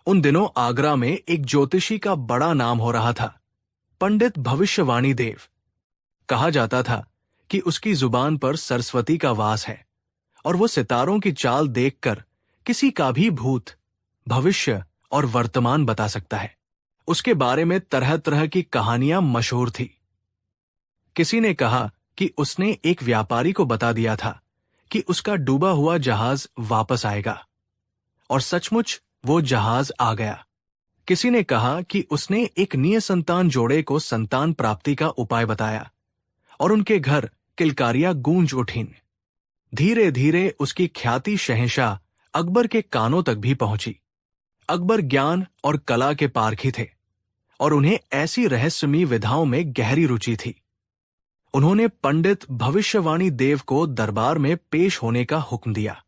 उन दिनों आगरा में एक ज्योतिषी का बड़ा नाम हो रहा था, पंडित भविष्यवाणी देव। कहा जाता था कि उसकी जुबान पर सरस्वती का वास है और वो सितारों की चाल देखकर किसी का भी भूत, भविष्य और वर्तमान बता सकता है। उसके बारे में तरह तरह की कहानियां मशहूर थी। किसी ने कहा कि उसने एक व्यापारी को बता दिया था कि उसका डूबा हुआ जहाज वापस आएगा, और सचमुच वो जहाज आ गया। किसी ने कहा कि उसने एक निसंतान जोड़े को संतान प्राप्ति का उपाय बताया और उनके घर किलकारियां गूंज उठीं। धीरे धीरे उसकी ख्याति शहंशाह अकबर के कानों तक भी पहुंची। अकबर ज्ञान और कला के पारखी थे और उन्हें ऐसी रहस्यमयी विधाओं में गहरी रुचि थी। उन्होंने पंडित भविष्यवाणी देव को दरबार में पेश होने का हुक्म दिया।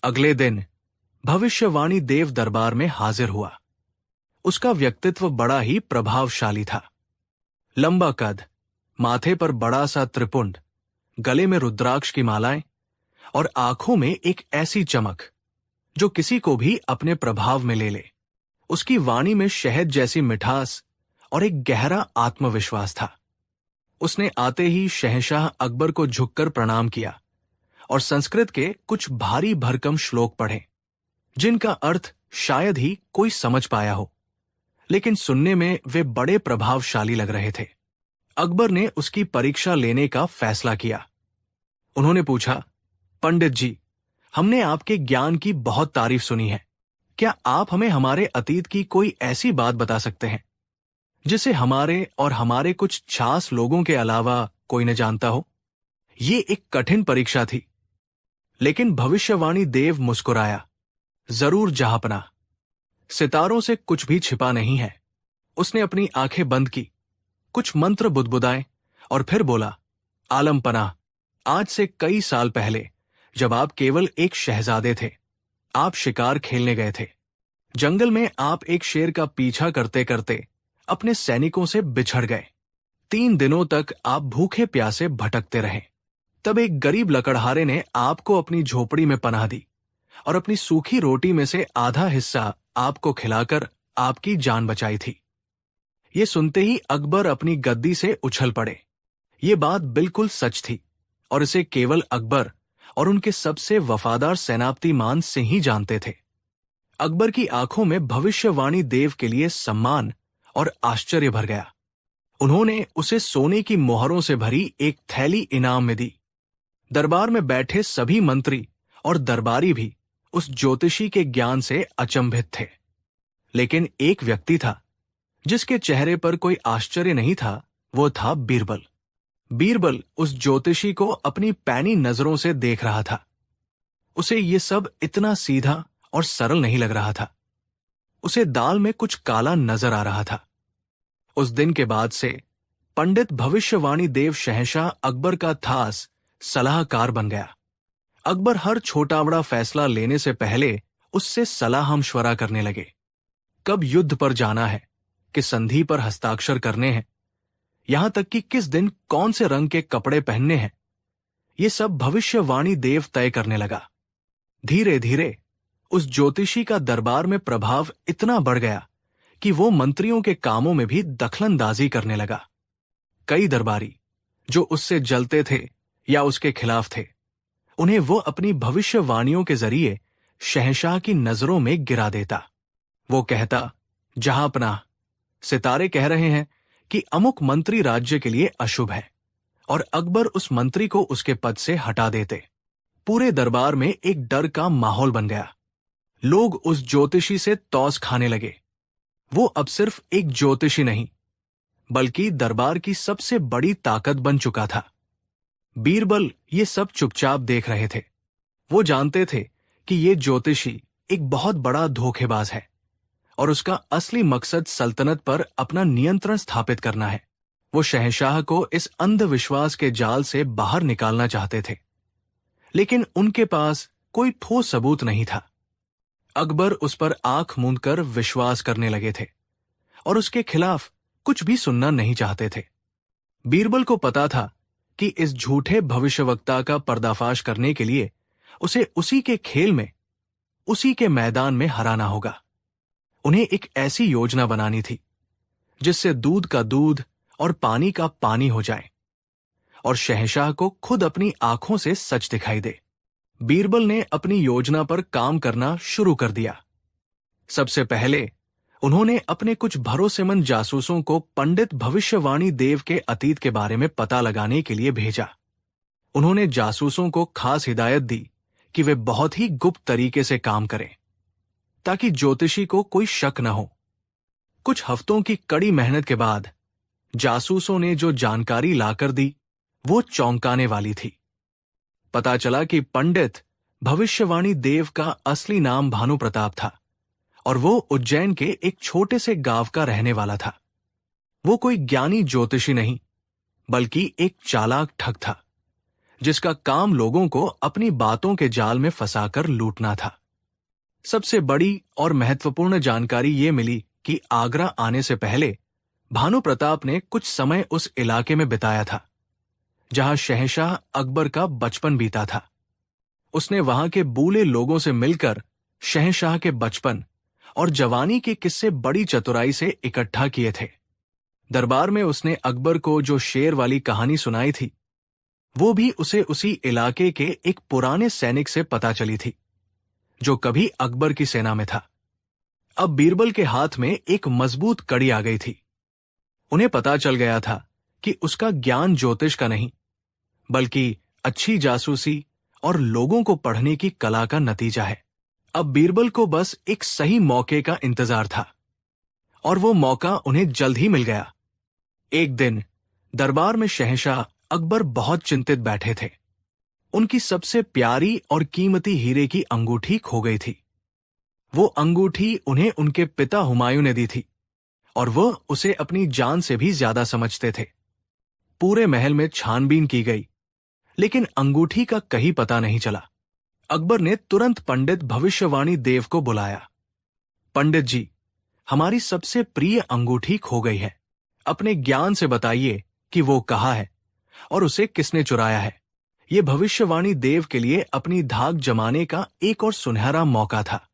अगले दिन भविष्यवाणी देव दरबार में हाजिर हुआ। उसका व्यक्तित्व बड़ा ही प्रभावशाली था। लंबा कद, माथे पर बड़ा सा त्रिपुंड, गले में रुद्राक्ष की मालाएं और आंखों में एक ऐसी चमक जो किसी को भी अपने प्रभाव में ले ले। उसकी वाणी में शहद जैसी मिठास और एक गहरा आत्मविश्वास था। उसने आते ही शहंशाह अकबर को झुककर प्रणाम किया और संस्कृत के कुछ भारी भरकम श्लोक पढ़े, जिनका अर्थ शायद ही कोई समझ पाया हो, लेकिन सुनने में वे बड़े प्रभावशाली लग रहे थे। अकबर ने उसकी परीक्षा लेने का फैसला किया। उन्होंने पूछा, पंडित जी, हमने आपके ज्ञान की बहुत तारीफ सुनी है। क्या आप हमें हमारे अतीत की कोई ऐसी बात बता सकते हैं जिसे हमारे और हमारे कुछ खास लोगों के अलावा कोई न जानता हो? ये एक कठिन परीक्षा थी, लेकिन भविष्यवाणी देव मुस्कुराया। जरूर जहांपना, सितारों से कुछ भी छिपा नहीं है। उसने अपनी आंखें बंद की, कुछ मंत्र बुदबुदाए और फिर बोला, आलम पनाह, आज से कई साल पहले जब आप केवल एक शहजादे थे, आप शिकार खेलने गए थे। जंगल में आप एक शेर का पीछा करते करते अपने सैनिकों से बिछड़ गए। 3 दिनों तक आप भूखे प्यासे भटकते रहे। तब एक गरीब लकड़हारे ने आपको अपनी झोपड़ी में पनाह दी और अपनी सूखी रोटी में से आधा हिस्सा आपको खिलाकर आपकी जान बचाई थी। ये सुनते ही अकबर अपनी गद्दी से उछल पड़े। ये बात बिल्कुल सच थी और इसे केवल अकबर और उनके सबसे वफादार सेनापति मान सिंह ही जानते थे। अकबर की आंखों में भविष्यवाणी देव के लिए सम्मान और आश्चर्य भर गया। उन्होंने उसे सोने की मोहरों से भरी एक थैली इनाम में दी। दरबार में बैठे सभी मंत्री और दरबारी भी उस ज्योतिषी के ज्ञान से अचंभित थे, लेकिन एक व्यक्ति था जिसके चेहरे पर कोई आश्चर्य नहीं था। वो था बीरबल। बीरबल उस ज्योतिषी को अपनी पैनी नजरों से देख रहा था। उसे ये सब इतना सीधा और सरल नहीं लग रहा था। उसे दाल में कुछ काला नजर आ रहा था। उस दिन के बाद से पंडित भविष्यवाणी देव शहंशाह अकबर का खास सलाहकार बन गया। अकबर हर छोटा बड़ा फैसला लेने से पहले उससे सलाह मशवरा करने लगे। कब युद्ध पर जाना है, किस संधि पर हस्ताक्षर करने हैं, यहां तक कि किस दिन कौन से रंग के कपड़े पहनने हैं, ये सब भविष्यवाणी देव तय करने लगा। धीरे धीरे उस ज्योतिषी का दरबार में प्रभाव इतना बढ़ गया कि वो मंत्रियों के कामों में भी दखलंदाजी करने लगा। कई दरबारी जो उससे जलते थे या उसके खिलाफ थे, उन्हें वो अपनी भविष्यवाणियों के जरिए शहंशाह की नजरों में गिरा देता। वो कहता, जहांपनाह, सितारे कह रहे हैं कि अमुक मंत्री राज्य के लिए अशुभ है, और अकबर उस मंत्री को उसके पद से हटा देते। पूरे दरबार में एक डर का माहौल बन गया। लोग उस ज्योतिषी से तौस खाने लगे। वो अब सिर्फ एक ज्योतिषी नहीं, बल्कि दरबार की सबसे बड़ी ताकत बन चुका था। बीरबल ये सब चुपचाप देख रहे थे। वो जानते थे कि ये ज्योतिषी एक बहुत बड़ा धोखेबाज है और उसका असली मकसद सल्तनत पर अपना नियंत्रण स्थापित करना है। वो शहंशाह को इस अंधविश्वास के जाल से बाहर निकालना चाहते थे, लेकिन उनके पास कोई ठोस सबूत नहीं था। अकबर उस पर आंख मूंदकर विश्वास करने लगे थे और उसके खिलाफ कुछ भी सुनना नहीं चाहते थे। बीरबल को पता था कि इस झूठे भविष्यवक्ता का पर्दाफाश करने के लिए उसे उसी के खेल में, उसी के मैदान में हराना होगा। उन्हें एक ऐसी योजना बनानी थी जिससे दूध का दूध और पानी का पानी हो जाए और शहंशाह को खुद अपनी आंखों से सच दिखाई दे। बीरबल ने अपनी योजना पर काम करना शुरू कर दिया। सबसे पहले उन्होंने अपने कुछ भरोसेमंद जासूसों को पंडित भविष्यवाणी देव के अतीत के बारे में पता लगाने के लिए भेजा। उन्होंने जासूसों को खास हिदायत दी कि वे बहुत ही गुप्त तरीके से काम करें ताकि ज्योतिषी को कोई शक न हो। कुछ हफ्तों की कड़ी मेहनत के बाद जासूसों ने जो जानकारी लाकर दी वो चौंकाने वाली थी। पता चला कि पंडित भविष्यवाणी देव का असली नाम भानु प्रताप था और वो उज्जैन के एक छोटे से गांव का रहने वाला था। वो कोई ज्ञानी ज्योतिषी नहीं बल्कि एक चालाक ठग था जिसका काम लोगों को अपनी बातों के जाल में फंसाकर लूटना था। सबसे बड़ी और महत्वपूर्ण जानकारी ये मिली कि आगरा आने से पहले भानु प्रताप ने कुछ समय उस इलाके में बिताया था जहां शहंशाह अकबर का बचपन बीता था। उसने वहां के बूढ़े लोगों से मिलकर शहंशाह के बचपन और जवानी के किस्से बड़ी चतुराई से इकट्ठा किए थे। दरबार में उसने अकबर को जो शेर वाली कहानी सुनाई थी वो भी उसे उसी इलाके के एक पुराने सैनिक से पता चली थी जो कभी अकबर की सेना में था। अब बीरबल के हाथ में एक मजबूत कड़ी आ गई थी। उन्हें पता चल गया था कि उसका ज्ञान ज्योतिष का नहीं बल्कि अच्छी जासूसी और लोगों को पढ़ने की कला का नतीजा है। अब बीरबल को बस एक सही मौके का इंतजार था और वो मौका उन्हें जल्द ही मिल गया। एक दिन दरबार में शहंशाह अकबर बहुत चिंतित बैठे थे। उनकी सबसे प्यारी और कीमती हीरे की अंगूठी खो गई थी। वो अंगूठी उन्हें उनके पिता हुमायूं ने दी थी और वो उसे अपनी जान से भी ज्यादा समझते थे। पूरे महल में छानबीन की गई लेकिन अंगूठी का कहीं पता नहीं चला। अकबर ने तुरंत पंडित भविष्यवाणी देव को बुलाया। पंडित जी, हमारी सबसे प्रिय अंगूठी खो गई है। अपने ज्ञान से बताइए कि वो कहाँ है और उसे किसने चुराया है। ये भविष्यवाणी देव के लिए अपनी धाक जमाने का एक और सुनहरा मौका था।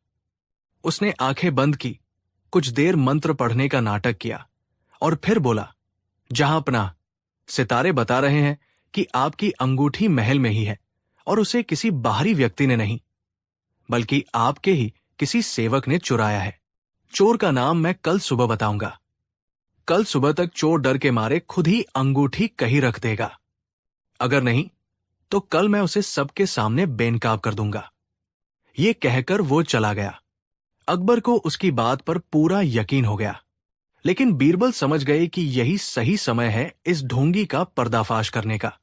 उसने आंखें बंद की, कुछ देर मंत्र पढ़ने का नाटक किया और फिर बोला, जहांपनाह, सितारे बता रहे हैं कि आपकी अंगूठी महल में ही है और उसे किसी बाहरी व्यक्ति ने नहीं बल्कि आपके ही किसी सेवक ने चुराया है। चोर का नाम मैं कल सुबह बताऊंगा। कल सुबह तक चोर डर के मारे खुद ही अंगूठी कहीं रख देगा। अगर नहीं तो कल मैं उसे सबके सामने बेनकाब कर दूंगा। ये कहकर वो चला गया। अकबर को उसकी बात पर पूरा यकीन हो गया, लेकिन बीरबल समझ गए कि यही सही समय है इस ढोंगी का पर्दाफाश करने का।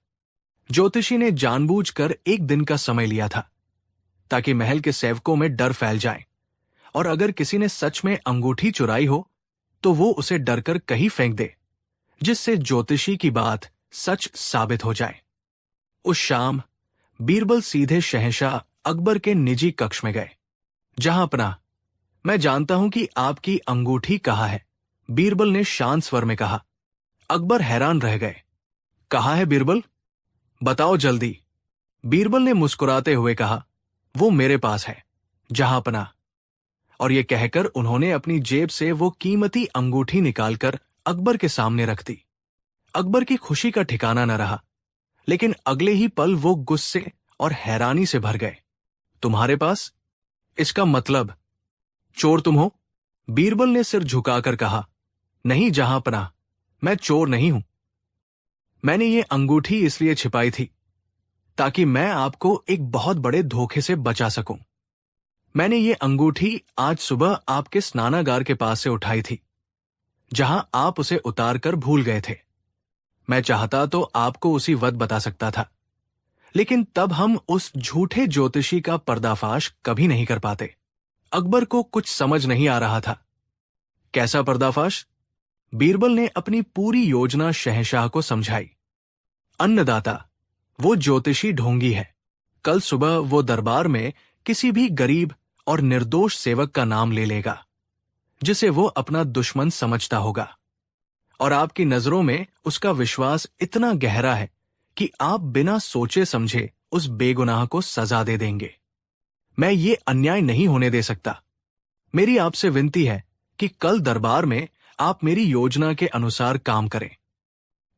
ज्योतिषी ने जानबूझकर एक दिन का समय लिया था ताकि महल के सेवकों में डर फैल जाए और अगर किसी ने सच में अंगूठी चुराई हो तो वो उसे डरकर कहीं फेंक दे, जिससे ज्योतिषी की बात सच साबित हो जाए। उस शाम बीरबल सीधे शहंशाह अकबर के निजी कक्ष में गए। जहांपनाह, मैं जानता हूं कि आपकी अंगूठी कहाँ है, बीरबल ने शांत स्वर में कहा। अकबर हैरान रह गए। कहाँ है बीरबल? बताओ जल्दी। बीरबल ने मुस्कुराते हुए कहा, वो मेरे पास है, जहांपनाह। और ये कहकर उन्होंने अपनी जेब से वो कीमती अंगूठी निकालकर अकबर के सामने रख दी। अकबर की खुशी का ठिकाना न रहा, लेकिन अगले ही पल वो गुस्से और हैरानी से भर गए। तुम्हारे पास? इसका मतलब चोर तुम हो? बीरबल ने सिर झुकाकर कहा, नहीं जहांपनाह, मैं चोर नहीं हूं। मैंने ये अंगूठी इसलिए छिपाई थी ताकि मैं आपको एक बहुत बड़े धोखे से बचा सकूं। मैंने ये अंगूठी आज सुबह आपके स्नानागार के पास से उठाई थी, जहां आप उसे उतार कर भूल गए थे। मैं चाहता तो आपको उसी वक्त बता सकता था, लेकिन तब हम उस झूठे ज्योतिषी का पर्दाफाश कभी नहीं कर पाते। अकबर को कुछ समझ नहीं आ रहा था। कैसा पर्दाफाश? बीरबल ने अपनी पूरी योजना शहंशाह को समझाई। अन्नदाता, वो ज्योतिषी ढोंगी है। कल सुबह वो दरबार में किसी भी गरीब और निर्दोष सेवक का नाम ले लेगा जिसे वो अपना दुश्मन समझता होगा, और आपकी नजरों में उसका विश्वास इतना गहरा है कि आप बिना सोचे समझे उस बेगुनाह को सजा दे देंगे। मैं ये अन्याय नहीं होने दे सकता। मेरी आपसे विनती है कि कल दरबार में आप मेरी योजना के अनुसार काम करें।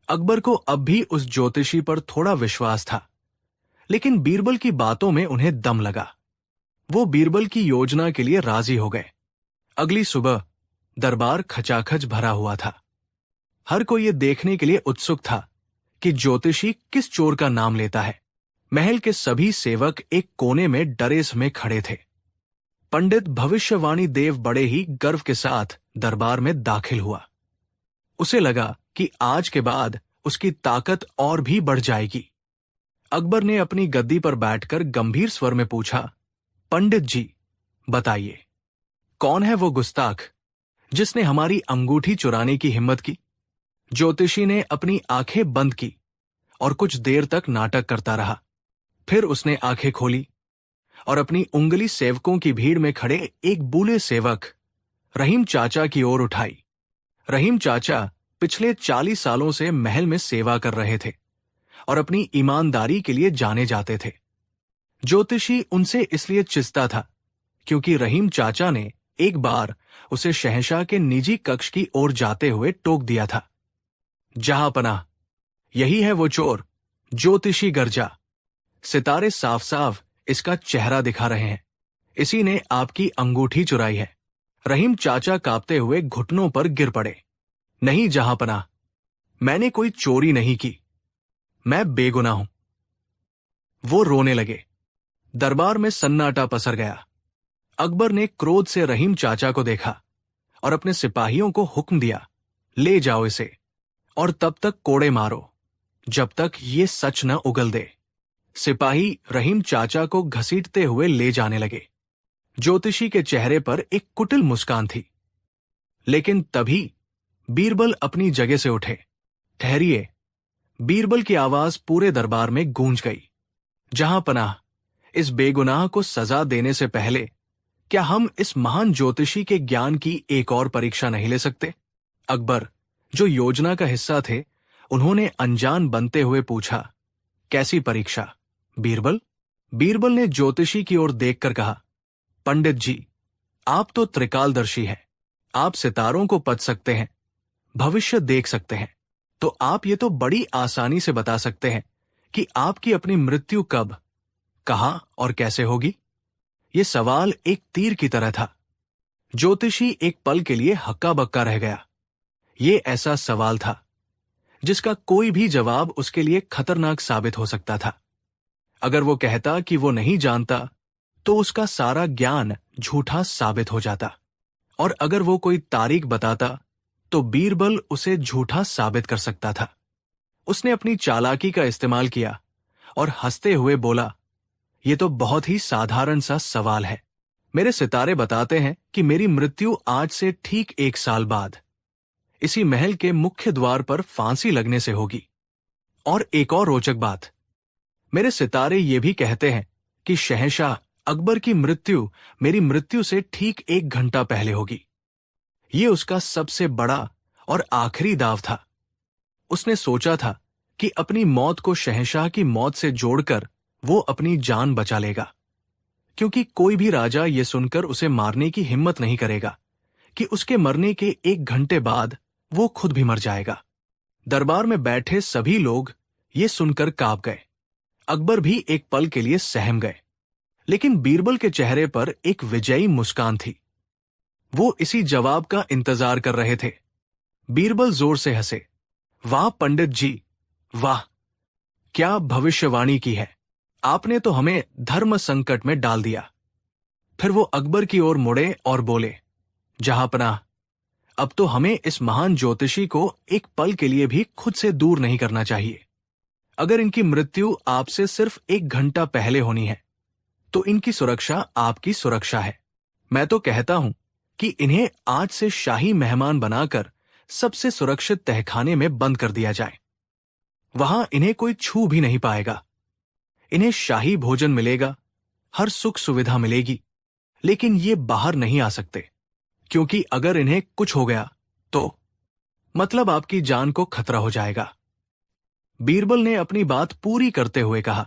अकबर को अब भी उस ज्योतिषी पर थोड़ा विश्वास था, लेकिन बीरबल की बातों में उन्हें दम लगा। वो बीरबल की योजना के लिए राजी हो गए। अगली सुबह दरबार खचाखच भरा हुआ था। हर कोई ये देखने के लिए उत्सुक था कि ज्योतिषी किस चोर का नाम लेता है। महल के सभी सेवक एक कोने में डरे में खड़े थे। पंडित भविष्यवाणी देव बड़े ही गर्व के साथ दरबार में दाखिल हुआ। उसे लगा कि आज के बाद उसकी ताकत और भी बढ़ जाएगी। अकबर ने अपनी गद्दी पर बैठकर गंभीर स्वर में पूछा, पंडित जी, बताइए, कौन है वो गुस्ताख जिसने हमारी अंगूठी चुराने की हिम्मत की? ज्योतिषी ने अपनी आंखें बंद की और कुछ देर तक नाटक करता रहा। फिर उसने आंखें खोली और अपनी उंगली सेवकों की भीड़ में खड़े एक बूढ़े सेवक रहीम चाचा की ओर उठाई। रहीम चाचा पिछले 40 सालों से महल में सेवा कर रहे थे और अपनी ईमानदारी के लिए जाने जाते थे। ज्योतिषी उनसे इसलिए चिंता था क्योंकि रहीम चाचा ने एक बार उसे शहंशाह के निजी कक्ष की ओर जाते हुए टोक दिया था। जहांपनाह, यही है वो चोर। ज्योतिषी गरजा। सितारे साफ साफ इसका चेहरा दिखा रहे हैं। इसी ने आपकी अंगूठी चुराई है। रहीम चाचा कांपते हुए घुटनों पर गिर पड़े। नहीं जहांपनाह, मैंने कोई चोरी नहीं की, मैं बेगुनाह हूं। वो रोने लगे। दरबार में सन्नाटा पसर गया। अकबर ने क्रोध से रहीम चाचा को देखा और अपने सिपाहियों को हुक्म दिया, ले जाओ इसे और तब तक कोड़े मारो जब तक ये सच न उगल दे। सिपाही रहीम चाचा को घसीटते हुए ले जाने लगे। ज्योतिषी के चेहरे पर एक कुटिल मुस्कान थी। लेकिन तभी बीरबल अपनी जगह से उठे। ठहरिए। बीरबल की आवाज पूरे दरबार में गूंज गई। जहांपनाह, इस बेगुनाह को सजा देने से पहले क्या हम इस महान ज्योतिषी के ज्ञान की एक और परीक्षा नहीं ले सकते? अकबर, जो योजना का हिस्सा थे, उन्होंने अनजान बनते हुए पूछा, कैसी परीक्षा बीरबल? बीरबल ने ज्योतिषी की ओर देखकर कहा, पंडित जी, आप तो त्रिकालदर्शी हैं। आप सितारों को पढ़ सकते हैं, भविष्य देख सकते हैं। तो आप ये तो बड़ी आसानी से बता सकते हैं कि आपकी अपनी मृत्यु कब, कहां और कैसे होगी। ये सवाल एक तीर की तरह था। ज्योतिषी एक पल के लिए हक्का बक्का रह गया। ये ऐसा सवाल था जिसका कोई भी जवाब उसके लिए खतरनाक साबित हो सकता था। अगर वो कहता कि वो नहीं जानता, तो उसका सारा ज्ञान झूठा साबित हो जाता, और अगर वो कोई तारीख बताता, तो बीरबल उसे झूठा साबित कर सकता था। उसने अपनी चालाकी का इस्तेमाल किया और हंसते हुए बोला, ये तो बहुत ही साधारण सा सवाल है। मेरे सितारे बताते हैं कि मेरी मृत्यु आज से ठीक 1 साल बाद इसी महल के मुख्य द्वार पर फांसी लगने से होगी। और एक और रोचक बात, मेरे सितारे ये भी कहते हैं कि शहंशाह अकबर की मृत्यु मेरी मृत्यु से ठीक 1 घंटा पहले होगी। ये उसका सबसे बड़ा और आखिरी दाव था। उसने सोचा था कि अपनी मौत को शहंशाह की मौत से जोड़कर वो अपनी जान बचा लेगा, क्योंकि कोई भी राजा ये सुनकर उसे मारने की हिम्मत नहीं करेगा कि उसके मरने के 1 घंटे बाद वो खुद भी मर जाएगा। दरबार में बैठे सभी लोग ये सुनकर कांप गए। अकबर भी एक पल के लिए सहम गए, लेकिन बीरबल के चेहरे पर एक विजयी मुस्कान थी। वो इसी जवाब का इंतजार कर रहे थे। बीरबल जोर से हंसे, वाह पंडित जी, वाह, क्या भविष्यवाणी की है। आपने तो हमें धर्म संकट में डाल दिया। फिर वो अकबर की ओर मुड़े और बोले, जहांपनाह, अब तो हमें इस महान ज्योतिषी को एक पल के लिए भी खुद से दूर नहीं करना चाहिए। अगर इनकी मृत्यु आपसे सिर्फ 1 घंटा पहले होनी है, तो इनकी सुरक्षा आपकी सुरक्षा है। मैं तो कहता हूं कि इन्हें आज से शाही मेहमान बनाकर सबसे सुरक्षित तहखाने में बंद कर दिया जाए। वहां इन्हें कोई छू भी नहीं पाएगा। इन्हें शाही भोजन मिलेगा, हर सुख सुविधा मिलेगी, लेकिन ये बाहर नहीं आ सकते, क्योंकि अगर इन्हें कुछ हो गया तो मतलब आपकी जान को खतरा हो जाएगा। बीरबल ने अपनी बात पूरी करते हुए कहा,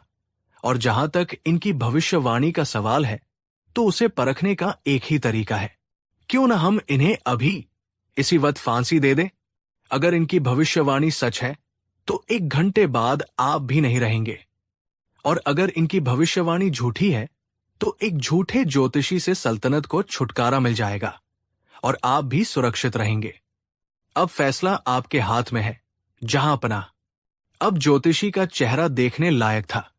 और जहां तक इनकी भविष्यवाणी का सवाल है, तो उसे परखने का एक ही तरीका है। क्यों न हम इन्हें अभी इसी वक्त फांसी दे दें? अगर इनकी भविष्यवाणी सच है तो 1 घंटे बाद आप भी नहीं रहेंगे, और अगर इनकी भविष्यवाणी झूठी है तो एक झूठे ज्योतिषी से सल्तनत को छुटकारा मिल जाएगा और आप भी सुरक्षित रहेंगे। अब फैसला आपके हाथ में है, जहांपना। अब ज्योतिषी का चेहरा देखने लायक था।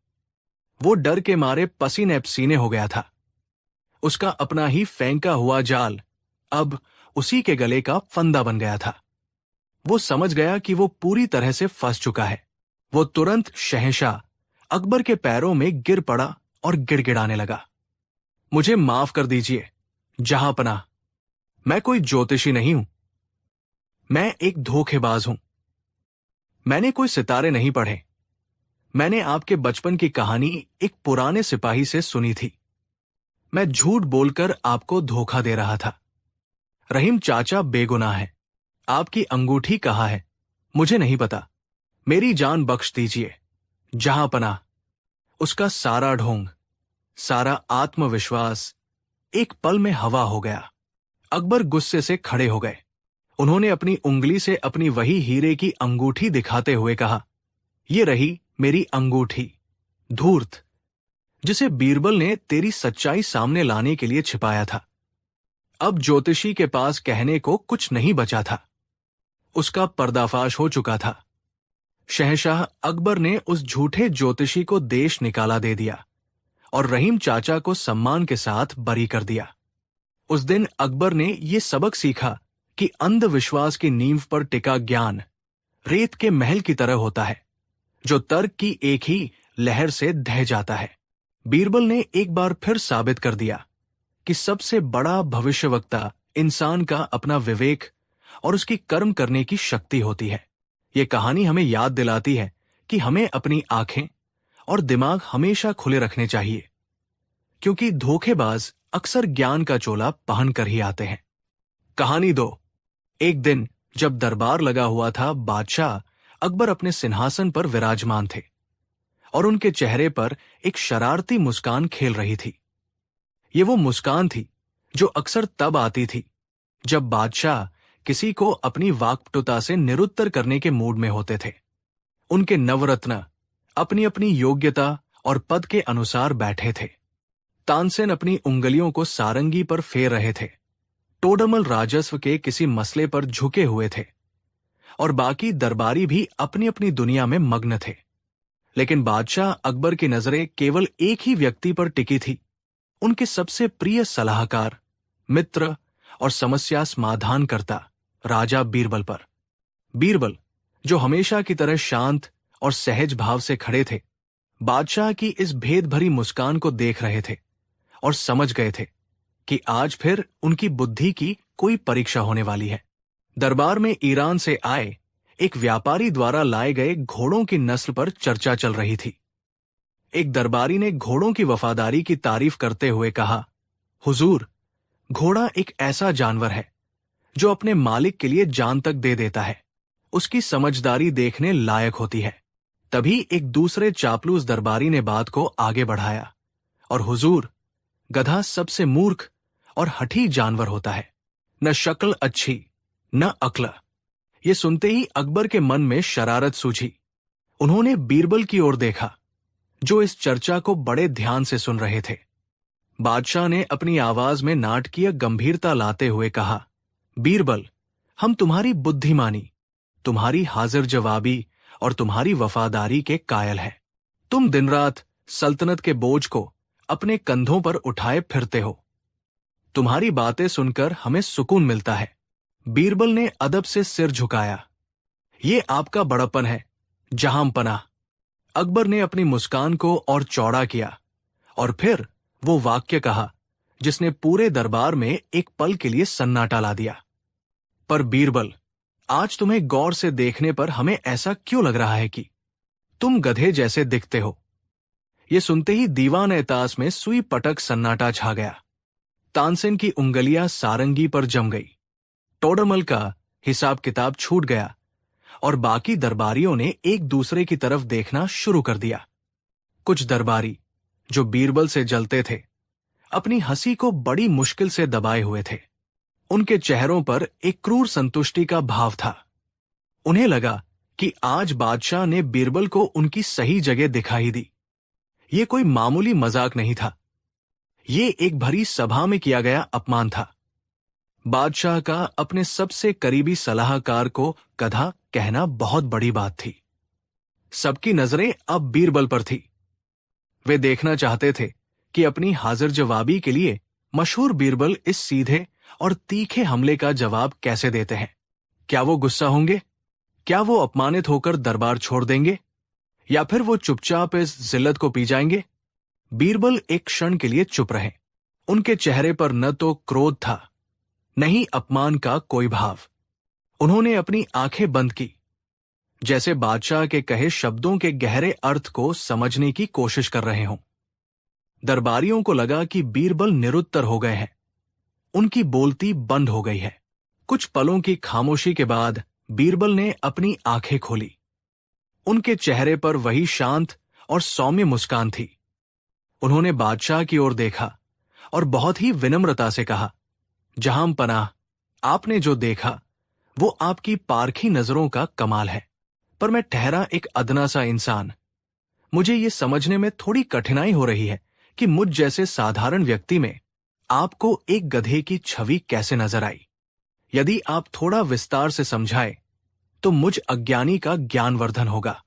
वो डर के मारे पसीने पसीने हो गया था। उसका अपना ही फेंका हुआ जाल अब उसी के गले का फंदा बन गया था। वो समझ गया कि वो पूरी तरह से फंस चुका है। वो तुरंत शहंशाह अकबर के पैरों में गिर पड़ा और गिड़गिड़ाने लगा। मुझे माफ कर दीजिए जहांपनाह, मैं कोई ज्योतिषी नहीं हूं। मैं एक धोखेबाज हूं। मैंने कोई सितारे नहीं पढ़े। मैंने आपके बचपन की कहानी एक पुराने सिपाही से सुनी थी। मैं झूठ बोलकर आपको धोखा दे रहा था। रहीम चाचा बेगुनाह है। आपकी अंगूठी कहाँ है मुझे नहीं पता। मेरी जान बख्श दीजिए जहांपनाह। उसका सारा ढोंग, सारा आत्मविश्वास एक पल में हवा हो गया। अकबर गुस्से से खड़े हो गए। उन्होंने अपनी उंगली से अपनी वही हीरे की अंगूठी दिखाते हुए कहा, ये रही मेरी अंगूठी, धूर्त, जिसे बीरबल ने तेरी सच्चाई सामने लाने के लिए छिपाया था। अब ज्योतिषी के पास कहने को कुछ नहीं बचा था। उसका पर्दाफाश हो चुका था। शहंशाह अकबर ने उस झूठे ज्योतिषी को देश निकाला दे दिया और रहीम चाचा को सम्मान के साथ बरी कर दिया। उस दिन अकबर ने यह सबक सीखा कि अंधविश्वास की नींव पर टिका ज्ञान रेत के महल की तरह होता है, जो तर्क की एक ही लहर से ढह जाता है। बीरबल ने एक बार फिर साबित कर दिया कि सबसे बड़ा भविष्यवक्ता इंसान का अपना विवेक और उसकी कर्म करने की शक्ति होती है। ये कहानी हमें याद दिलाती है कि हमें अपनी आंखें और दिमाग हमेशा खुले रखने चाहिए, क्योंकि धोखेबाज अक्सर ज्ञान का चोला पहन कर ही आते हैं। कहानी 2। एक दिन जब दरबार लगा हुआ था, बादशाह अकबर अपने सिंहासन पर विराजमान थे और उनके चेहरे पर एक शरारती मुस्कान खेल रही थी। ये वो मुस्कान थी जो अक्सर तब आती थी जब बादशाह किसी को अपनी वाक्पटुता से निरुत्तर करने के मूड में होते थे। उनके नवरत्न अपनी अपनी योग्यता और पद के अनुसार बैठे थे। तानसेन अपनी उंगलियों को सारंगी पर फेर रहे थे। टोडरमल राजस्व के किसी मसले पर झुके हुए थे और बाकी दरबारी भी अपनी अपनी दुनिया में मग्न थे। लेकिन बादशाह अकबर की नजरें केवल एक ही व्यक्ति पर टिकी थी, उनके सबसे प्रिय सलाहकार, मित्र और समस्या समाधान करता राजा बीरबल पर। बीरबल, जो हमेशा की तरह शांत और सहज भाव से खड़े थे, बादशाह की इस भेद भरी मुस्कान को देख रहे थे और समझ गए थे कि आज फिर उनकी बुद्धि की कोई परीक्षा होने वाली है। दरबार में ईरान से आए एक व्यापारी द्वारा लाए गए घोड़ों की नस्ल पर चर्चा चल रही थी। एक दरबारी ने घोड़ों की वफादारी की तारीफ करते हुए कहा, हुजूर, घोड़ा एक ऐसा जानवर है जो अपने मालिक के लिए जान तक दे देता है। उसकी समझदारी देखने लायक होती है। तभी एक दूसरे चापलूस दरबारी ने बात को आगे बढ़ाया, और हुजूर, गधा सबसे मूर्ख और हठी जानवर होता है। न शक्ल अच्छी न अक्ल। ये सुनते ही अकबर के मन में शरारत सूझी। उन्होंने बीरबल की ओर देखा, जो इस चर्चा को बड़े ध्यान से सुन रहे थे। बादशाह ने अपनी आवाज में नाटकीय गंभीरता लाते हुए कहा, बीरबल, हम तुम्हारी बुद्धिमानी, तुम्हारी हाजिर जवाबी और तुम्हारी वफादारी के कायल हैं। तुम दिन रात सल्तनत के बोझ को अपने कंधों पर उठाए फिरते हो। तुम्हारी बातें सुनकर हमें सुकून मिलता है। बीरबल ने अदब से सिर झुकाया। ये आपका बड़प्पन है जहांपनाह। अकबर ने अपनी मुस्कान को और चौड़ा किया और फिर वो वाक्य कहा जिसने पूरे दरबार में एक पल के लिए सन्नाटा ला दिया। पर बीरबल, आज तुम्हें गौर से देखने पर हमें ऐसा क्यों लग रहा है कि तुम गधे जैसे दिखते हो? ये सुनते ही दीवान एतास में सुई पटक सन्नाटा छा गया। तानसेन की उंगलियां सारंगी पर जम गई। टोडरमल का हिसाब किताब छूट गया और बाकी दरबारियों ने एक दूसरे की तरफ देखना शुरू कर दिया। कुछ दरबारी, जो बीरबल से जलते थे, अपनी हंसी को बड़ी मुश्किल से दबाए हुए थे। उनके चेहरों पर एक क्रूर संतुष्टि का भाव था। उन्हें लगा कि आज बादशाह ने बीरबल को उनकी सही जगह दिखाई दी। ये कोई मामूली मजाक नहीं था, ये एक भरी सभा में किया गया अपमान था। बादशाह का अपने सबसे करीबी सलाहकार को गधा कहना बहुत बड़ी बात थी। सबकी नजरें अब बीरबल पर थी। वे देखना चाहते थे कि अपनी हाजिर जवाबी के लिए मशहूर बीरबल इस सीधे और तीखे हमले का जवाब कैसे देते हैं। क्या वो गुस्सा होंगे? क्या वो अपमानित होकर दरबार छोड़ देंगे? या फिर वो चुपचाप इस जिल्लत को पी जाएंगे? बीरबल एक क्षण के लिए चुप रहे। उनके चेहरे पर न तो क्रोध था, नहीं अपमान का कोई भाव। उन्होंने अपनी आंखें बंद की, जैसे बादशाह के कहे शब्दों के गहरे अर्थ को समझने की कोशिश कर रहे हों। दरबारियों को लगा कि बीरबल निरुत्तर हो गए हैं, उनकी बोलती बंद हो गई है। कुछ पलों की खामोशी के बाद बीरबल ने अपनी आंखें खोली। उनके चेहरे पर वही शांत और सौम्य मुस्कान थी। उन्होंने बादशाह की ओर देखा और बहुत ही विनम्रता से कहा, जहां पनाह, आपने जो देखा वो आपकी पारखी नजरों का कमाल है, पर मैं ठहरा एक अदना सा इंसान। मुझे ये समझने में थोड़ी कठिनाई हो रही है कि मुझ जैसे साधारण व्यक्ति में आपको एक गधे की छवि कैसे नजर आई। यदि आप थोड़ा विस्तार से समझाए तो मुझ अज्ञानी का ज्ञानवर्धन होगा।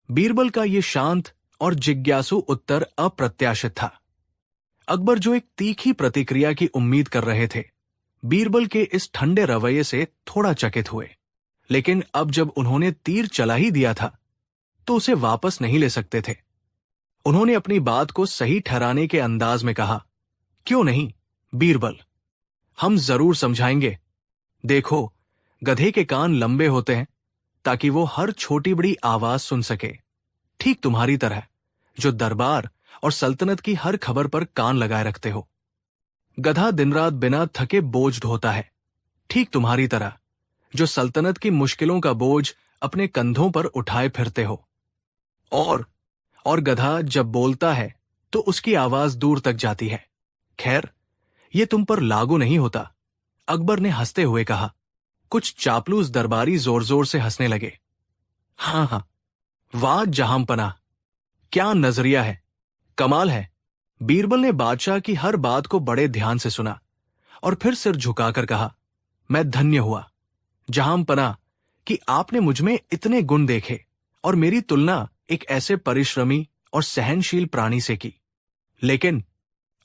बीरबल का ये शांत और जिज्ञासु उत्तर अप्रत्याशित था। अकबर, जो एक तीखी प्रतिक्रिया की उम्मीद कर रहे थे, बीरबल के इस ठंडे रवैये से थोड़ा चकित हुए। लेकिन अब जब उन्होंने तीर चला ही दिया था तो उसे वापस नहीं ले सकते थे। उन्होंने अपनी बात को सही ठहराने के अंदाज में कहा, क्यों नहीं बीरबल, हम जरूर समझाएंगे। देखो, गधे के कान लंबे होते हैं ताकि वो हर छोटी बड़ी आवाज सुन सके, ठीक तुम्हारी तरह जो दरबार और सल्तनत की हर खबर पर कान लगाए रखते हो। गधा दिन रात बिना थके बोझ ढोता है, ठीक तुम्हारी तरह जो सल्तनत की मुश्किलों का बोझ अपने कंधों पर उठाए फिरते हो। और गधा जब बोलता है तो उसकी आवाज दूर तक जाती है। खैर, ये तुम पर लागू नहीं होता, अकबर ने हंसते हुए कहा। कुछ चापलूस दरबारी जोर जोर से हंसने लगे। हाँ, वाह जहांपनाह, क्या नजरिया है, कमाल है। बीरबल ने बादशाह की हर बात को बड़े ध्यान से सुना और फिर सिर झुकाकर कहा, मैं धन्य हुआ जहांपनाह कि आपने मुझमें इतने गुण देखे और मेरी तुलना एक ऐसे परिश्रमी और सहनशील प्राणी से की। लेकिन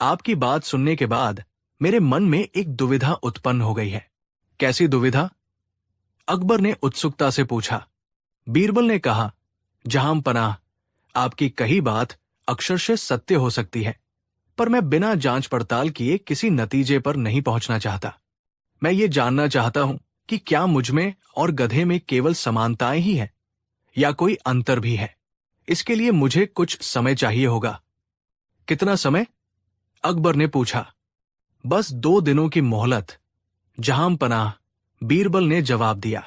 आपकी बात सुनने के बाद मेरे मन में एक दुविधा उत्पन्न हो गई है। कैसी दुविधा? अकबर ने उत्सुकता से पूछा। बीरबल ने कहा, जहांपनाह, आपकी कही बात अक्षरशः सत्य हो सकती है, पर मैं बिना जांच पड़ताल किए किसी नतीजे पर नहीं पहुंचना चाहता। मैं ये जानना चाहता हूं कि क्या मुझमें और गधे में केवल समानताएं ही हैं या कोई अंतर भी है। इसके लिए मुझे कुछ समय चाहिए होगा। कितना समय? अकबर ने पूछा। बस 2 दिनों की मोहलत, जहांपनाह, बीरबल ने जवाब दिया।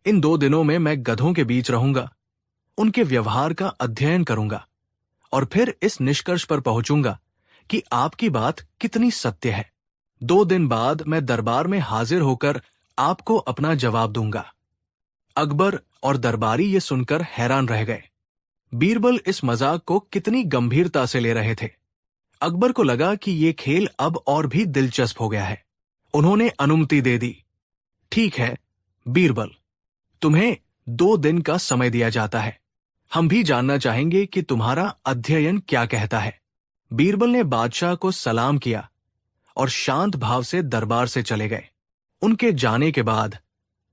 इन 2 दिनों में मैं गधों के बीच रहूंगा, उनके व्यवहार का अध्ययन करूंगा और फिर इस निष्कर्ष पर पहुंचूंगा कि आपकी बात कितनी सत्य है। 2 दिन बाद मैं दरबार में हाजिर होकर आपको अपना जवाब दूंगा। अकबर और दरबारी ये सुनकर हैरान रह गए। बीरबल इस मजाक को कितनी गंभीरता से ले रहे थे। अकबर को लगा कि ये खेल अब और भी दिलचस्प हो गया है। उन्होंने अनुमति दे दी। ठीक है बीरबल, तुम्हें 2 दिन का समय दिया जाता है। हम भी जानना चाहेंगे कि तुम्हारा अध्ययन क्या कहता है। बीरबल ने बादशाह को सलाम किया और शांत भाव से दरबार से चले गए। उनके जाने के बाद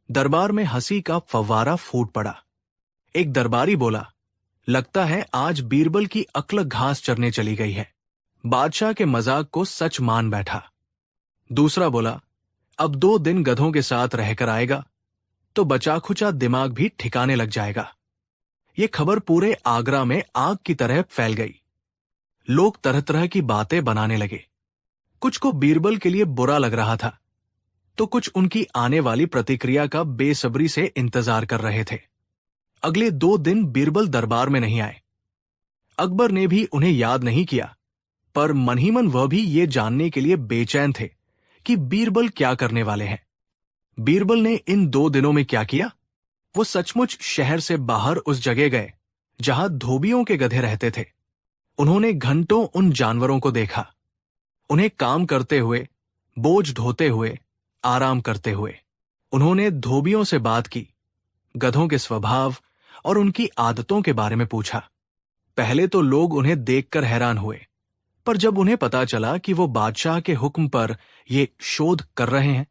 दरबार में हंसी का फव्वारा फूट पड़ा। एक दरबारी बोला, लगता है आज बीरबल की अक्ल घास चरने चली गई है। बादशाह के मजाक को सच मान बैठा। दूसरा बोला, अब 2 दिन गधों के साथ रहकर आएगा तो बचा खुचा दिमाग भी ठिकाने लग जाएगा। ये खबर पूरे आगरा में आग की तरह फैल गई। लोग तरह तरह की बातें बनाने लगे। कुछ को बीरबल के लिए बुरा लग रहा था तो कुछ उनकी आने वाली प्रतिक्रिया का बेसब्री से इंतजार कर रहे थे। अगले 2 दिन बीरबल दरबार में नहीं आए। अकबर ने भी उन्हें याद नहीं किया, पर मन ही मन वह भी ये जानने के लिए बेचैन थे कि बीरबल क्या करने वाले हैं। बीरबल ने इन 2 दिनों में क्या किया? वो सचमुच शहर से बाहर उस जगह गए जहां धोबियों के गधे रहते थे। उन्होंने घंटों उन जानवरों को देखा, उन्हें काम करते हुए, बोझ ढोते हुए, आराम करते हुए। उन्होंने धोबियों से बात की, गधों के स्वभाव और उनकी आदतों के बारे में पूछा। पहले तो लोग उन्हें देखकर हैरान हुए, पर जब उन्हें पता चला कि वो बादशाह के हुक्म पर ये शोध कर रहे हैं,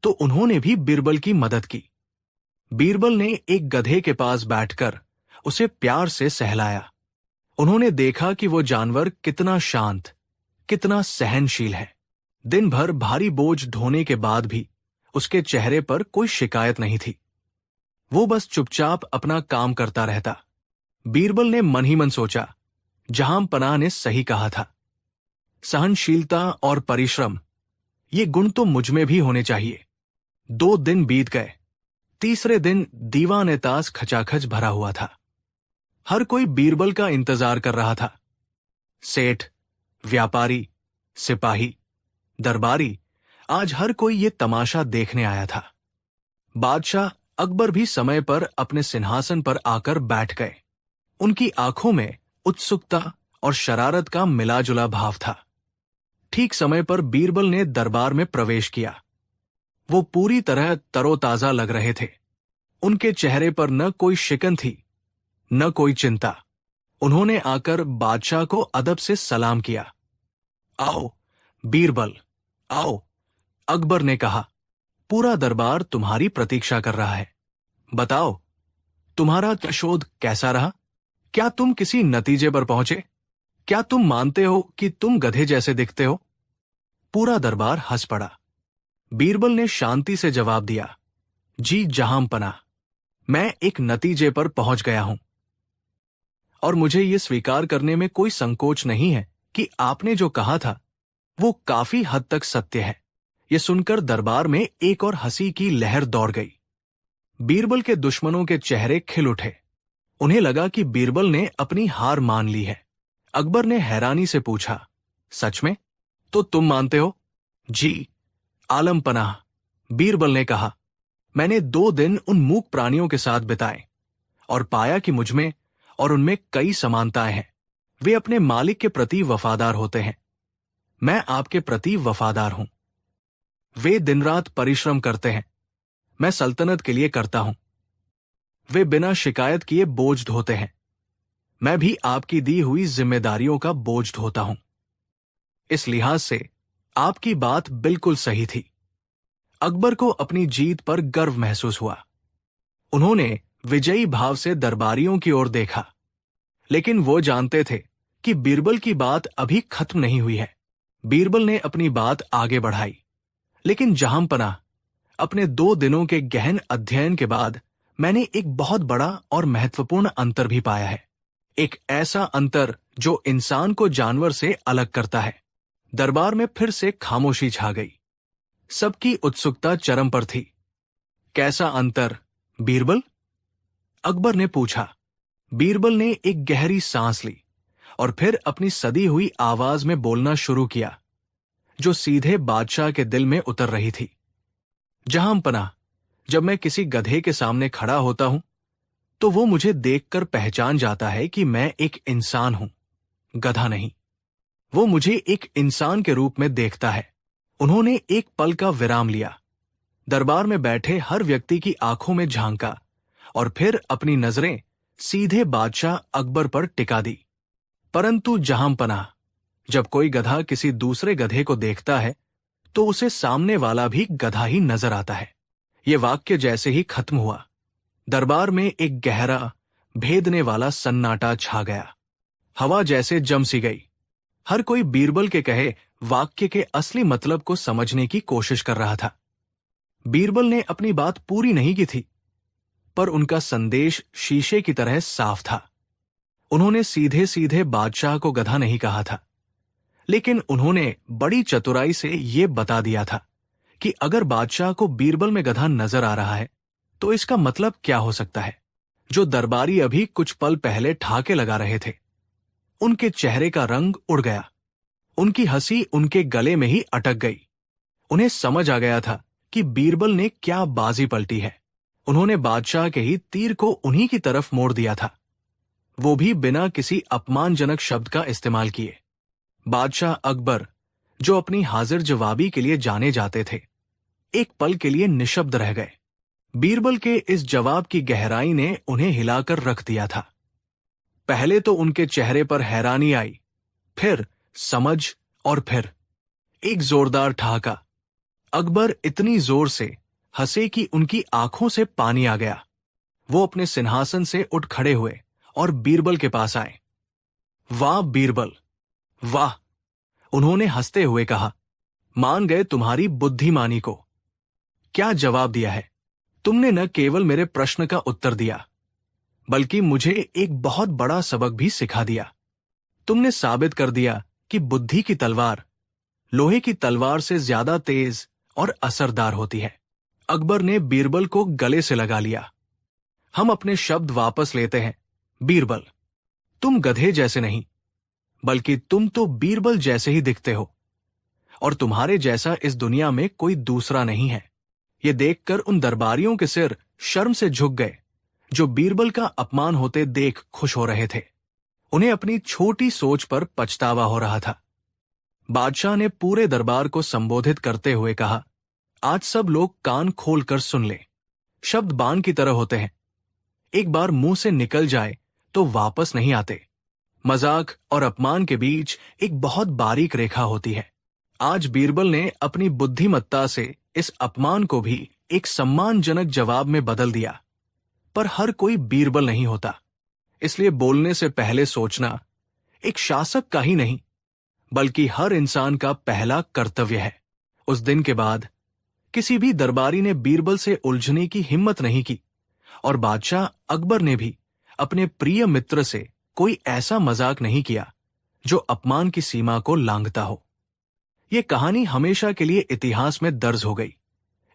तो उन्होंने भी बीरबल की मदद की। बीरबल ने एक गधे के पास बैठकर उसे प्यार से सहलाया। उन्होंने देखा कि वो जानवर कितना शांत, कितना सहनशील है। दिन भर भारी बोझ ढोने के बाद भी उसके चेहरे पर कोई शिकायत नहीं थी। वो बस चुपचाप अपना काम करता रहता। बीरबल ने मन ही मन सोचा, जहां पनाह ने सही कहा था। सहनशीलता और परिश्रम, ये गुण तो मुझ में भी होने चाहिए। 2 दिन बीत गए। तीसरे दिन दीवान ताश खचाखच भरा हुआ था। हर कोई बीरबल का इंतजार कर रहा था। सेठ, व्यापारी, सिपाही, दरबारी, आज हर कोई ये तमाशा देखने आया था। बादशाह अकबर भी समय पर अपने सिंहासन पर आकर बैठ गए। उनकी आंखों में उत्सुकता और शरारत का मिलाजुला भाव था। ठीक समय पर बीरबल ने दरबार में प्रवेश किया। वो पूरी तरह तरोताजा लग रहे थे। उनके चेहरे पर न कोई शिकन थी, न कोई चिंता। उन्होंने आकर बादशाह को अदब से सलाम किया। आओ बीरबल, आओ, अकबर ने कहा। पूरा दरबार तुम्हारी प्रतीक्षा कर रहा है। बताओ, तुम्हारा शोध कैसा रहा? क्या तुम किसी नतीजे पर पहुंचे? क्या तुम मानते हो कि तुम गधे जैसे दिखते हो? पूरा दरबार हंस पड़ा। बीरबल ने शांति से जवाब दिया, जी जहांपनाह, मैं एक नतीजे पर पहुंच गया हूं, और मुझे यह स्वीकार करने में कोई संकोच नहीं है कि आपने जो कहा था वो काफी हद तक सत्य है। यह सुनकर दरबार में एक और हंसी की लहर दौड़ गई। बीरबल के दुश्मनों के चेहरे खिल उठे। उन्हें लगा कि बीरबल ने अपनी हार मान ली है। अकबर ने हैरानी से पूछा, सच में? तो तुम मानते हो? जी आलम पनाह, बीरबल ने कहा। मैंने 2 दिन उन मूक प्राणियों के साथ बिताए और पाया कि मुझमें और उनमें कई समानताएं हैं। वे अपने मालिक के प्रति वफादार होते हैं। मैं आपके प्रति वफादार हूं। वे दिन रात परिश्रम करते हैं, मैं सल्तनत के लिए करता हूं। वे बिना शिकायत किए बोझ ढोते हैं, मैं भी आपकी दी हुई जिम्मेदारियों का बोझ ढोता हूं। इस लिहाज से आपकी बात बिल्कुल सही थी। अकबर को अपनी जीत पर गर्व महसूस हुआ। उन्होंने विजयी भाव से दरबारियों की ओर देखा, लेकिन वो जानते थे कि बीरबल की बात अभी खत्म नहीं हुई है। बीरबल ने अपनी बात आगे बढ़ाई, लेकिन जहांपनाह, अपने 2 दिनों के गहन अध्ययन के बाद मैंने एक बहुत बड़ा और महत्वपूर्ण अंतर भी पाया है। एक ऐसा अंतर जो इंसान को जानवर से अलग करता है। दरबार में फिर से खामोशी छा गई। सबकी उत्सुकता चरम पर थी। कैसा अंतर, बीरबल? अकबर ने पूछा। बीरबल ने एक गहरी सांस ली और फिर अपनी सदी हुई आवाज में बोलना शुरू किया, जो सीधे बादशाह के दिल में उतर रही थी। जहांपनाह, जब मैं किसी गधे के सामने खड़ा होता हूं, तो वो मुझे देखकर पहचान जाता है कि मैं एक इंसान हूं, गधा नहीं। वो मुझे एक इंसान के रूप में देखता है। उन्होंने एक पल का विराम लिया, दरबार में बैठे हर व्यक्ति की आंखों में झांका और फिर अपनी नजरें सीधे बादशाह अकबर पर टिका दी। परंतु जहांपनाह, जब कोई गधा किसी दूसरे गधे को देखता है, तो उसे सामने वाला भी गधा ही नजर आता है। ये वाक्य जैसे ही खत्म हुआ, दरबार में एक गहरा, भेदने वाला सन्नाटा छा गया। हवा जैसे जम सी गई। हर कोई बीरबल के कहे वाक्य के असली मतलब को समझने की कोशिश कर रहा था। बीरबल ने अपनी बात पूरी नहीं की थी, पर उनका संदेश शीशे की तरह साफ था। उन्होंने सीधे सीधे बादशाह को गधा नहीं कहा था, लेकिन उन्होंने बड़ी चतुराई से यह बता दिया था कि अगर बादशाह को बीरबल में गधा नजर आ रहा है, तो इसका मतलब क्या हो सकता है। जो दरबारी अभी कुछ पल पहले ठाके लगा रहे थे, उनके चेहरे का रंग उड़ गया। उनकी हंसी उनके गले में ही अटक गई। उन्हें समझ आ गया था कि बीरबल ने क्या बाजी पलटी है। उन्होंने बादशाह के ही तीर को उन्हीं की तरफ मोड़ दिया था, वो भी बिना किसी अपमानजनक शब्द का इस्तेमाल किए। बादशाह अकबर, जो अपनी हाजिर जवाबी के लिए जाने जाते थे, एक पल के लिए निशब्द रह गए। बीरबल के इस जवाब की गहराई ने उन्हें हिलाकर रख दिया था। पहले तो उनके चेहरे पर हैरानी आई, फिर समझ, और फिर एक जोरदार ठहाका। अकबर इतनी जोर से हंसे कि उनकी आंखों से पानी आ गया। वो अपने सिंहासन से उठ खड़े हुए और बीरबल के पास आए। वाह बीरबल, वाह, उन्होंने हंसते हुए कहा। मान गए तुम्हारी बुद्धिमानी को। क्या जवाब दिया है? तुमने न केवल मेरे प्रश्न का उत्तर दिया, बल्कि मुझे एक बहुत बड़ा सबक भी सिखा दिया। तुमने साबित कर दिया कि बुद्धि की तलवार लोहे की तलवार से ज्यादा तेज और असरदार होती है। अकबर ने बीरबल को गले से लगा लिया। हम अपने शब्द वापस लेते हैं बीरबल। तुम गधे जैसे नहीं, बल्कि तुम तो बीरबल जैसे ही दिखते हो, और तुम्हारे जैसा इस दुनिया में कोई दूसरा नहीं है। ये देखकर उन दरबारियों के सिर शर्म से झुक गए, जो बीरबल का अपमान होते देख खुश हो रहे थे। उन्हें अपनी छोटी सोच पर पछतावा हो रहा था। बादशाह ने पूरे दरबार को संबोधित करते हुए कहा, आज सब लोग कान खोलकर सुन लें। शब्द बाण की तरह होते हैं, एक बार मुंह से निकल जाए तो वापस नहीं आते। मजाक और अपमान के बीच एक बहुत बारीक रेखा होती है। आज बीरबल ने अपनी बुद्धिमत्ता से इस अपमान को भी एक सम्मानजनक जवाब में बदल दिया। पर हर कोई बीरबल नहीं होता, इसलिए बोलने से पहले सोचना एक शासक का ही नहीं, बल्कि हर इंसान का पहला कर्तव्य है। उस दिन के बाद किसी भी दरबारी ने बीरबल से उलझने की हिम्मत नहीं की, और बादशाह अकबर ने भी अपने प्रिय मित्र से कोई ऐसा मजाक नहीं किया जो अपमान की सीमा को लांघता हो। यह कहानी हमेशा के लिए इतिहास में दर्ज हो गई,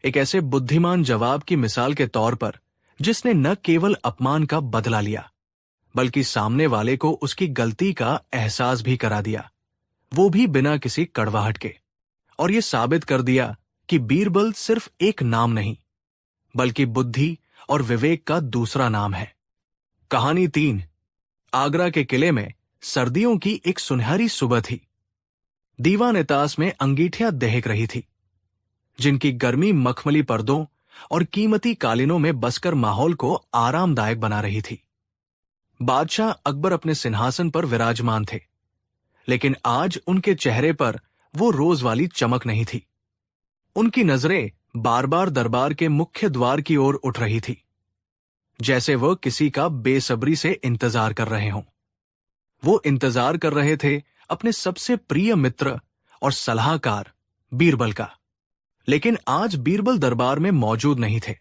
एक ऐसे बुद्धिमान जवाब की मिसाल के तौर पर, जिसने न केवल अपमान का बदला लिया, बल्कि सामने वाले को उसकी गलती का एहसास भी करा दिया, वो भी बिना किसी कड़वाहट के। और यह साबित कर दिया कि बीरबल सिर्फ एक नाम नहीं, बल्कि बुद्धि और विवेक का दूसरा नाम है। कहानी 3। आगरा के किले में सर्दियों की एक सुनहरी सुबह थी। दीवान-ए-ताश में अंगीठियां दहक रही थी, जिनकी गर्मी मखमली पर्दों और कीमती कालीनों में बसकर माहौल को आरामदायक बना रही थी। बादशाह अकबर अपने सिंहासन पर विराजमान थे, लेकिन आज उनके चेहरे पर वो रोज वाली चमक नहीं थी। उनकी नजरें बार बार दरबार के मुख्य द्वार की ओर उठ रही थी, जैसे वह किसी का बेसब्री से इंतजार कर रहे हों। वो इंतजार कर रहे थे अपने सबसे प्रिय मित्र और सलाहकार बीरबल का। लेकिन आज बीरबल दरबार में मौजूद नहीं थे।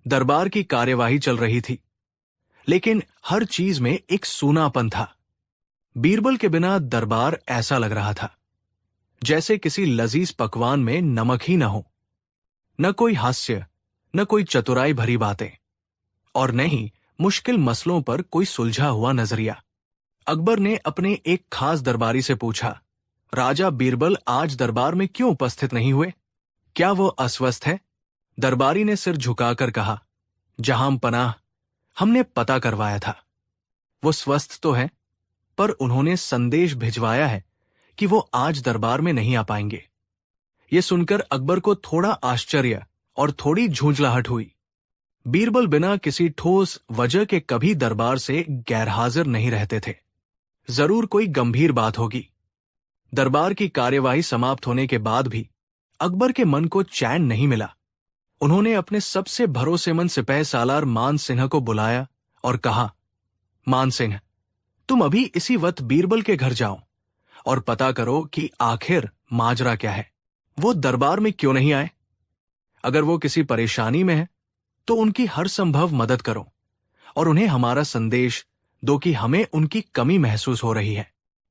दरबार की कार्यवाही चल रही थी, लेकिन हर चीज में एक सूनापन था। बीरबल के बिना दरबार ऐसा लग रहा था जैसे किसी लजीज पकवान में नमक ही न हो। न कोई हास्य, न कोई चतुराई भरी बातें, और न ही मुश्किल मसलों पर कोई सुलझा हुआ नजरिया। अकबर ने अपने एक खास दरबारी से पूछा, राजा बीरबल आज दरबार में क्यों उपस्थित नहीं हुए? क्या वो अस्वस्थ है? दरबारी ने सिर झुकाकर कहा, जहां पनाह, हमने पता करवाया था। वो स्वस्थ तो है, पर उन्होंने संदेश भिजवाया है कि वो आज दरबार में नहीं आ पाएंगे। ये सुनकर अकबर को थोड़ा आश्चर्य और थोड़ी झुंझलाहट हुई। बीरबल बिना किसी ठोस वजह के कभी दरबार से गैरहाजिर नहीं रहते थे। जरूर कोई गंभीर बात होगी। दरबार की कार्यवाही समाप्त होने के बाद भी अकबर के मन को चैन नहीं मिला। उन्होंने अपने सबसे भरोसेमंद सिपह सालार मान सिंह को बुलाया और कहा, मान सिंह, तुम अभी इसी वक्त बीरबल के घर जाओ और पता करो कि आखिर माजरा क्या है। वो दरबार में क्यों नहीं आए? अगर वो किसी परेशानी में है तो उनकी हर संभव मदद करो और उन्हें हमारा संदेश दो कि हमें उनकी कमी महसूस हो रही है।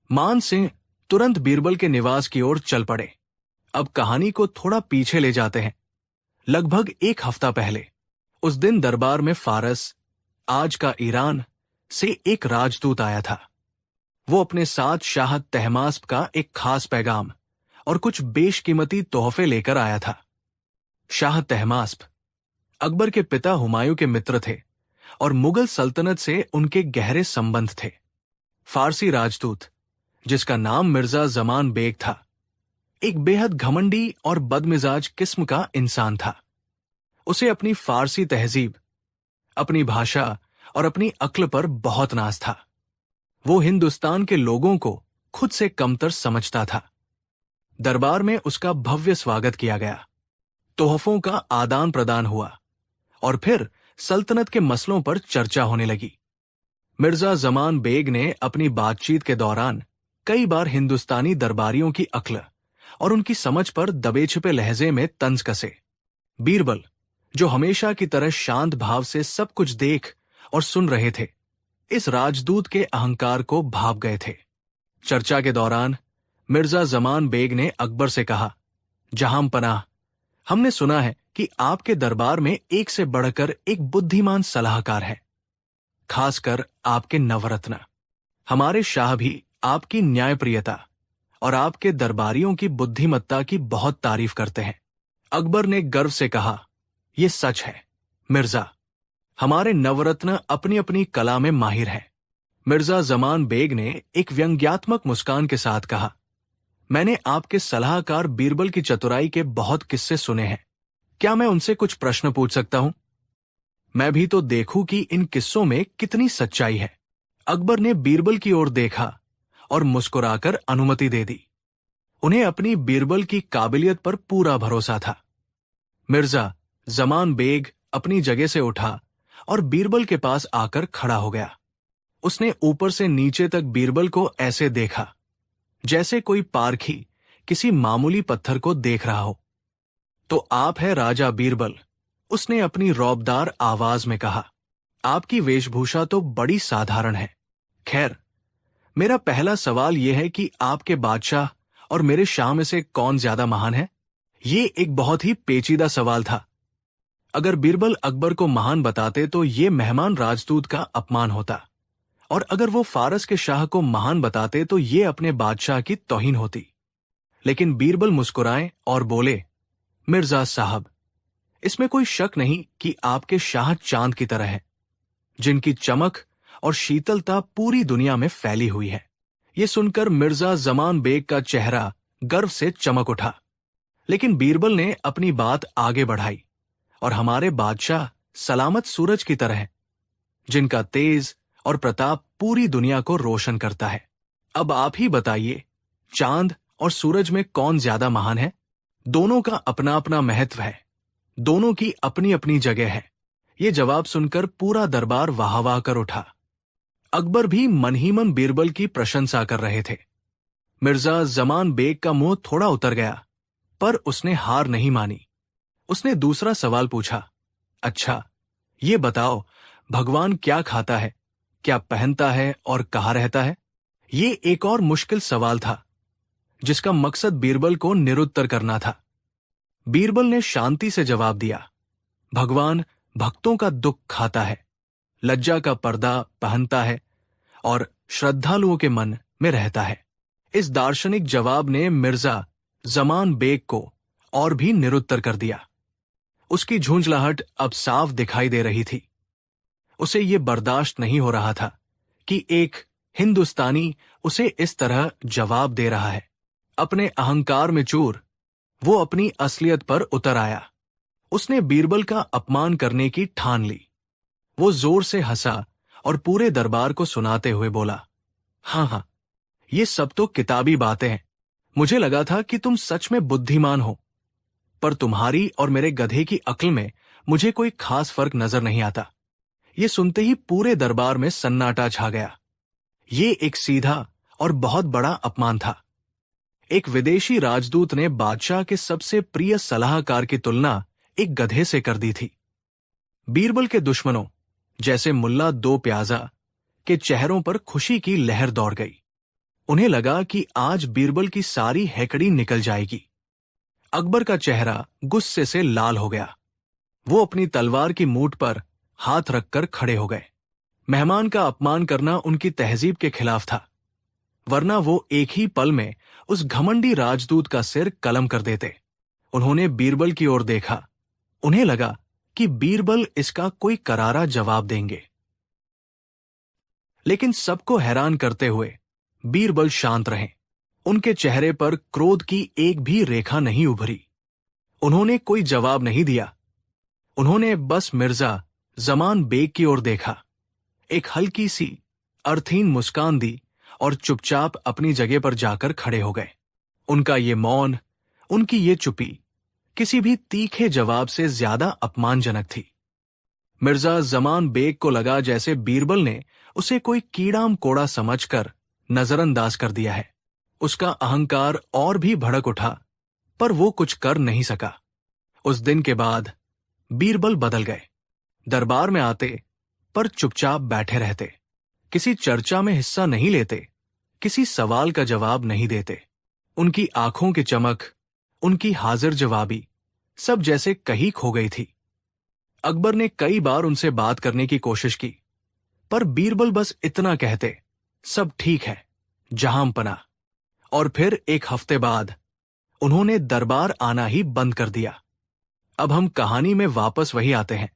मान सिंह तुरंत बीरबल के निवास की ओर चल पड़े। अब कहानी को थोड़ा पीछे ले जाते हैं। लगभग एक हफ्ता पहले, उस दिन दरबार में फारस, आज का ईरान, से एक राजदूत आया था। वो अपने साथ शाह तहमास्प का एक खास पैगाम और कुछ बेशकीमती तोहफे लेकर आया था। शाह तहमास्प अकबर के पिता हुमायूं के मित्र थे और मुगल सल्तनत से उनके गहरे संबंध थे। फारसी राजदूत, जिसका नाम मिर्जा जमान बेग था, एक बेहद घमंडी और बदमिजाज किस्म का इंसान था। उसे अपनी फारसी तहजीब, अपनी भाषा और अपनी अक्ल पर बहुत नाज था। वो हिंदुस्तान के लोगों को खुद से कमतर समझता था। दरबार में उसका भव्य स्वागत किया गया, तोहफों का आदान प्रदान हुआ और फिर सल्तनत के मसलों पर चर्चा होने लगी। मिर्जा जमान बेग ने अपनी बातचीत के दौरान कई बार हिंदुस्तानी दरबारियों की अक्ल और उनकी समझ पर दबे छिपे लहजे में तंज कसे। बीरबल, जो हमेशा की तरह शांत भाव से सब कुछ देख और सुन रहे थे, इस राजदूत के अहंकार को भाप गए थे। चर्चा के दौरान मिर्जा जमान बेग ने अकबर से कहा, जहां पनाह, हमने सुना है कि आपके दरबार में एक से बढ़कर एक बुद्धिमान सलाहकार है, खासकर आपके नवरत्न। हमारे शाह भी आपकी न्यायप्रियता और आपके दरबारियों की बुद्धिमत्ता की बहुत तारीफ करते हैं। अकबर ने गर्व से कहा, यह सच है मिर्जा, हमारे नवरत्न अपनी अपनी कला में माहिर हैं। मिर्जा जमान बेग ने एक व्यंग्यात्मक मुस्कान के साथ कहा, मैंने आपके सलाहकार बीरबल की चतुराई के बहुत किस्से सुने हैं। क्या मैं उनसे कुछ प्रश्न पूछ सकता हूं? मैं भी तो देखूं कि इन किस्सों में कितनी सच्चाई है। अकबर ने बीरबल की ओर देखा और मुस्कुराकर अनुमति दे दी। उन्हें अपनी बीरबल की काबिलियत पर पूरा भरोसा था। मिर्जा जमान बेग अपनी जगह से उठा और बीरबल के पास आकर खड़ा हो गया। उसने ऊपर से नीचे तक बीरबल को ऐसे देखा जैसे कोई पारखी किसी मामूली पत्थर को देख रहा हो। तो आप है राजा बीरबल, उसने अपनी रौबदार आवाज में कहा। आपकी वेशभूषा तो बड़ी साधारण है। खैर, मेरा पहला सवाल यह है कि आपके बादशाह और मेरे शाह में से कौन ज्यादा महान है? ये एक बहुत ही पेचीदा सवाल था। अगर बीरबल अकबर को महान बताते तो ये मेहमान राजदूत का अपमान होता, और अगर वो फारस के शाह को महान बताते तो ये अपने बादशाह की तौहीन होती। लेकिन बीरबल मुस्कुराए और बोले, मिर्जा साहब, इसमें कोई शक नहीं कि आपके शाह चांद की तरह है, जिनकी चमक और शीतलता पूरी दुनिया में फैली हुई है। ये सुनकर मिर्जा जमान बेग का चेहरा गर्व से चमक उठा। लेकिन बीरबल ने अपनी बात आगे बढ़ाई, और हमारे बादशाह सलामत सूरज की तरह है, जिनका तेज और प्रताप पूरी दुनिया को रोशन करता है। अब आप ही बताइए, चांद और सूरज में कौन ज्यादा महान है? दोनों का अपना अपना महत्व है, दोनों की अपनी अपनी जगह है। ये जवाब सुनकर पूरा दरबार वाह वाह कर उठा। अकबर भी मन ही मन बीरबल की प्रशंसा कर रहे थे। मिर्जा जमान बेग का मुंह थोड़ा उतर गया, पर उसने हार नहीं मानी। उसने दूसरा सवाल पूछा, अच्छा, ये बताओ, भगवान क्या खाता है, क्या पहनता है और कहाँ रहता है? ये एक और मुश्किल सवाल था, जिसका मकसद बीरबल को निरुत्तर करना था। बीरबल ने शांति से जवाब दिया, भगवान भक्तों का दुख खाता है, लज्जा का पर्दा पहनता है और श्रद्धालुओं के मन में रहता है। इस दार्शनिक जवाब ने मिर्जा जमान बेग को और भी निरुत्तर कर दिया। उसकी झुंझलाहट अब साफ दिखाई दे रही थी। उसे ये बर्दाश्त नहीं हो रहा था कि एक हिंदुस्तानी उसे इस तरह जवाब दे रहा है। अपने अहंकार में चूर वो अपनी असलियत पर उतर आया। उसने बीरबल का अपमान करने की ठान ली। वो जोर से हंसा और पूरे दरबार को सुनाते हुए बोला, हाँ, ये सब तो किताबी बातें हैं। मुझे लगा था कि तुम सच में बुद्धिमान हो, पर तुम्हारी और मेरे गधे की अक्ल में मुझे कोई खास फर्क नजर नहीं आता। ये सुनते ही पूरे दरबार में सन्नाटा छा गया। ये एक सीधा और बहुत बड़ा अपमान था। एक विदेशी राजदूत ने बादशाह के सबसे प्रिय सलाहकार की तुलना एक गधे से कर दी थी। बीरबल के दुश्मनों, जैसे मुल्ला दो प्याजा, के चेहरों पर खुशी की लहर दौड़ गई। उन्हें लगा कि आज बीरबल की सारी हैकड़ी निकल जाएगी। अकबर का चेहरा गुस्से से लाल हो गया। वो अपनी तलवार की मूठ पर हाथ रखकर खड़े हो गए। मेहमान का अपमान करना उनकी तहजीब के खिलाफ था। वरना वो एक ही पल में उस घमंडी राजदूत का सिर कलम कर देते। उन्होंने बीरबल की ओर देखा। उन्हें लगा कि बीरबल इसका कोई करारा जवाब देंगे, लेकिन सबको हैरान करते हुए बीरबल शांत रहे। उनके चेहरे पर क्रोध की एक भी रेखा नहीं उभरी। उन्होंने कोई जवाब नहीं दिया। उन्होंने बस मिर्जा जमान बेग की ओर देखा, एक हल्की सी अर्थहीन मुस्कान दी और चुपचाप अपनी जगह पर जाकर खड़े हो गए। उनका ये मौन, उनकी ये चुप्पी किसी भी तीखे जवाब से ज्यादा अपमानजनक थी। मिर्जा जमान बेग को लगा जैसे बीरबल ने उसे कोई कीड़ाम कोड़ा समझकर नजरअंदाज कर दिया है। उसका अहंकार और भी भड़क उठा, पर वो कुछ कर नहीं सका। उस दिन के बाद बीरबल बदल गए। दरबार में आते पर चुपचाप बैठे रहते, किसी चर्चा में हिस्सा नहीं लेते, किसी सवाल का जवाब नहीं देते। उनकी आंखों की चमक, उनकी हाजिर जवाबी सब जैसे कहीं खो गई थी। अकबर ने कई बार उनसे बात करने की कोशिश की, पर बीरबल बस इतना कहते, सब ठीक है जहांपना। और फिर एक हफ्ते बाद उन्होंने दरबार आना ही बंद कर दिया। अब हम कहानी में वापस वही आते हैं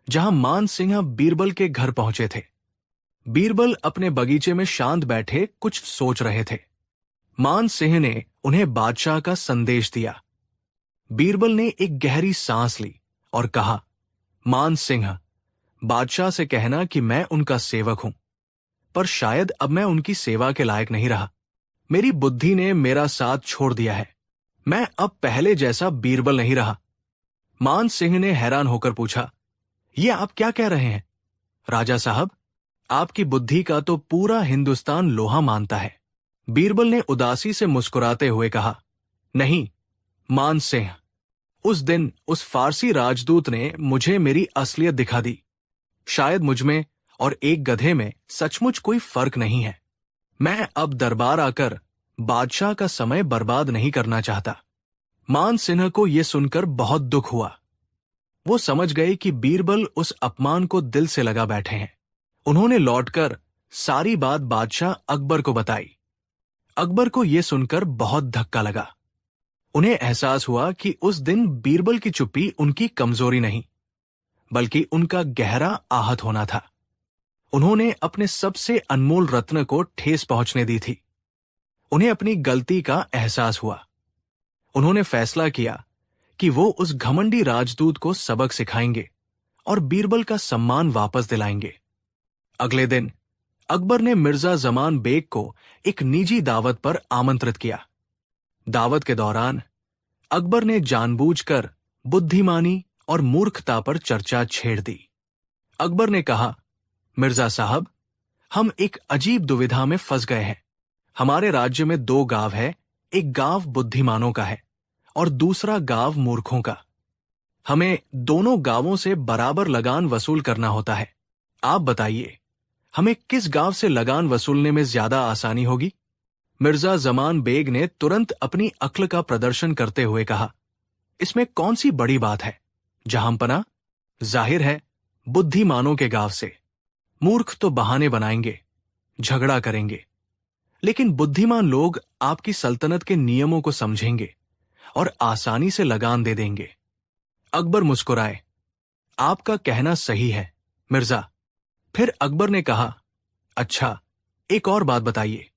जहां मान सिंह बीरबल के घर पहुंचे थे। बीरबल अपने बगीचे में शांत बैठे कुछ सोच रहे थे। मान सिंह ने उन्हें बादशाह का संदेश दिया। बीरबल ने एक गहरी सांस ली और कहा, मान सिंह, बादशाह से कहना कि मैं उनका सेवक हूं, पर शायद अब मैं उनकी सेवा के लायक नहीं रहा। मेरी बुद्धि ने मेरा साथ छोड़ दिया है। मैं अब पहले जैसा बीरबल नहीं रहा। मान सिंह ने हैरान होकर पूछा, ये आप क्या कह रहे हैं? राजा साहब, आपकी बुद्धि का तो पूरा हिंदुस्तान लोहा मानता है। बीरबल ने उदासी से मुस्कुराते हुए कहा, नहीं मान सिंह, उस दिन उस फारसी राजदूत ने मुझे मेरी असलियत दिखा दी। शायद मुझमें और एक गधे में सचमुच कोई फर्क नहीं है। मैं अब दरबार आकर बादशाह का समय बर्बाद नहीं करना चाहता। मान सिंह को यह सुनकर बहुत दुख हुआ। वो समझ गए कि बीरबल उस अपमान को दिल से लगा बैठे हैं। उन्होंने लौटकर सारी बात बादशाह अकबर को बताई। अकबर को यह सुनकर बहुत धक्का लगा। उन्हें एहसास हुआ कि उस दिन बीरबल की चुप्पी उनकी कमजोरी नहीं, बल्कि उनका गहरा आहत होना था। उन्होंने अपने सबसे अनमोल रत्न को ठेस पहुंचने दी थी। उन्हें अपनी गलती का एहसास हुआ। उन्होंने फैसला किया कि वो उस घमंडी राजदूत को सबक सिखाएंगे और बीरबल का सम्मान वापस दिलाएंगे। अगले दिन अकबर ने मिर्जा जमान बेग को एक निजी दावत पर आमंत्रित किया। दावत के दौरान अकबर ने जानबूझकर बुद्धिमानी और मूर्खता पर चर्चा छेड़ दी। अकबर ने कहा, मिर्जा साहब, हम एक अजीब दुविधा में फंस गए हैं। हमारे राज्य में 2 गांव है, एक गांव बुद्धिमानों का है और दूसरा गांव मूर्खों का। हमें दोनों गांवों से बराबर लगान वसूल करना होता है। आप बताइए, हमें किस गांव से लगान वसूलने में ज्यादा आसानी होगी? मिर्जा जमान बेग ने तुरंत अपनी अक्ल का प्रदर्शन करते हुए कहा, इसमें कौन सी बड़ी बात है? जहांपना, जाहिर है बुद्धिमानों के गांव से। मूर्ख तो बहाने बनाएंगे, झगड़ा करेंगे, लेकिन बुद्धिमान लोग आपकी सल्तनत के नियमों को समझेंगे और आसानी से लगान दे देंगे। अकबर मुस्कुराए, आपका कहना सही है मिर्जा। फिर अकबर ने कहा, अच्छा, एक और बात बताइए।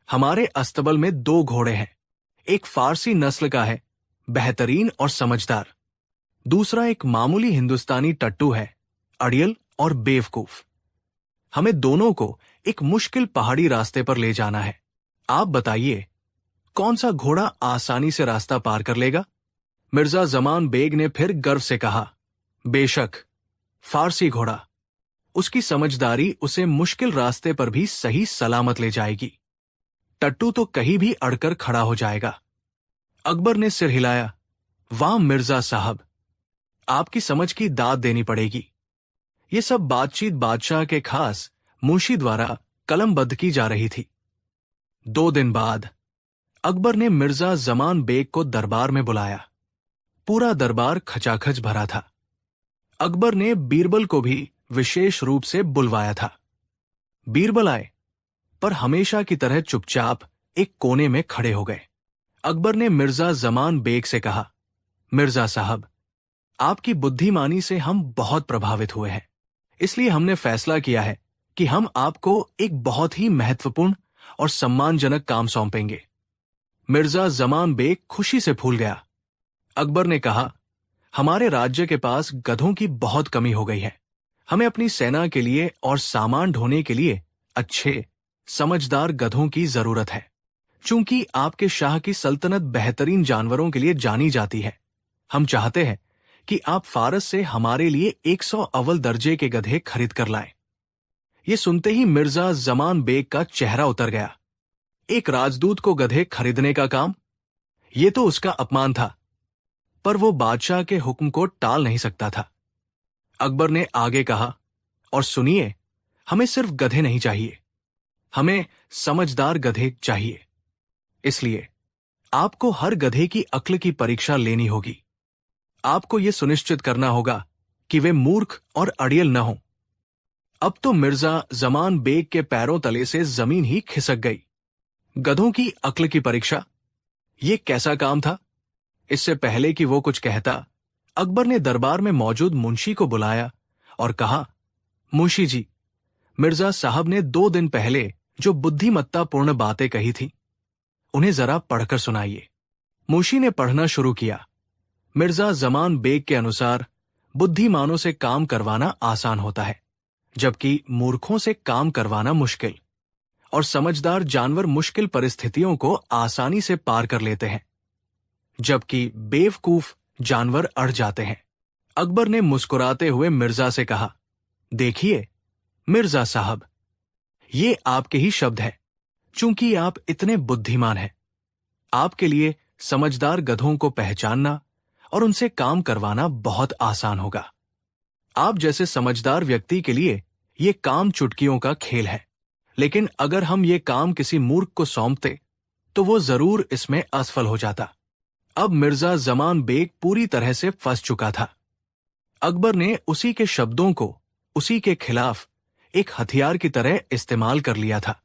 हमारे अस्तबल में 2 घोड़े हैं। एक फारसी नस्ल का है, बेहतरीन और समझदार। दूसरा एक मामूली हिंदुस्तानी टट्टू है, अड़ियल और बेवकूफ। हमें दोनों को एक मुश्किल पहाड़ी रास्ते पर ले जाना है। आप बताइए, कौन सा घोड़ा आसानी से रास्ता पार कर लेगा? मिर्जा जमान बेग ने फिर गर्व से कहा, बेशक, फारसी घोड़ा। उसकी समझदारी उसे मुश्किल रास्ते पर भी सही सलामत ले जाएगी। टट्टू तो कहीं भी अड़कर खड़ा हो जाएगा। अकबर ने सिर हिलाया, वाह मिर्जा साहब, आपकी समझ की दाद देनी पड़ेगी। ये सब बातचीत बादशाह के खास मुंशी द्वारा कलमबद्ध की जा रही थी। 2 दिन बाद अकबर ने मिर्जा जमान बेग को दरबार में बुलाया। पूरा दरबार खचाखच भरा था। अकबर ने बीरबल को भी विशेष रूप से बुलवाया था। बीरबल आए, पर हमेशा की तरह चुपचाप एक कोने में खड़े हो गए। अकबर ने मिर्जा जमान बेग से कहा, मिर्जा साहब, आपकी बुद्धिमानी से हम बहुत प्रभावित हुए हैं, इसलिए हमने फैसला किया है कि हम आपको एक बहुत ही महत्वपूर्ण और सम्मानजनक काम सौंपेंगे। मिर्जा जमान बेग खुशी से फूल गया। अकबर ने कहा, हमारे राज्य के पास गधों की बहुत कमी हो गई है। हमें अपनी सेना के लिए और सामान ढोने के लिए अच्छे, समझदार गधों की जरूरत है। चूंकि आपके शाह की सल्तनत बेहतरीन जानवरों के लिए जानी जाती है, हम चाहते हैं कि आप फारस से हमारे लिए 100 अव्वल दर्जे के गधे खरीद कर लाएं। ये सुनते ही मिर्जा जमान बेग का चेहरा उतर गया। एक राजदूत को गधे खरीदने का काम, ये तो उसका अपमान था, पर वो बादशाह के हुक्म को टाल नहीं सकता था। अकबर ने आगे कहा, और सुनिए, हमें सिर्फ गधे नहीं चाहिए, हमें समझदार गधे चाहिए। इसलिए आपको हर गधे की अक्ल की परीक्षा लेनी होगी। आपको यह सुनिश्चित करना होगा कि वे मूर्ख और अड़ियल न हों। अब तो मिर्जा जमान बेग के पैरों तले से जमीन ही खिसक गई। गधों की अक्ल की परीक्षा, ये कैसा काम था? इससे पहले कि वो कुछ कहता, अकबर ने दरबार में मौजूद मुंशी को बुलाया और कहा, मुंशी जी, मिर्जा साहब ने 2 दिन पहले जो बुद्धिमत्तापूर्ण बातें कही थी, उन्हें जरा पढ़कर सुनाइए। मुंशी ने पढ़ना शुरू किया। मिर्जा जमान बेग के अनुसार बुद्धिमानों से काम करवाना आसान होता है, जबकि मूर्खों से काम करवाना मुश्किल, और समझदार जानवर मुश्किल परिस्थितियों को आसानी से पार कर लेते हैं, जबकि बेवकूफ जानवर अड़ जाते हैं। अकबर ने मुस्कुराते हुए मिर्जा से कहा, देखिए मिर्जा साहब, ये आपके ही शब्द हैं। चूंकि आप इतने बुद्धिमान हैं, आपके लिए समझदार गधों को पहचानना और उनसे काम करवाना बहुत आसान होगा। आप जैसे समझदार व्यक्ति के लिए ये काम चुटकियों का खेल है, लेकिन अगर हम ये काम किसी मूर्ख को सौंपते तो वो जरूर इसमें असफल हो जाता। अब मिर्जा जमान बेग पूरी तरह से फंस चुका था। अकबर ने उसी के शब्दों को उसी के खिलाफ एक हथियार की तरह इस्तेमाल कर लिया था।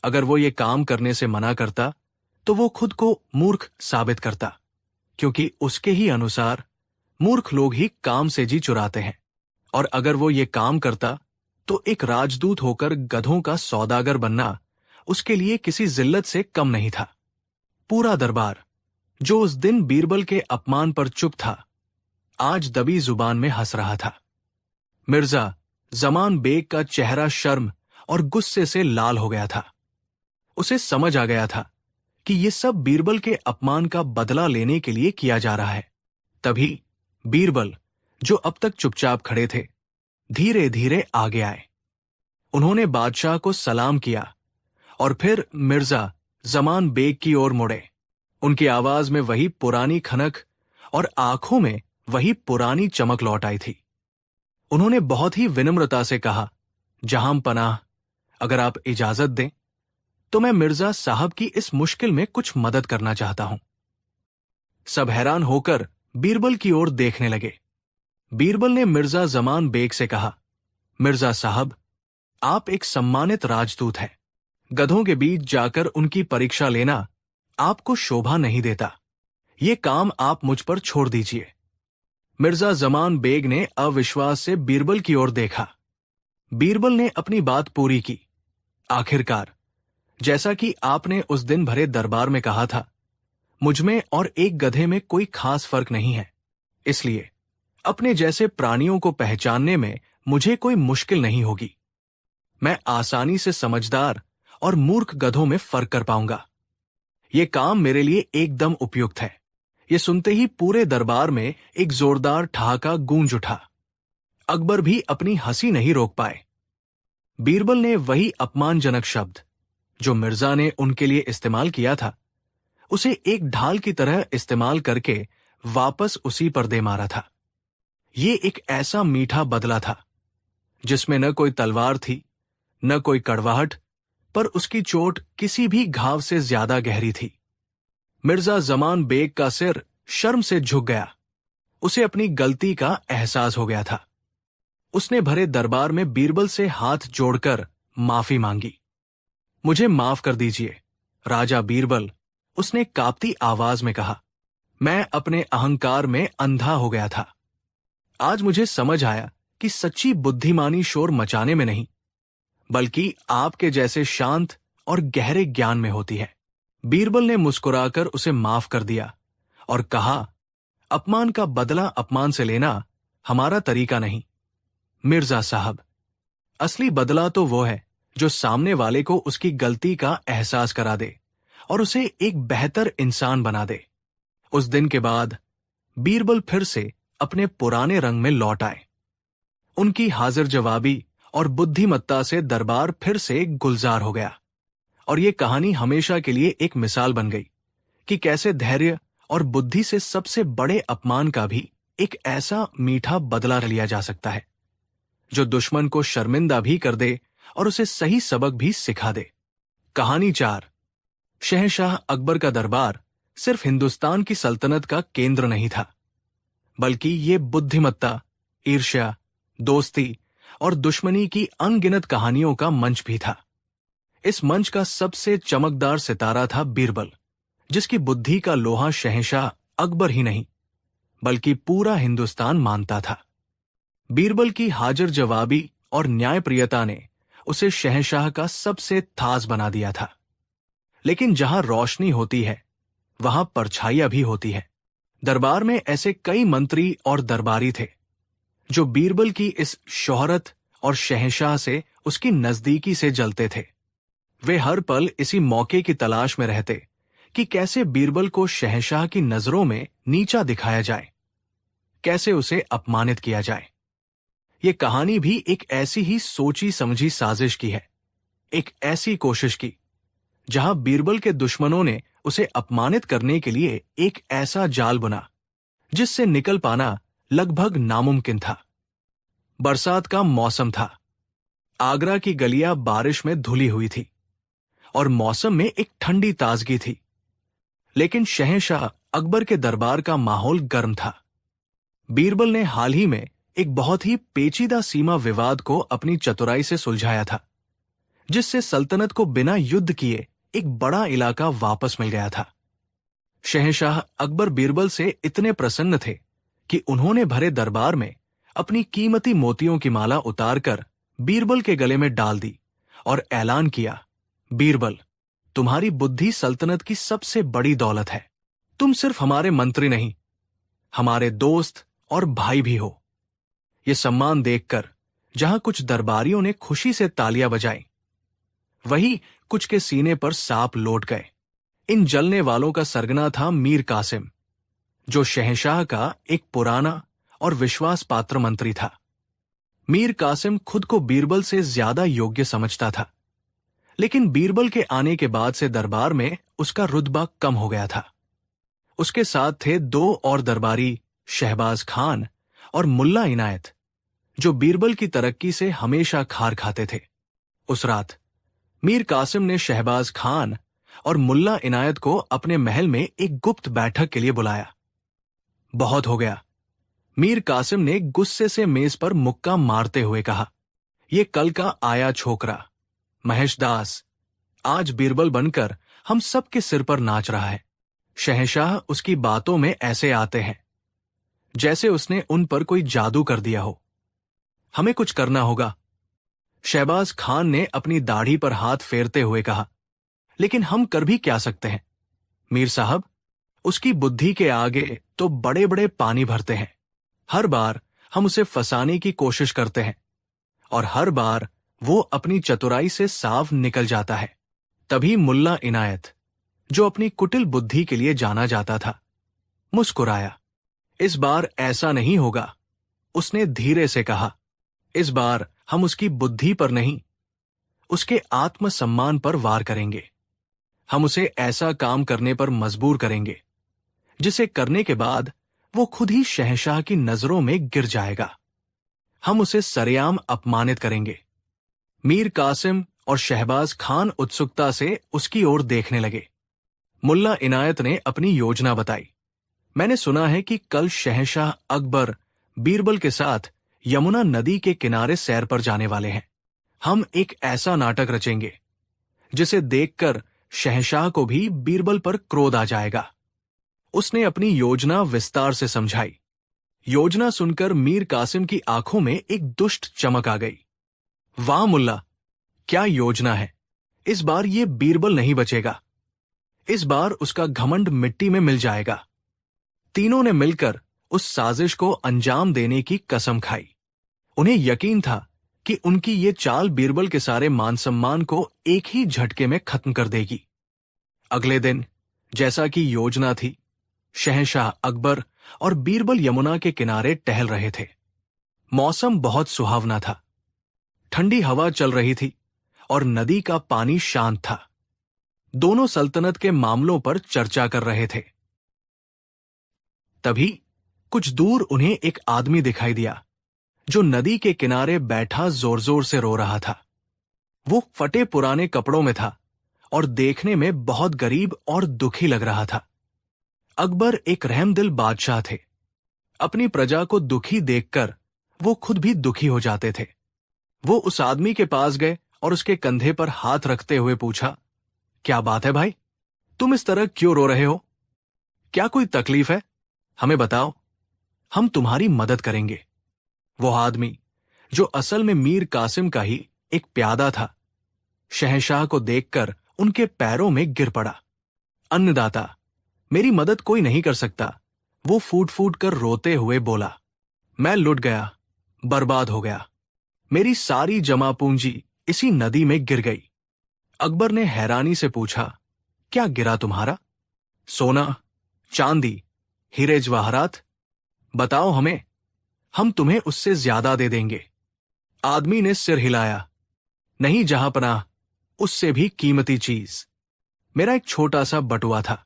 अगर वो ये काम करने से मना करता तो वो खुद को मूर्ख साबित करता, क्योंकि उसके ही अनुसार मूर्ख लोग ही काम से जी चुराते हैं। और अगर वो ये काम करता तो एक राजदूत होकर गधों का सौदागर बनना उसके लिए किसी जिल्लत से कम नहीं था। पूरा दरबार, जो उस दिन बीरबल के अपमान पर चुप था, आज दबी जुबान में हंस रहा था। मिर्जा जमान बेग का चेहरा शर्म और गुस्से से लाल हो गया था। उसे समझ आ गया था कि ये सब बीरबल के अपमान का बदला लेने के लिए किया जा रहा है। तभी बीरबल, जो अब तक चुपचाप खड़े थे, धीरे धीरे आगे आए। उन्होंने बादशाह को सलाम किया और फिर मिर्जा जमान बेग की ओर मुड़े। उनकी आवाज में वही पुरानी खनक और आंखों में वही पुरानी चमक लौट आई थी। उन्होंने बहुत ही विनम्रता से कहा, जहां पनाह, अगर आप इजाजत दें तो मैं मिर्जा साहब की इस मुश्किल में कुछ मदद करना चाहता हूं। सब हैरान होकर बीरबल की ओर देखने लगे। बीरबल ने मिर्जा जमान बेग से कहा, मिर्जा साहब, आप एक सम्मानित राजदूत हैं। गधों के बीच जाकर उनकी परीक्षा लेना आपको शोभा नहीं देता। ये काम आप मुझ पर छोड़ दीजिए। मिर्जा जमान बेग ने अविश्वास से बीरबल की ओर देखा। बीरबल ने अपनी बात पूरी की। आखिरकार, जैसा कि आपने उस दिन भरे दरबार में कहा था, मुझमें और एक गधे में कोई खास फर्क नहीं है, इसलिए अपने जैसे प्राणियों को पहचानने में मुझे कोई मुश्किल नहीं होगी। मैं आसानी से समझदार और मूर्ख गधों में फर्क कर पाऊंगा। यह काम मेरे लिए एकदम उपयुक्त है। यह सुनते ही पूरे दरबार में एक जोरदार ठहाका गूंज उठा। अकबर भी अपनी हंसी नहीं रोक पाए। बीरबल ने वही अपमानजनक शब्द जो मिर्जा ने उनके लिए इस्तेमाल किया था, उसे एक ढाल की तरह इस्तेमाल करके वापस उसी पर दे मारा था। ये एक ऐसा मीठा बदला था जिसमें न कोई तलवार थी, न कोई कड़वाहट, पर उसकी चोट किसी भी घाव से ज्यादा गहरी थी। मिर्जा जमान बेग का सिर शर्म से झुक गया। उसे अपनी गलती का एहसास हो गया था। उसने भरे दरबार में बीरबल से हाथ जोड़कर माफी मांगी। मुझे माफ कर दीजिए राजा बीरबल, उसने कांपती आवाज में कहा। मैं अपने अहंकार में अंधा हो गया था। आज मुझे समझ आया कि सच्ची बुद्धिमानी शोर मचाने में नहीं, बल्कि आपके जैसे शांत और गहरे ज्ञान में होती है। बीरबल ने मुस्कुराकर उसे माफ कर दिया और कहा, अपमान का बदला अपमान से लेना हमारा तरीका नहीं मिर्जा साहब। असली बदला तो वो है जो सामने वाले को उसकी गलती का एहसास करा दे और उसे एक बेहतर इंसान बना दे। उस दिन के बाद बीरबल फिर से अपने पुराने रंग में लौट आए। उनकी हाजिर जवाबी और बुद्धिमत्ता से दरबार फिर से गुलजार हो गया और ये कहानी हमेशा के लिए एक मिसाल बन गई कि कैसे धैर्य और बुद्धि से सबसे बड़े अपमान का भी एक ऐसा मीठा बदला लिया जा सकता है जो दुश्मन को शर्मिंदा भी कर दे और उसे सही सबक भी सिखा दे। कहानी 4। शहंशाह अकबर का दरबार सिर्फ हिंदुस्तान की सल्तनत का केंद्र नहीं था, बल्कि ये बुद्धिमत्ता, ईर्ष्या, दोस्ती और दुश्मनी की अनगिनत कहानियों का मंच भी था। इस मंच का सबसे चमकदार सितारा था बीरबल, जिसकी बुद्धि का लोहा शहंशाह अकबर ही नहीं बल्कि पूरा हिंदुस्तान मानता था। बीरबल की हाजिर जवाबी और न्यायप्रियता ने उसे शहंशाह का सबसे खास बना दिया था। लेकिन जहां रोशनी होती है वहां परछाइयां भी होती है। दरबार में ऐसे कई मंत्री और दरबारी थे जो बीरबल की इस शोहरत और शहंशाह से उसकी नजदीकी से जलते थे। वे हर पल इसी मौके की तलाश में रहते कि कैसे बीरबल को शहंशाह की नजरों में नीचा दिखाया जाए, कैसे उसे अपमानित किया जाए। ये कहानी भी एक ऐसी ही सोची समझी साजिश की है, एक ऐसी कोशिश की जहां बीरबल के दुश्मनों ने उसे अपमानित करने के लिए एक ऐसा जाल बुना जिससे निकल पाना लगभग नामुमकिन था। बरसात का मौसम था। आगरा की गलियां बारिश में धुली हुई थी और मौसम में एक ठंडी ताजगी थी। लेकिन शहंशाह अकबर के दरबार का माहौल गर्म था। बीरबल ने हाल ही में एक बहुत ही पेचीदा सीमा विवाद को अपनी चतुराई से सुलझाया था, जिससे सल्तनत को बिना युद्ध किए एक बड़ा इलाका वापस मिल गया था। शहंशाह अकबर बीरबल से इतने प्रसन्न थे कि उन्होंने भरे दरबार में अपनी कीमती मोतियों की माला उतारकर बीरबल के गले में डाल दी और ऐलान किया, बीरबल, तुम्हारी बुद्धि सल्तनत की सबसे बड़ी दौलत है। तुम सिर्फ हमारे मंत्री नहीं, हमारे दोस्त और भाई भी हो। ये सम्मान देखकर जहां कुछ दरबारियों ने खुशी से तालियां बजाई, वहीं कुछ के सीने पर सांप लौट गए। इन जलने वालों का सरगना था मीर कासिम, जो शहंशाह का एक पुराना और विश्वास पात्र मंत्री था। मीर कासिम खुद को बीरबल से ज्यादा योग्य समझता था, लेकिन बीरबल के आने के बाद से दरबार में उसका रुतबा कम हो गया था। उसके साथ थे 2 और दरबारी, शहबाज खान और मुल्ला इनायत, जो बीरबल की तरक्की से हमेशा खार खाते थे। उस रात मीर कासिम ने शहबाज खान और मुल्ला इनायत को अपने महल में एक गुप्त बैठक के लिए बुलाया। बहुत हो गया, मीर कासिम ने गुस्से से मेज पर मुक्का मारते हुए कहा, ये कल का आया छोकरा महेशदास आज बीरबल बनकर हम सबके सिर पर नाच रहा है। शहंशाह उसकी बातों में ऐसे आते हैं जैसे उसने उन पर कोई जादू कर दिया हो। हमें कुछ करना होगा। शहबाज खान ने अपनी दाढ़ी पर हाथ फेरते हुए कहा, लेकिन हम कर भी क्या सकते हैं मीर साहब? उसकी बुद्धि के आगे तो बड़े बड़े पानी भरते हैं। हर बार हम उसे फंसाने की कोशिश करते हैं और हर बार वो अपनी चतुराई से साफ निकल जाता है। तभी मुल्ला इनायत, जो अपनी कुटिल बुद्धि के लिए जाना जाता था, मुस्कुराया। इस बार ऐसा नहीं होगा, उसने धीरे से कहा। इस बार हम उसकी बुद्धि पर नहीं, उसके आत्मसम्मान पर वार करेंगे। हम उसे ऐसा काम करने पर मजबूर करेंगे जिसे करने के बाद वो खुद ही शहंशाह की नजरों में गिर जाएगा। हम उसे सरेआम अपमानित करेंगे। मीर कासिम और शहबाज खान उत्सुकता से उसकी ओर देखने लगे। मुल्ला इनायत ने अपनी योजना बताई। मैंने सुना है कि कल शहंशाह अकबर बीरबल के साथ यमुना नदी के किनारे सैर पर जाने वाले हैं। हम एक ऐसा नाटक रचेंगे जिसे देखकर शहंशाह को भी बीरबल पर क्रोध आ जाएगा। उसने अपनी योजना विस्तार से समझाई। योजना सुनकर मीर कासिम की आंखों में एक दुष्ट चमक आ गई। वाह मुल्ला, क्या योजना है! इस बार ये बीरबल नहीं बचेगा। इस बार उसका घमंड मिट्टी में मिल जाएगा। तीनों ने मिलकर उस साजिश को अंजाम देने की कसम खाई। उन्हें यकीन था कि उनकी ये चाल बीरबल के सारे मान सम्मान को एक ही झटके में खत्म कर देगी। अगले दिन जैसा कि योजना थी, शहंशाह अकबर और बीरबल यमुना के किनारे टहल रहे थे। मौसम बहुत सुहावना था। ठंडी हवा चल रही थी और नदी का पानी शांत था। दोनों सल्तनत के मामलों पर चर्चा कर रहे थे। तभी कुछ दूर उन्हें एक आदमी दिखाई दिया जो नदी के किनारे बैठा जोर जोर से रो रहा था। वो फटे पुराने कपड़ों में था और देखने में बहुत गरीब और दुखी लग रहा था। अकबर एक रहमदिल बादशाह थे। अपनी प्रजा को दुखी देखकर वो खुद भी दुखी हो जाते थे। वो उस आदमी के पास गए और उसके कंधे पर हाथ रखते हुए पूछा, क्या बात है भाई, तुम इस तरह क्यों रो रहे हो? क्या कोई तकलीफ है? हमें बताओ, हम तुम्हारी मदद करेंगे। वो आदमी, जो असल में मीर कासिम का ही एक प्यादा था, शहंशाह को देखकर उनके पैरों में गिर पड़ा। अन्नदाता, मेरी मदद कोई नहीं कर सकता। वो फूट फूट कर रोते हुए बोला, मैं लुट गया, बर्बाद हो गया। मेरी सारी जमा पूंजी इसी नदी में गिर गई। अकबर ने हैरानी से पूछा, क्या गिरा तुम्हारा? सोना, चांदी, हीरे जवाहरात? बताओ हमें, हम तुम्हें उससे ज्यादा दे देंगे। आदमी ने सिर हिलाया, नहीं जहांपनाह, उससे भी कीमती चीज। मेरा एक छोटा सा बटुआ था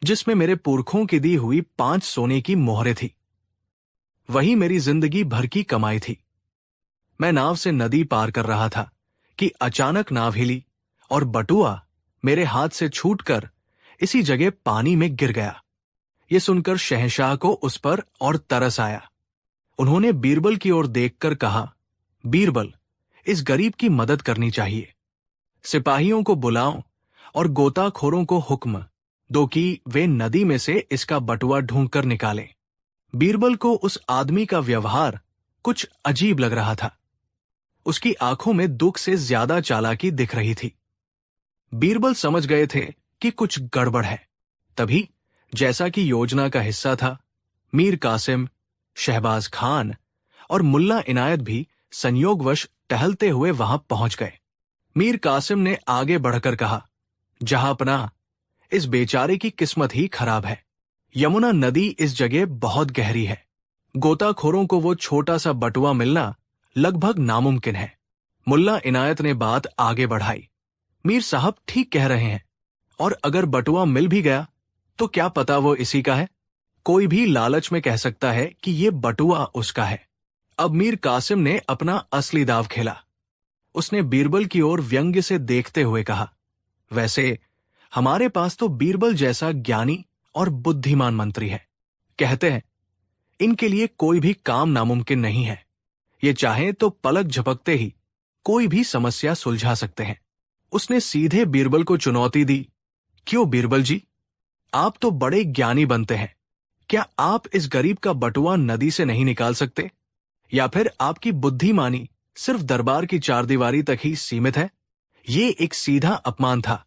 जिसमें मेरे पुरखों की दी हुई 5 सोने की मोहरें थी। वही मेरी जिंदगी भर की कमाई थी। मैं नाव से नदी पार कर रहा था कि अचानक नाव हिली और बटुआ मेरे हाथ से छूटकर इसी जगह पानी में गिर गया। ये सुनकर शहंशाह को उस पर और तरस आया। उन्होंने बीरबल की ओर देखकर कहा, बीरबल, इस गरीब की मदद करनी चाहिए। सिपाहियों को बुलाओ और गोताखोरों को हुक्म दो कि वे नदी में से इसका बटुआ ढूंढकर निकालें। बीरबल को उस आदमी का व्यवहार कुछ अजीब लग रहा था। उसकी आंखों में दुख से ज्यादा चालाकी दिख रही थी। बीरबल समझ गए थे कि कुछ गड़बड़ है। तभी, जैसा कि योजना का हिस्सा था, मीर कासिम, शहबाज खान और मुल्ला इनायत भी संयोगवश टहलते हुए वहां पहुंच गए। मीर कासिम ने आगे बढ़कर कहा, जहांपनाह, इस बेचारे की किस्मत ही खराब है। यमुना नदी इस जगह बहुत गहरी है। गोताखोरों को वो छोटा सा बटुआ मिलना लगभग नामुमकिन है। मुल्ला इनायत ने बात आगे बढ़ाई, मीर साहब ठीक कह रहे हैं, और अगर बटुआ मिल भी गया तो क्या पता वो इसी का है। कोई भी लालच में कह सकता है कि ये बटुआ उसका है। अब मीर कासिम ने अपना असली दाव खेला। उसने बीरबल की ओर व्यंग्य से देखते हुए कहा, वैसे हमारे पास तो बीरबल जैसा ज्ञानी और बुद्धिमान मंत्री है। कहते हैं, इनके लिए कोई भी काम नामुमकिन नहीं है। ये चाहें तो पलक झपकते ही कोई भी समस्या सुलझा सकते हैं। उसने सीधे बीरबल को चुनौती दी, क्यों बीरबल जी, आप तो बड़े ज्ञानी बनते हैं। क्या आप इस गरीब का बटुआ नदी से नहीं निकाल सकते? या फिर आपकी बुद्धिमानी सिर्फ दरबार की चारदीवारी तक ही सीमित है? ये एक सीधा अपमान था।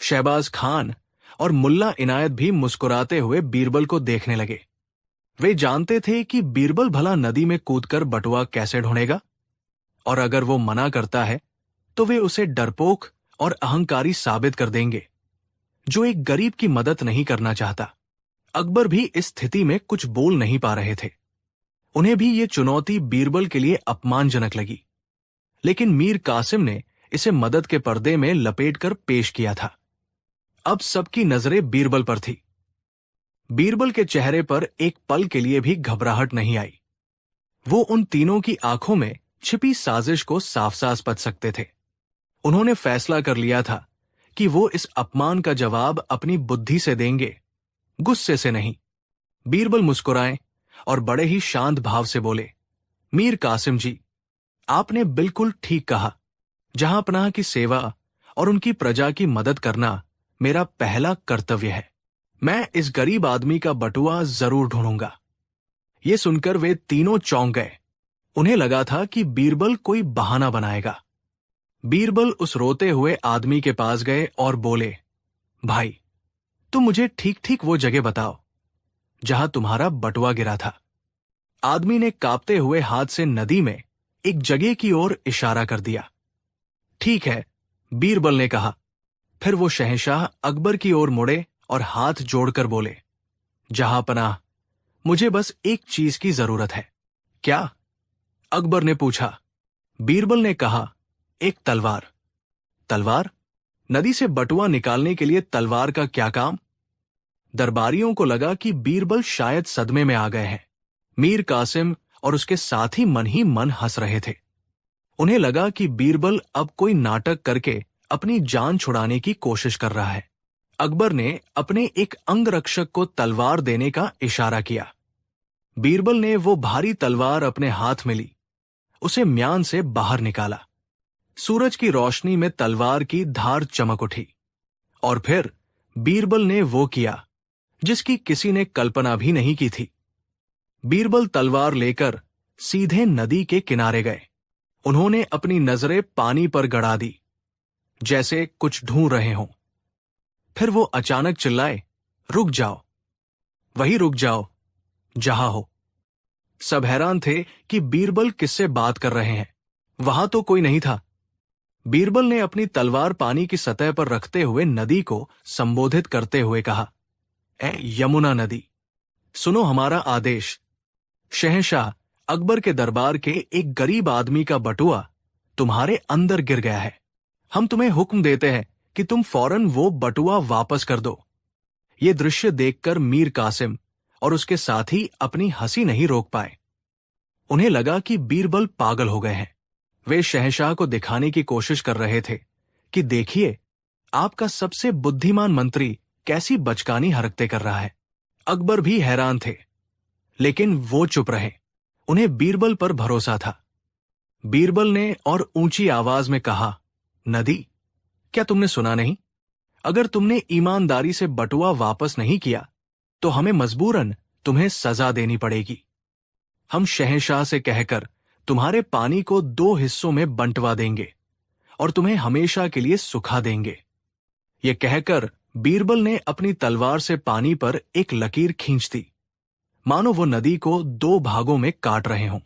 शहबाज खान और मुल्ला इनायत भी मुस्कुराते हुए बीरबल को देखने लगे। वे जानते थे कि बीरबल भला नदी में कूदकर बटुआ कैसे ढूंढेगा, और अगर वो मना करता है तो वे उसे डरपोक और अहंकारी साबित कर देंगे, जो एक गरीब की मदद नहीं करना चाहता। अकबर भी इस स्थिति में कुछ बोल नहीं पा रहे थे। उन्हें भी ये चुनौती बीरबल के लिए अपमानजनक लगी, लेकिन मीर कासिम ने इसे मदद के पर्दे में लपेटकर पेश किया था। अब सबकी नजरें बीरबल पर थी। बीरबल के चेहरे पर एक पल के लिए भी घबराहट नहीं आई। वो उन तीनों की आंखों में छिपी साजिश को साफ साफ पढ़ सकते थे। उन्होंने फैसला कर लिया था कि वो इस अपमान का जवाब अपनी बुद्धि से देंगे, गुस्से से नहीं। बीरबल मुस्कुराए और बड़े ही शांत भाव से बोले, मीर कासिम जी, आपने बिल्कुल ठीक कहा। जहांपनाह की सेवा और उनकी प्रजा की मदद करना मेरा पहला कर्तव्य है। मैं इस गरीब आदमी का बटुआ जरूर ढूंढूंगा। ये सुनकर वे तीनों चौंक गए। उन्हें लगा था कि बीरबल कोई बहाना बनाएगा। बीरबल उस रोते हुए आदमी के पास गए और बोले, भाई, तुम मुझे ठीक ठीक वो जगह बताओ जहां तुम्हारा बटुआ गिरा था। आदमी ने कांपते हुए हाथ से नदी में एक जगह की ओर इशारा कर दिया। ठीक है, बीरबल ने कहा। फिर वो शहंशाह अकबर की ओर मुड़े और हाथ जोड़कर बोले, जहांपनाह, मुझे बस एक चीज की जरूरत है। क्या? अकबर ने पूछा। बीरबल ने कहा, एक तलवार। तलवार? नदी से बटुआ निकालने के लिए तलवार का क्या काम? दरबारियों को लगा कि बीरबल शायद सदमे में आ गए हैं। मीर कासिम और उसके साथी मन ही मन हंस रहे थे। उन्हें लगा कि बीरबल अब कोई नाटक करके अपनी जान छुड़ाने की कोशिश कर रहा है। अकबर ने अपने एक अंगरक्षक को तलवार देने का इशारा किया। बीरबल ने वो भारी तलवार अपने हाथ में ली, उसे म्यान से बाहर निकाला। सूरज की रोशनी में तलवार की धार चमक उठी और फिर बीरबल ने वो किया जिसकी किसी ने कल्पना भी नहीं की थी। बीरबल तलवार लेकर सीधे नदी के किनारे गए। उन्होंने अपनी नजरें पानी पर गड़ा दी, जैसे कुछ ढूंढ रहे हों। फिर वो अचानक चिल्लाए, रुक जाओ, वहीं रुक जाओ जहां हो। सब हैरान थे कि बीरबल किससे बात कर रहे हैं। वहां तो कोई नहीं था। बीरबल ने अपनी तलवार पानी की सतह पर रखते हुए नदी को संबोधित करते हुए कहा, ए यमुना नदी, सुनो हमारा आदेश। शहंशाह अकबर के दरबार के एक गरीब आदमी का बटुआ तुम्हारे अंदर गिर गया है। हम तुम्हें हुक्म देते हैं कि तुम फौरन वो बटुआ वापस कर दो। ये दृश्य देखकर मीर कासिम और उसके साथी अपनी हंसी नहीं रोक पाए। उन्हें लगा कि बीरबल पागल हो गए हैं। वे शहंशाह को दिखाने की कोशिश कर रहे थे कि देखिए, आपका सबसे बुद्धिमान मंत्री कैसी बचकानी हरकतें कर रहा है। अकबर भी हैरान थे, लेकिन वो चुप रहे। उन्हें बीरबल पर भरोसा था। बीरबल ने और ऊंची आवाज में कहा, नदी, क्या तुमने सुना नहीं? अगर तुमने ईमानदारी से बटुआ वापस नहीं किया तो हमें मजबूरन तुम्हें सजा देनी पड़ेगी। हम शहंशाह से कहकर तुम्हारे पानी को 2 हिस्सों में बंटवा देंगे और तुम्हें हमेशा के लिए सुखा देंगे। ये कहकर बीरबल ने अपनी तलवार से पानी पर एक लकीर खींच दी, मानो वो नदी को 2 भागों में काट रहे हों।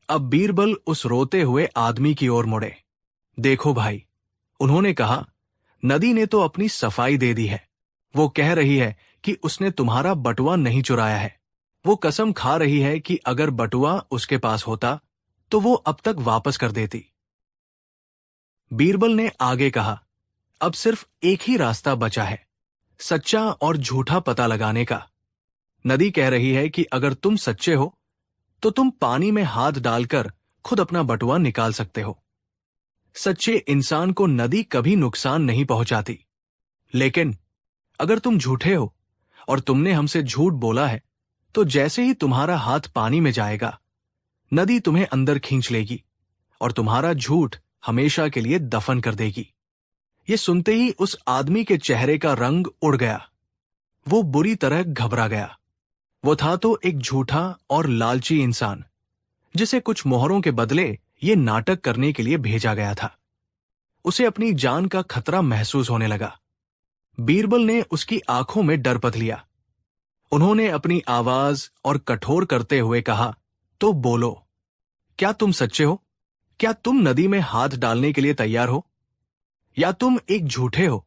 अब बीरबल उस रोते हुए आदमी की ओर मुड़े। देखो भाई, उन्होंने कहा, नदी ने तो अपनी सफाई दे दी है। वो कह रही है कि उसने तुम्हारा बटुआ नहीं चुराया है। वो कसम खा रही है कि अगर बटुआ उसके पास होता तो वो अब तक वापस कर देती। बीरबल ने आगे कहा, अब सिर्फ एक ही रास्ता बचा है, सच्चा और झूठा पता लगाने का। नदी कह रही है कि अगर तुम सच्चे हो तो तुम पानी में हाथ डालकर खुद अपना बटुआ निकाल सकते हो। सच्चे इंसान को नदी कभी नुकसान नहीं पहुंचाती। लेकिन अगर तुम झूठे हो और तुमने हमसे झूठ बोला है तो जैसे ही तुम्हारा हाथ पानी में जाएगा, नदी तुम्हें अंदर खींच लेगी और तुम्हारा झूठ हमेशा के लिए दफन कर देगी। ये सुनते ही उस आदमी के चेहरे का रंग उड़ गया। वो बुरी तरह घबरा गया। वो था तो एक झूठा और लालची इंसान, जिसे कुछ मोहरों के बदले ये नाटक करने के लिए भेजा गया था। उसे अपनी जान का खतरा महसूस होने लगा। बीरबल ने उसकी आंखों में डर पथ लिया। उन्होंने अपनी आवाज और कठोर करते हुए कहा, तो बोलो, क्या तुम सच्चे हो? क्या तुम नदी में हाथ डालने के लिए तैयार हो? या तुम एक झूठे हो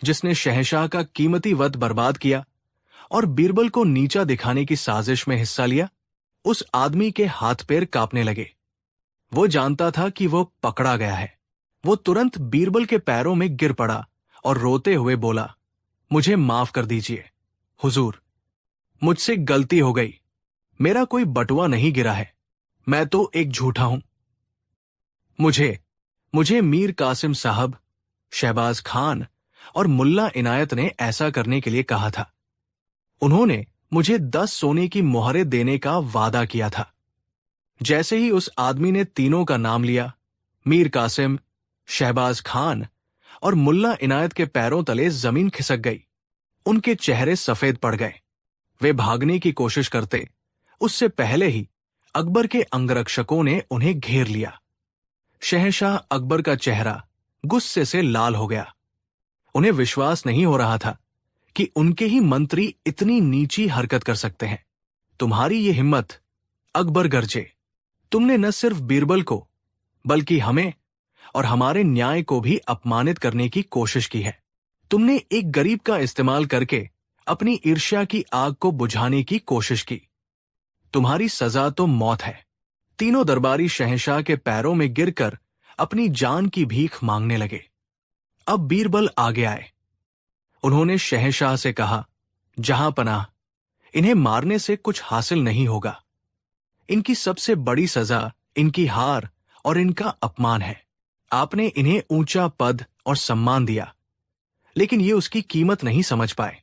जिसने शहंशाह का कीमती वक्त बर्बाद किया और बीरबल को नीचा दिखाने की साजिश में हिस्सा लिया? उस आदमी के हाथ पैर कांपने लगे। वो जानता था कि वो पकड़ा गया है। वो तुरंत बीरबल के पैरों में गिर पड़ा और रोते हुए बोला, मुझे माफ कर दीजिए हुजूर, मुझसे गलती हो गई। मेरा कोई बटुआ नहीं गिरा है। मैं तो एक झूठा हूं। मुझे मीर कासिम साहब, शहबाज खान और मुल्ला इनायत ने ऐसा करने के लिए कहा था। उन्होंने मुझे 10 सोने की मोहरें देने का वादा किया था। जैसे ही उस आदमी ने तीनों का नाम लिया, मीर कासिम, शहबाज खान और मुल्ला इनायत के पैरों तले जमीन खिसक गई। उनके चेहरे सफेद पड़ गए। वे भागने की कोशिश करते, उससे पहले ही अकबर के अंगरक्षकों ने उन्हें घेर लिया। शहंशाह अकबर का चेहरा गुस्से से लाल हो गया। उन्हें विश्वास नहीं हो रहा था कि उनके ही मंत्री इतनी नीची हरकत कर सकते हैं। तुम्हारी ये हिम्मत, अकबर गरजे, तुमने न सिर्फ बीरबल को बल्कि हमें और हमारे न्याय को भी अपमानित करने की कोशिश की है। तुमने एक गरीब का इस्तेमाल करके अपनी ईर्ष्या की आग को बुझाने की कोशिश की। तुम्हारी सजा तो मौत है। तीनों दरबारी शहंशाह के पैरों में गिरकर अपनी जान की भीख मांगने लगे। अब बीरबल आगे आए। उन्होंने शहंशाह से कहा, जहां पनाह, इन्हें मारने से कुछ हासिल नहीं होगा। इनकी सबसे बड़ी सजा इनकी हार और इनका अपमान है। आपने इन्हें ऊंचा पद और सम्मान दिया, लेकिन ये उसकी कीमत नहीं समझ पाए।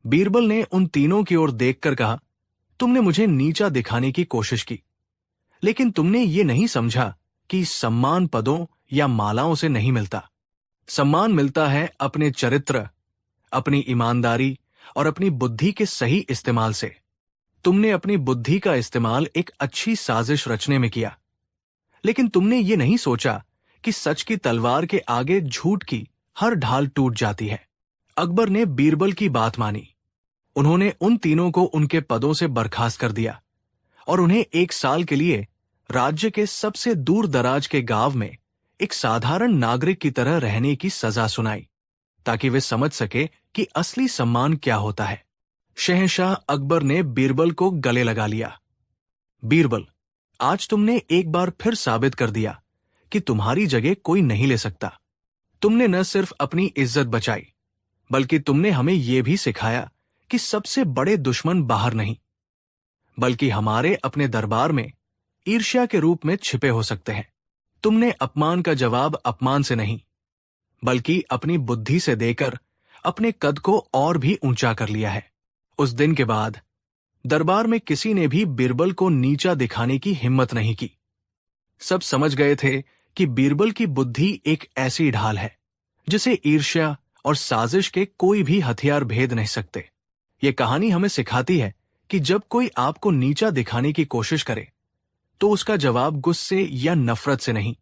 बीरबल ने उन तीनों की ओर देखकर कहा, तुमने मुझे नीचा दिखाने की कोशिश की, लेकिन तुमने ये नहीं समझा कि सम्मान पदों या मालाओं से नहीं मिलता। सम्मान मिलता है अपने चरित्र, अपनी ईमानदारी और अपनी बुद्धि के सही इस्तेमाल से। तुमने अपनी बुद्धि का इस्तेमाल एक अच्छी साजिश रचने में किया, लेकिन तुमने ये नहीं सोचा कि सच की तलवार के आगे झूठ की हर ढाल टूट जाती है। अकबर ने बीरबल की बात मानी। उन्होंने उन तीनों को उनके पदों से बर्खास्त कर दिया और उन्हें 1 साल के लिए राज्य के सबसे दूर दराज के गांव में एक साधारण नागरिक की तरह रहने की सजा सुनाई, ताकि वे समझ सके कि असली सम्मान क्या होता है। शहंशाह अकबर ने बीरबल को गले लगा लिया। बीरबल, आज तुमने एक बार फिर साबित कर दिया कि तुम्हारी जगह कोई नहीं ले सकता। तुमने न सिर्फ अपनी इज्जत बचाई, बल्कि तुमने हमें यह भी सिखाया कि सबसे बड़े दुश्मन बाहर नहीं, बल्कि हमारे अपने दरबार में ईर्ष्या के रूप में छिपे हो सकते हैं। तुमने अपमान का जवाब अपमान से नहीं, बल्कि अपनी बुद्धि से देकर अपने कद को और भी ऊंचा कर लिया है। उस दिन के बाद दरबार में किसी ने भी बीरबल को नीचा दिखाने की हिम्मत नहीं की। सब समझ गए थे कि बीरबल की बुद्धि एक ऐसी ढाल है जिसे ईर्ष्या और साजिश के कोई भी हथियार भेद नहीं सकते। ये कहानी हमें सिखाती है कि जब कोई आपको नीचा दिखाने की कोशिश करे, तो उसका जवाब गुस्से या नफरत से नहीं,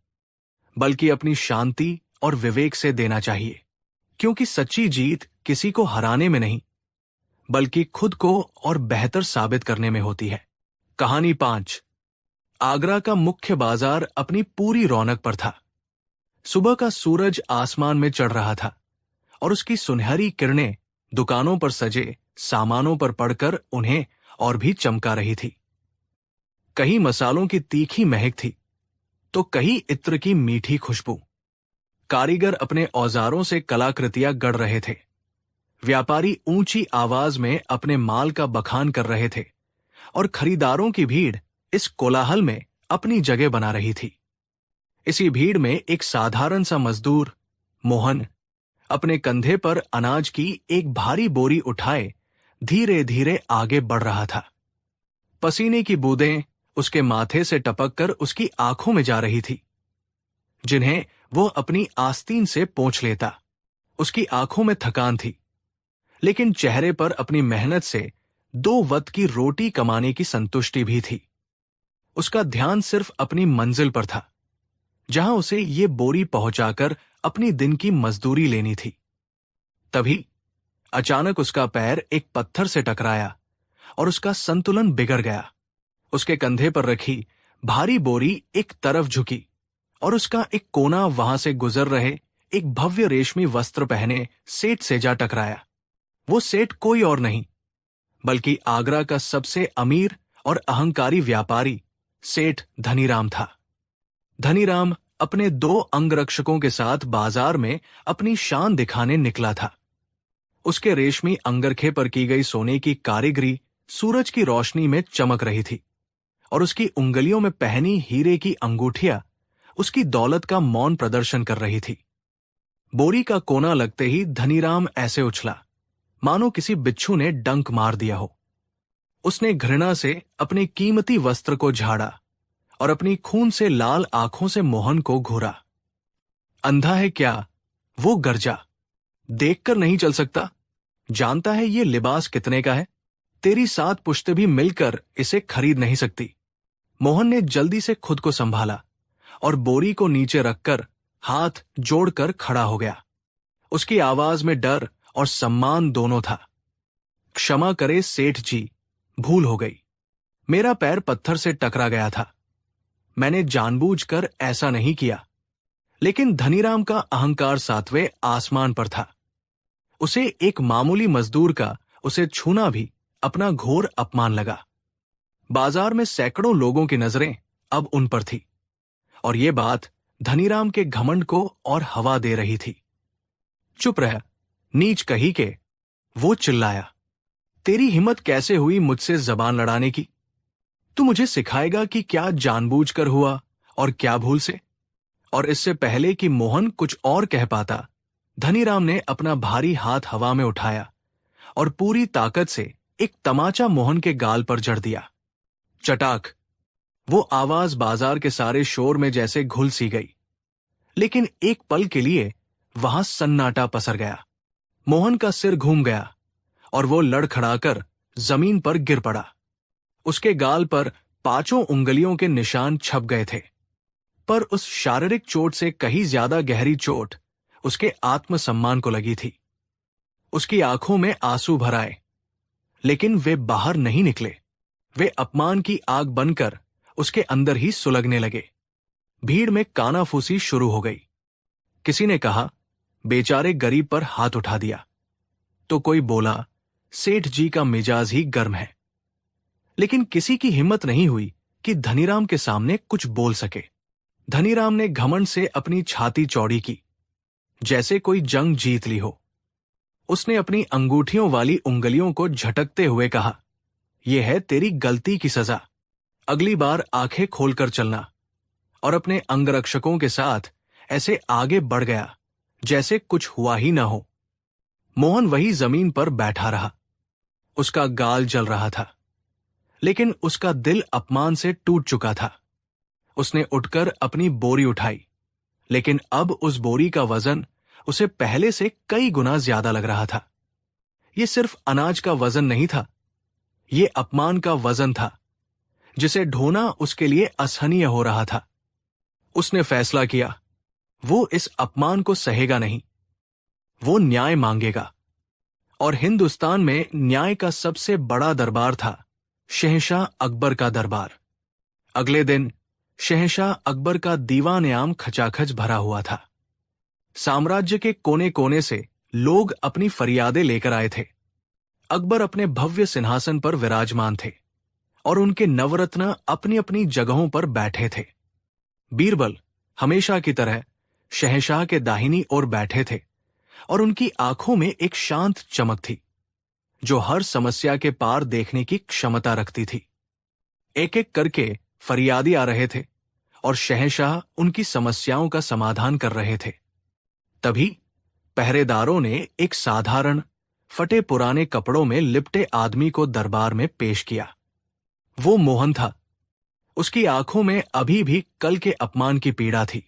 बल्कि अपनी शांति और विवेक से देना चाहिए, क्योंकि सच्ची जीत किसी को हराने में नहीं, बल्कि खुद को और बेहतर साबित करने में होती है। कहानी 5। आगरा का मुख्य बाजार अपनी पूरी रौनक पर था। सुबह का सूरज आसमान में चढ़ रहा था और उसकी सुनहरी किरणें दुकानों पर सजे सामानों पर पड़कर उन्हें और भी चमका रही थी। कहीं मसालों की तीखी महक थी, तो कहीं इत्र की मीठी खुशबू। कारीगर अपने औजारों से कलाकृतियां गढ़ रहे थे। व्यापारी ऊंची आवाज में अपने माल का बखान कर रहे थे और खरीदारों की भीड़ इस कोलाहल में अपनी जगह बना रही थी। इसी भीड़ में एक साधारण सा मजदूर, मोहन, अपने कंधे पर अनाज की एक भारी बोरी उठाए धीरे धीरे आगे बढ़ रहा था। पसीने की बूंदें उसके माथे से टपककर उसकी आंखों में जा रही थी, जिन्हें वो अपनी आस्तीन से पोंछ लेता। उसकी आंखों में थकान थी, लेकिन चेहरे पर अपनी मेहनत से 2 वक्त की रोटी कमाने की संतुष्टि भी थी। उसका ध्यान सिर्फ अपनी मंजिल पर था, जहां उसे ये बोरी पहुंचाकर अपनी दिन की मजदूरी लेनी थी। तभी अचानक उसका पैर एक पत्थर से टकराया और उसका संतुलन बिगड़ गया। उसके कंधे पर रखी भारी बोरी एक तरफ झुकी और उसका एक कोना वहां से गुजर रहे एक भव्य रेशमी वस्त्र पहने सेठ से जा टकराया। वो सेठ कोई और नहीं, बल्कि आगरा का सबसे अमीर और अहंकारी व्यापारी सेठ धनीराम था। धनीराम अपने 2 अंगरक्षकों के साथ बाजार में अपनी शान दिखाने निकला था। उसके रेशमी अंगरखे पर की गई सोने की कारीगरी सूरज की रोशनी में चमक रही थी और उसकी उंगलियों में पहनी हीरे की अंगूठियां उसकी दौलत का मौन प्रदर्शन कर रही थी। बोरी का कोना लगते ही धनीराम ऐसे उछला मानो किसी बिच्छू ने डंक मार दिया हो। उसने घृणा से अपने कीमती वस्त्र को झाड़ा और अपनी खून से लाल आंखों से मोहन को घूरा। अंधा है क्या, वो गरजा, देखकर नहीं चल सकता? जानता है ये लिबास कितने का है? तेरी 7 पुश्तें भी मिलकर इसे खरीद नहीं सकती। मोहन ने जल्दी से खुद को संभाला और बोरी को नीचे रखकर हाथ जोड़कर खड़ा हो गया। उसकी आवाज में डर और सम्मान दोनों था। क्षमा करे सेठ जी, भूल हो गई। मेरा पैर पत्थर से टकरा गया था। मैंने जानबूझकर ऐसा नहीं किया। लेकिन धनीराम का अहंकार 7वें आसमान पर था। उसे एक मामूली मजदूर का उसे छूना भी अपना घोर अपमान लगा। बाजार में सैकड़ों लोगों की नजरें अब उन पर थी और ये बात धनीराम के घमंड को और हवा दे रही थी। चुप रह, नीच कही के, वो चिल्लाया। तेरी हिम्मत कैसे हुई मुझसे जबान लड़ाने की? तू मुझे सिखाएगा कि क्या जानबूझकर हुआ और क्या भूल से? और इससे पहले कि मोहन कुछ और कह पाता, धनीराम ने अपना भारी हाथ हवा में उठाया और पूरी ताकत से एक तमाचा मोहन के गाल पर जड़ दिया। चटाक! वो आवाज बाजार के सारे शोर में जैसे घुल सी गई। लेकिन एक पल के लिए वहां सन्नाटा पसर गया। मोहन का सिर घूम गया और वो लड़खड़ाकर जमीन पर गिर पड़ा। उसके गाल पर 5 उंगलियों के निशान छप गए थे। पर उस शारीरिक चोट से कहीं ज्यादा गहरी चोट उसके आत्मसम्मान को लगी थी। उसकी आंखों में आंसू भर आए, लेकिन वे बाहर नहीं निकले। वे अपमान की आग बनकर उसके अंदर ही सुलगने लगे। भीड़ में कानाफूसी शुरू हो गई। किसी ने कहा, बेचारे गरीब पर हाथ उठा दिया। तो कोई बोला, सेठ जी का मिजाज ही गर्म है। लेकिन किसी की हिम्मत नहीं हुई कि धनीराम के सामने कुछ बोल सके। धनीराम ने घमंड से अपनी छाती चौड़ी की, जैसे कोई जंग जीत ली हो। उसने अपनी अंगूठियों वाली उंगलियों को झटकते हुए कहा, यह है तेरी गलती की सजा। अगली बार आंखें खोलकर चलना। और अपने अंगरक्षकों के साथ ऐसे आगे बढ़ गया जैसे कुछ हुआ ही ना हो। मोहन वही जमीन पर बैठा रहा। उसका गाल जल रहा था, लेकिन उसका दिल अपमान से टूट चुका था। उसने उठकर अपनी बोरी उठाई, लेकिन अब उस बोरी का वजन उसे पहले से कई गुना ज्यादा लग रहा था। यह सिर्फ अनाज का वजन नहीं था, यह अपमान का वजन था, जिसे ढोना उसके लिए असहनीय हो रहा था। उसने फैसला किया, वो इस अपमान को सहेगा नहीं। वो न्याय मांगेगा। और हिंदुस्तान में न्याय का सबसे बड़ा दरबार था शहंशाह अकबर का दरबार। अगले दिन शहंशाह अकबर का दीवान आम खचाखच भरा हुआ था। साम्राज्य के कोने कोने से लोग अपनी फरियादें लेकर आए थे। अकबर अपने भव्य सिंहासन पर विराजमान थे और उनके नवरत्न अपनी अपनी जगहों पर बैठे थे। बीरबल हमेशा की तरह शहंशाह के दाहिनी ओर बैठे थे और उनकी आंखों में एक शांत चमक थी, जो हर समस्या के पार देखने की क्षमता रखती थी। एक एक करके फरियादी आ रहे थे और शहंशाह उनकी समस्याओं का समाधान कर रहे थे। तभी पहरेदारों ने एक साधारण फटे पुराने कपड़ों में लिपटे आदमी को दरबार में पेश किया। वो मोहन था। उसकी आंखों में अभी भी कल के अपमान की पीड़ा थी,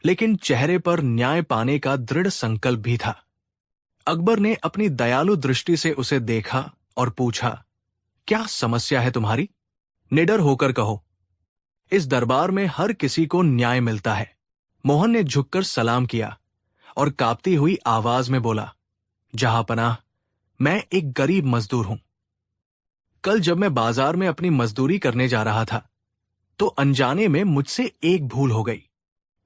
लेकिन चेहरे पर न्याय पाने का दृढ़ संकल्प भी था। अकबर ने अपनी दयालु दृष्टि से उसे देखा और पूछा, क्या समस्या है तुम्हारी? निडर होकर कहो। इस दरबार में हर किसी को न्याय मिलता है। मोहन ने झुककर सलाम किया और कांपती हुई आवाज में बोला, जहांपनाह, मैं एक गरीब मजदूर हूं। कल जब मैं बाजार में अपनी मजदूरी करने जा रहा था, तो अनजाने में मुझसे एक भूल हो गई।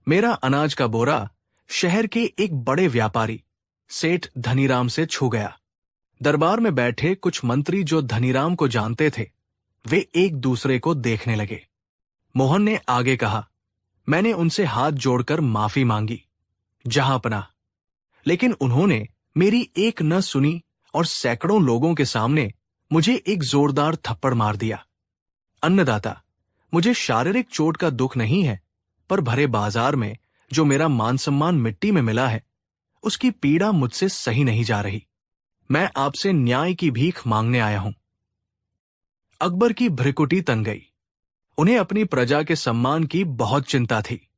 मेरा अनाज का बोरा शहर के एक बड़े व्यापारी सेठ धनीराम से छू गया। दरबार में बैठे कुछ मंत्री जो धनीराम को जानते थे, वे एक दूसरे को देखने लगे। मोहन ने आगे कहा, मैंने उनसे हाथ जोड़कर माफी मांगी, जहांपनाह, लेकिन उन्होंने मेरी एक न सुनी और सैकड़ों लोगों के सामने मुझे एक जोरदार थप्पड़ मार दिया। अन्नदाता, मुझे शारीरिक चोट का दुख नहीं है, पर भरे बाजार में जो मेरा मान सम्मान मिट्टी में मिला है, उसकी पीड़ा मुझसे सही नहीं जा रही। मैं आपसे न्याय की भीख मांगने आया हूं। अकबर की भ्रिकुटी तन गई। उन्हें अपनी प्रजा के सम्मान की बहुत चिंता थी।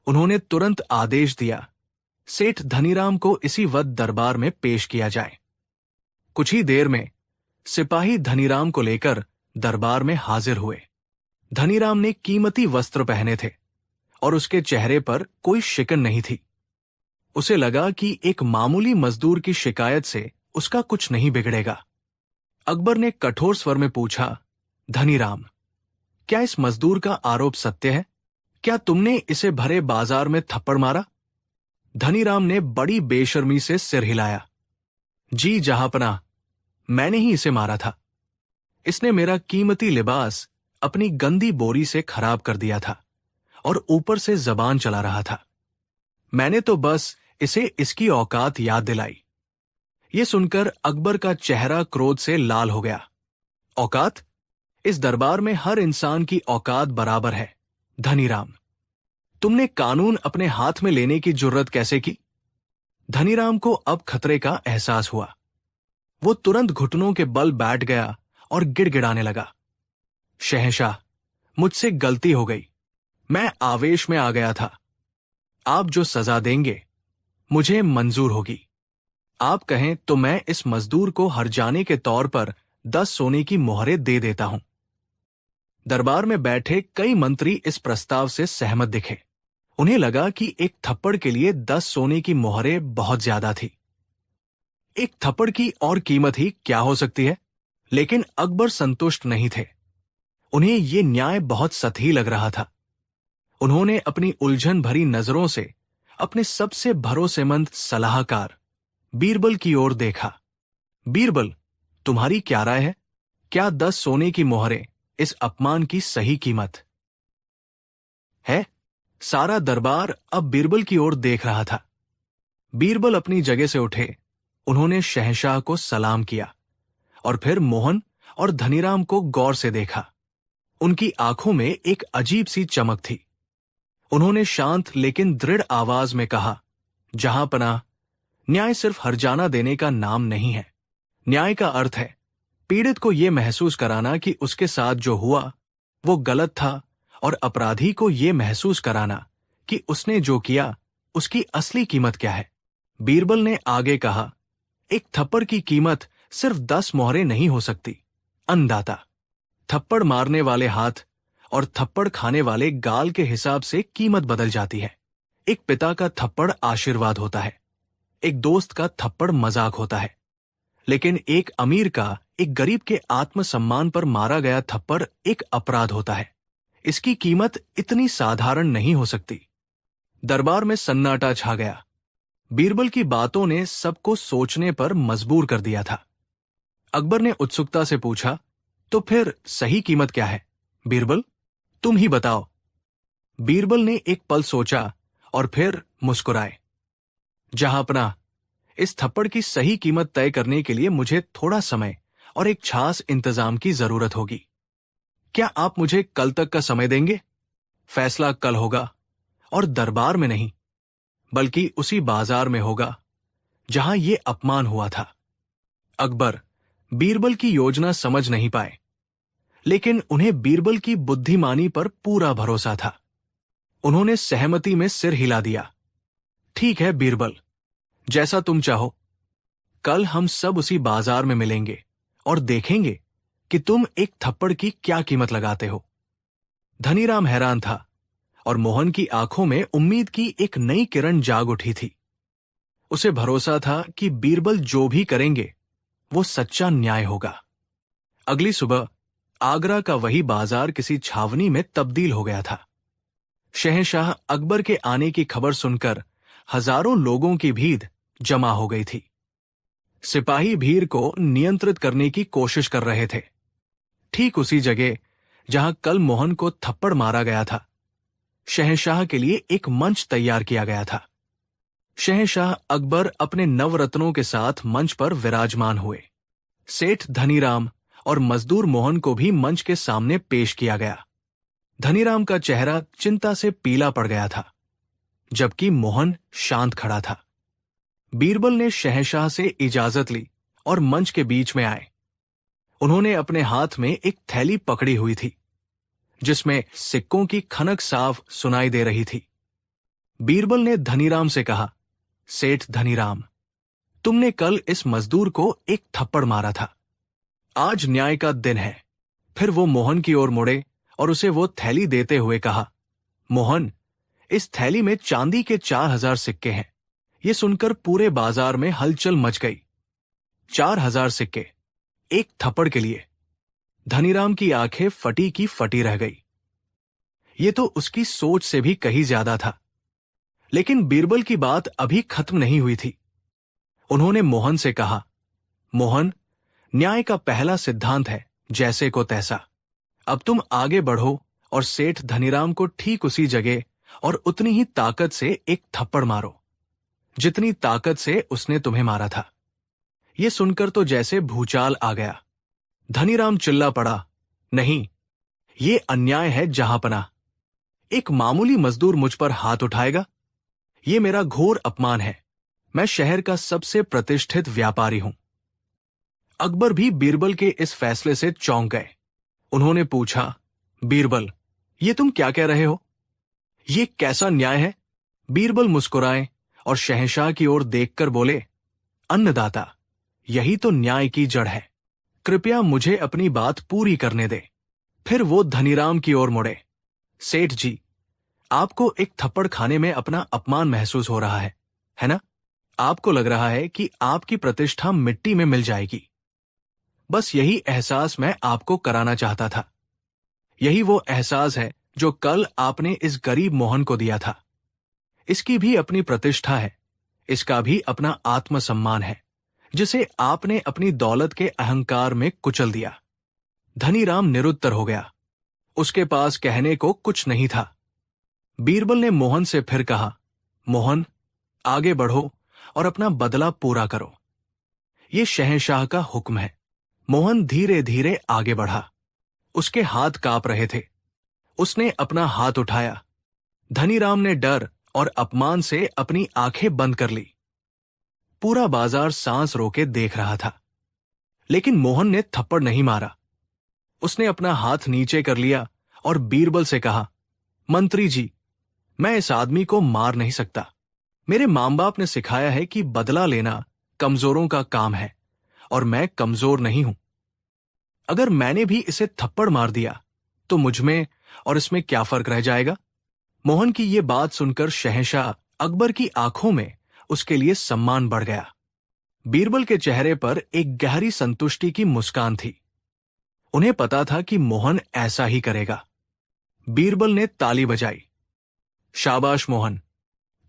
उन्होंने तुरंत आदेश दिया, सेठ धनीराम को इसी वक्त दरबार में पेश किया जाए। कुछ ही देर में सिपाही धनीराम को लेकर दरबार में हाजिर हुए। धनीराम ने कीमती वस्त्र पहने थे और उसके चेहरे पर कोई शिकन नहीं थी। उसे लगा कि एक मामूली मजदूर की शिकायत से उसका कुछ नहीं बिगड़ेगा। अकबर ने कठोर स्वर में पूछा, धनीराम, क्या इस मजदूर का आरोप सत्य है? क्या तुमने इसे भरे बाजार में थप्पड़ मारा? धनीराम ने बड़ी बेशर्मी से सिर हिलाया। जी जहांपनाह, मैंने ही इसे मारा था। इसने मेरा कीमती लिबास अपनी गंदी बोरी से खराब कर दिया था और ऊपर से जबान चला रहा था। मैंने तो बस इसे इसकी औकात याद दिलाई। ये सुनकर अकबर का चेहरा क्रोध से लाल हो गया। औकात? इस दरबार में हर इंसान की औकात बराबर है। धनीराम, तुमने कानून अपने हाथ में लेने की जुर्रत कैसे की? धनीराम को अब खतरे का एहसास हुआ। वो तुरंत घुटनों के बल बैठ गया और गिड़गिड़ाने लगा। शहंशाह, मुझसे गलती हो गई। मैं आवेश में आ गया था। आप जो सजा देंगे मुझे मंजूर होगी। आप कहें तो मैं इस मजदूर को हर्जाने के तौर पर 10 सोने की मोहरें दे देता हूं। दरबार में बैठे कई मंत्री इस प्रस्ताव से सहमत दिखे। उन्हें लगा कि एक थप्पड़ के लिए 10 सोने की मोहरें बहुत ज्यादा थी। एक थप्पड़ की और कीमत ही क्या हो सकती है? लेकिन अकबर संतुष्ट नहीं थे। उन्हें यह न्याय बहुत सतही लग रहा था। उन्होंने अपनी उलझन भरी नजरों से अपने सबसे भरोसेमंद सलाहकार बीरबल की ओर देखा। बीरबल, तुम्हारी क्या राय है? क्या 10 सोने की मोहरें इस अपमान की सही कीमत है? सारा दरबार अब बीरबल की ओर देख रहा था। बीरबल अपनी जगह से उठे। उन्होंने शहंशाह को सलाम किया और फिर मोहन और धनीराम को गौर से देखा। उनकी आंखों में एक अजीब सी चमक थी। उन्होंने शांत लेकिन दृढ़ आवाज में कहा, जहांपनाह, न्याय सिर्फ हर्जाना देने का नाम नहीं है। न्याय का अर्थ है पीड़ित को यह महसूस कराना कि उसके साथ जो हुआ वो गलत था और अपराधी को यह महसूस कराना कि उसने जो किया उसकी असली कीमत क्या है। बीरबल ने आगे कहा, एक थप्पड़ की कीमत सिर्फ 10 मोहरें नहीं हो सकती। अन्नदाता, थप्पड़ मारने वाले हाथ और थप्पड़ खाने वाले गाल के हिसाब से कीमत बदल जाती है। एक पिता का थप्पड़ आशीर्वाद होता है, एक दोस्त का थप्पड़ मजाक होता है, लेकिन एक अमीर का एक गरीब के आत्मसम्मान पर मारा गया थप्पड़ एक अपराध होता है। इसकी कीमत इतनी साधारण नहीं हो सकती। दरबार में सन्नाटा छा गया। बीरबल की बातों ने सबको सोचने पर मजबूर कर दिया था। अकबर ने उत्सुकता से पूछा, तो फिर सही कीमत क्या है? बीरबल, तुम ही बताओ। बीरबल ने एक पल सोचा और फिर मुस्कुराए। जहांपनाह, इस थप्पड़ की सही कीमत तय करने के लिए मुझे थोड़ा समय और एक खास इंतजाम की जरूरत होगी। क्या आप मुझे कल तक का समय देंगे? फैसला कल होगा और दरबार में नहीं, बल्कि उसी बाजार में होगा जहां ये अपमान हुआ था। अकबर बीरबल की योजना समझ नहीं पाए, लेकिन उन्हें बीरबल की बुद्धिमानी पर पूरा भरोसा था। उन्होंने सहमति में सिर हिला दिया। ठीक है बीरबल, जैसा तुम चाहो। कल हम सब उसी बाजार में मिलेंगे और देखेंगे कि तुम एक थप्पड़ की क्या कीमत लगाते हो। धनीराम हैरान था और मोहन की आंखों में उम्मीद की एक नई किरण जाग उठी थी। उसे भरोसा था कि बीरबल जो भी करेंगे वो सच्चा न्याय होगा। अगली सुबह आगरा का वही बाजार किसी छावनी में तब्दील हो गया था। शहंशाह अकबर के आने की खबर सुनकर हजारों लोगों की भीड़ जमा हो गई थी। सिपाही भीड़ को नियंत्रित करने की कोशिश कर रहे थे। ठीक उसी जगह जहां कल मोहन को थप्पड़ मारा गया था, शहंशाह के लिए एक मंच तैयार किया गया था। शहंशाह अकबर अपने नवरत्नों के साथ मंच पर विराजमान हुए। सेठ धनीराम और मजदूर मोहन को भी मंच के सामने पेश किया गया। धनीराम का चेहरा चिंता से पीला पड़ गया था, जबकि मोहन शांत खड़ा था। बीरबल ने शहंशाह से इजाजत ली और मंच के बीच में आए। उन्होंने अपने हाथ में एक थैली पकड़ी हुई थी, जिसमें सिक्कों की खनक साफ सुनाई दे रही थी। बीरबल ने धनीराम से कहा, सेठ धनीराम, तुमने कल इस मजदूर को एक थप्पड़ मारा था। आज न्याय का दिन है। फिर वो मोहन की ओर मुड़े और उसे वो थैली देते हुए कहा, मोहन, इस थैली में चांदी के 4,000 सिक्के हैं। ये सुनकर पूरे बाजार में हलचल मच गई। 4,000 सिक्के एक थप्पड़ के लिए। धनीराम की आंखें फटी की फटी रह गई। ये तो उसकी सोच से भी कहीं ज्यादा था। लेकिन बीरबल की बात अभी खत्म नहीं हुई थी। उन्होंने मोहन से कहा, मोहन, न्याय का पहला सिद्धांत है जैसे को तैसा। अब तुम आगे बढ़ो और सेठ धनीराम को ठीक उसी जगह और उतनी ही ताकत से एक थप्पड़ मारो जितनी ताकत से उसने तुम्हें मारा था। यह सुनकर तो जैसे भूचाल आ गया। धनीराम चिल्ला पड़ा, नहीं, ये अन्याय है जहांपना। एक मामूली मजदूर मुझ पर हाथ उठाएगा? ये मेरा घोर अपमान है। मैं शहर का सबसे प्रतिष्ठित व्यापारी हूं। अकबर भी बीरबल के इस फैसले से चौंक गए। उन्होंने पूछा, बीरबल, ये तुम क्या कह रहे हो? ये कैसा न्याय है? बीरबल मुस्कुराए और शहंशाह की ओर देखकर बोले, अन्नदाता, यही तो न्याय की जड़ है। कृपया मुझे अपनी बात पूरी करने दे। फिर वो धनीराम की ओर मुड़े। सेठ जी, आपको एक थप्पड़ खाने में अपना अपमान महसूस हो रहा है ना? आपको लग रहा है कि आपकी प्रतिष्ठा मिट्टी में मिल जाएगी। बस यही एहसास मैं आपको कराना चाहता था। यही वो एहसास है जो कल आपने इस गरीब मोहन को दिया था। इसकी भी अपनी प्रतिष्ठा है, इसका भी अपना आत्मसम्मान है, जिसे आपने अपनी दौलत के अहंकार में कुचल दिया। धनीराम निरुत्तर हो गया। उसके पास कहने को कुछ नहीं था। बीरबल ने मोहन से फिर कहा, मोहन, आगे बढ़ो और अपना बदला पूरा करो। ये शहंशाह का हुक्म है। मोहन धीरे धीरे आगे बढ़ा। उसके हाथ कांप रहे थे। उसने अपना हाथ उठाया। धनीराम ने डर और अपमान से अपनी आंखें बंद कर ली। पूरा बाजार सांस रोके देख रहा था। लेकिन मोहन ने थप्पड़ नहीं मारा। उसने अपना हाथ नीचे कर लिया और बीरबल से कहा, मंत्री जी, मैं इस आदमी को मार नहीं सकता। मेरे मां बाप ने सिखाया है कि बदला लेना कमजोरों का काम है और मैं कमजोर नहीं हूं। अगर मैंने भी इसे थप्पड़ मार दिया तो मुझमें और इसमें क्या फर्क रह जाएगा? मोहन की ये बात सुनकर शहंशाह अकबर की आंखों में उसके लिए सम्मान बढ़ गया। बीरबल के चेहरे पर एक गहरी संतुष्टि की मुस्कान थी। उन्हें पता था कि मोहन ऐसा ही करेगा। बीरबल ने ताली बजाई। शाबाश मोहन,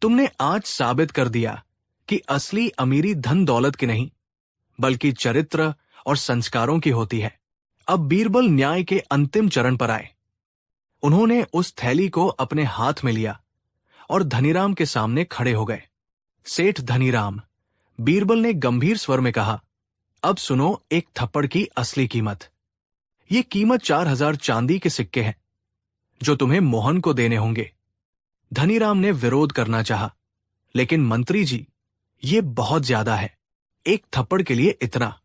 तुमने आज साबित कर दिया कि असली अमीरी धन दौलत की नहीं, बल्कि चरित्र और संस्कारों की होती है। अब बीरबल न्याय के अंतिम चरण पर आए। उन्होंने उस थैली को अपने हाथ में लिया और धनीराम के सामने खड़े हो गए। सेठ धनीराम, बीरबल ने गंभीर स्वर में कहा, अब सुनो एक थप्पड़ की असली कीमत। ये कीमत 4,000 चांदी के सिक्के हैं जो तुम्हें मोहन को देने होंगे। धनीराम ने विरोध करना चाहा, लेकिन मंत्री जी, ये बहुत ज्यादा है। एक थप्पड़ के लिए इतना।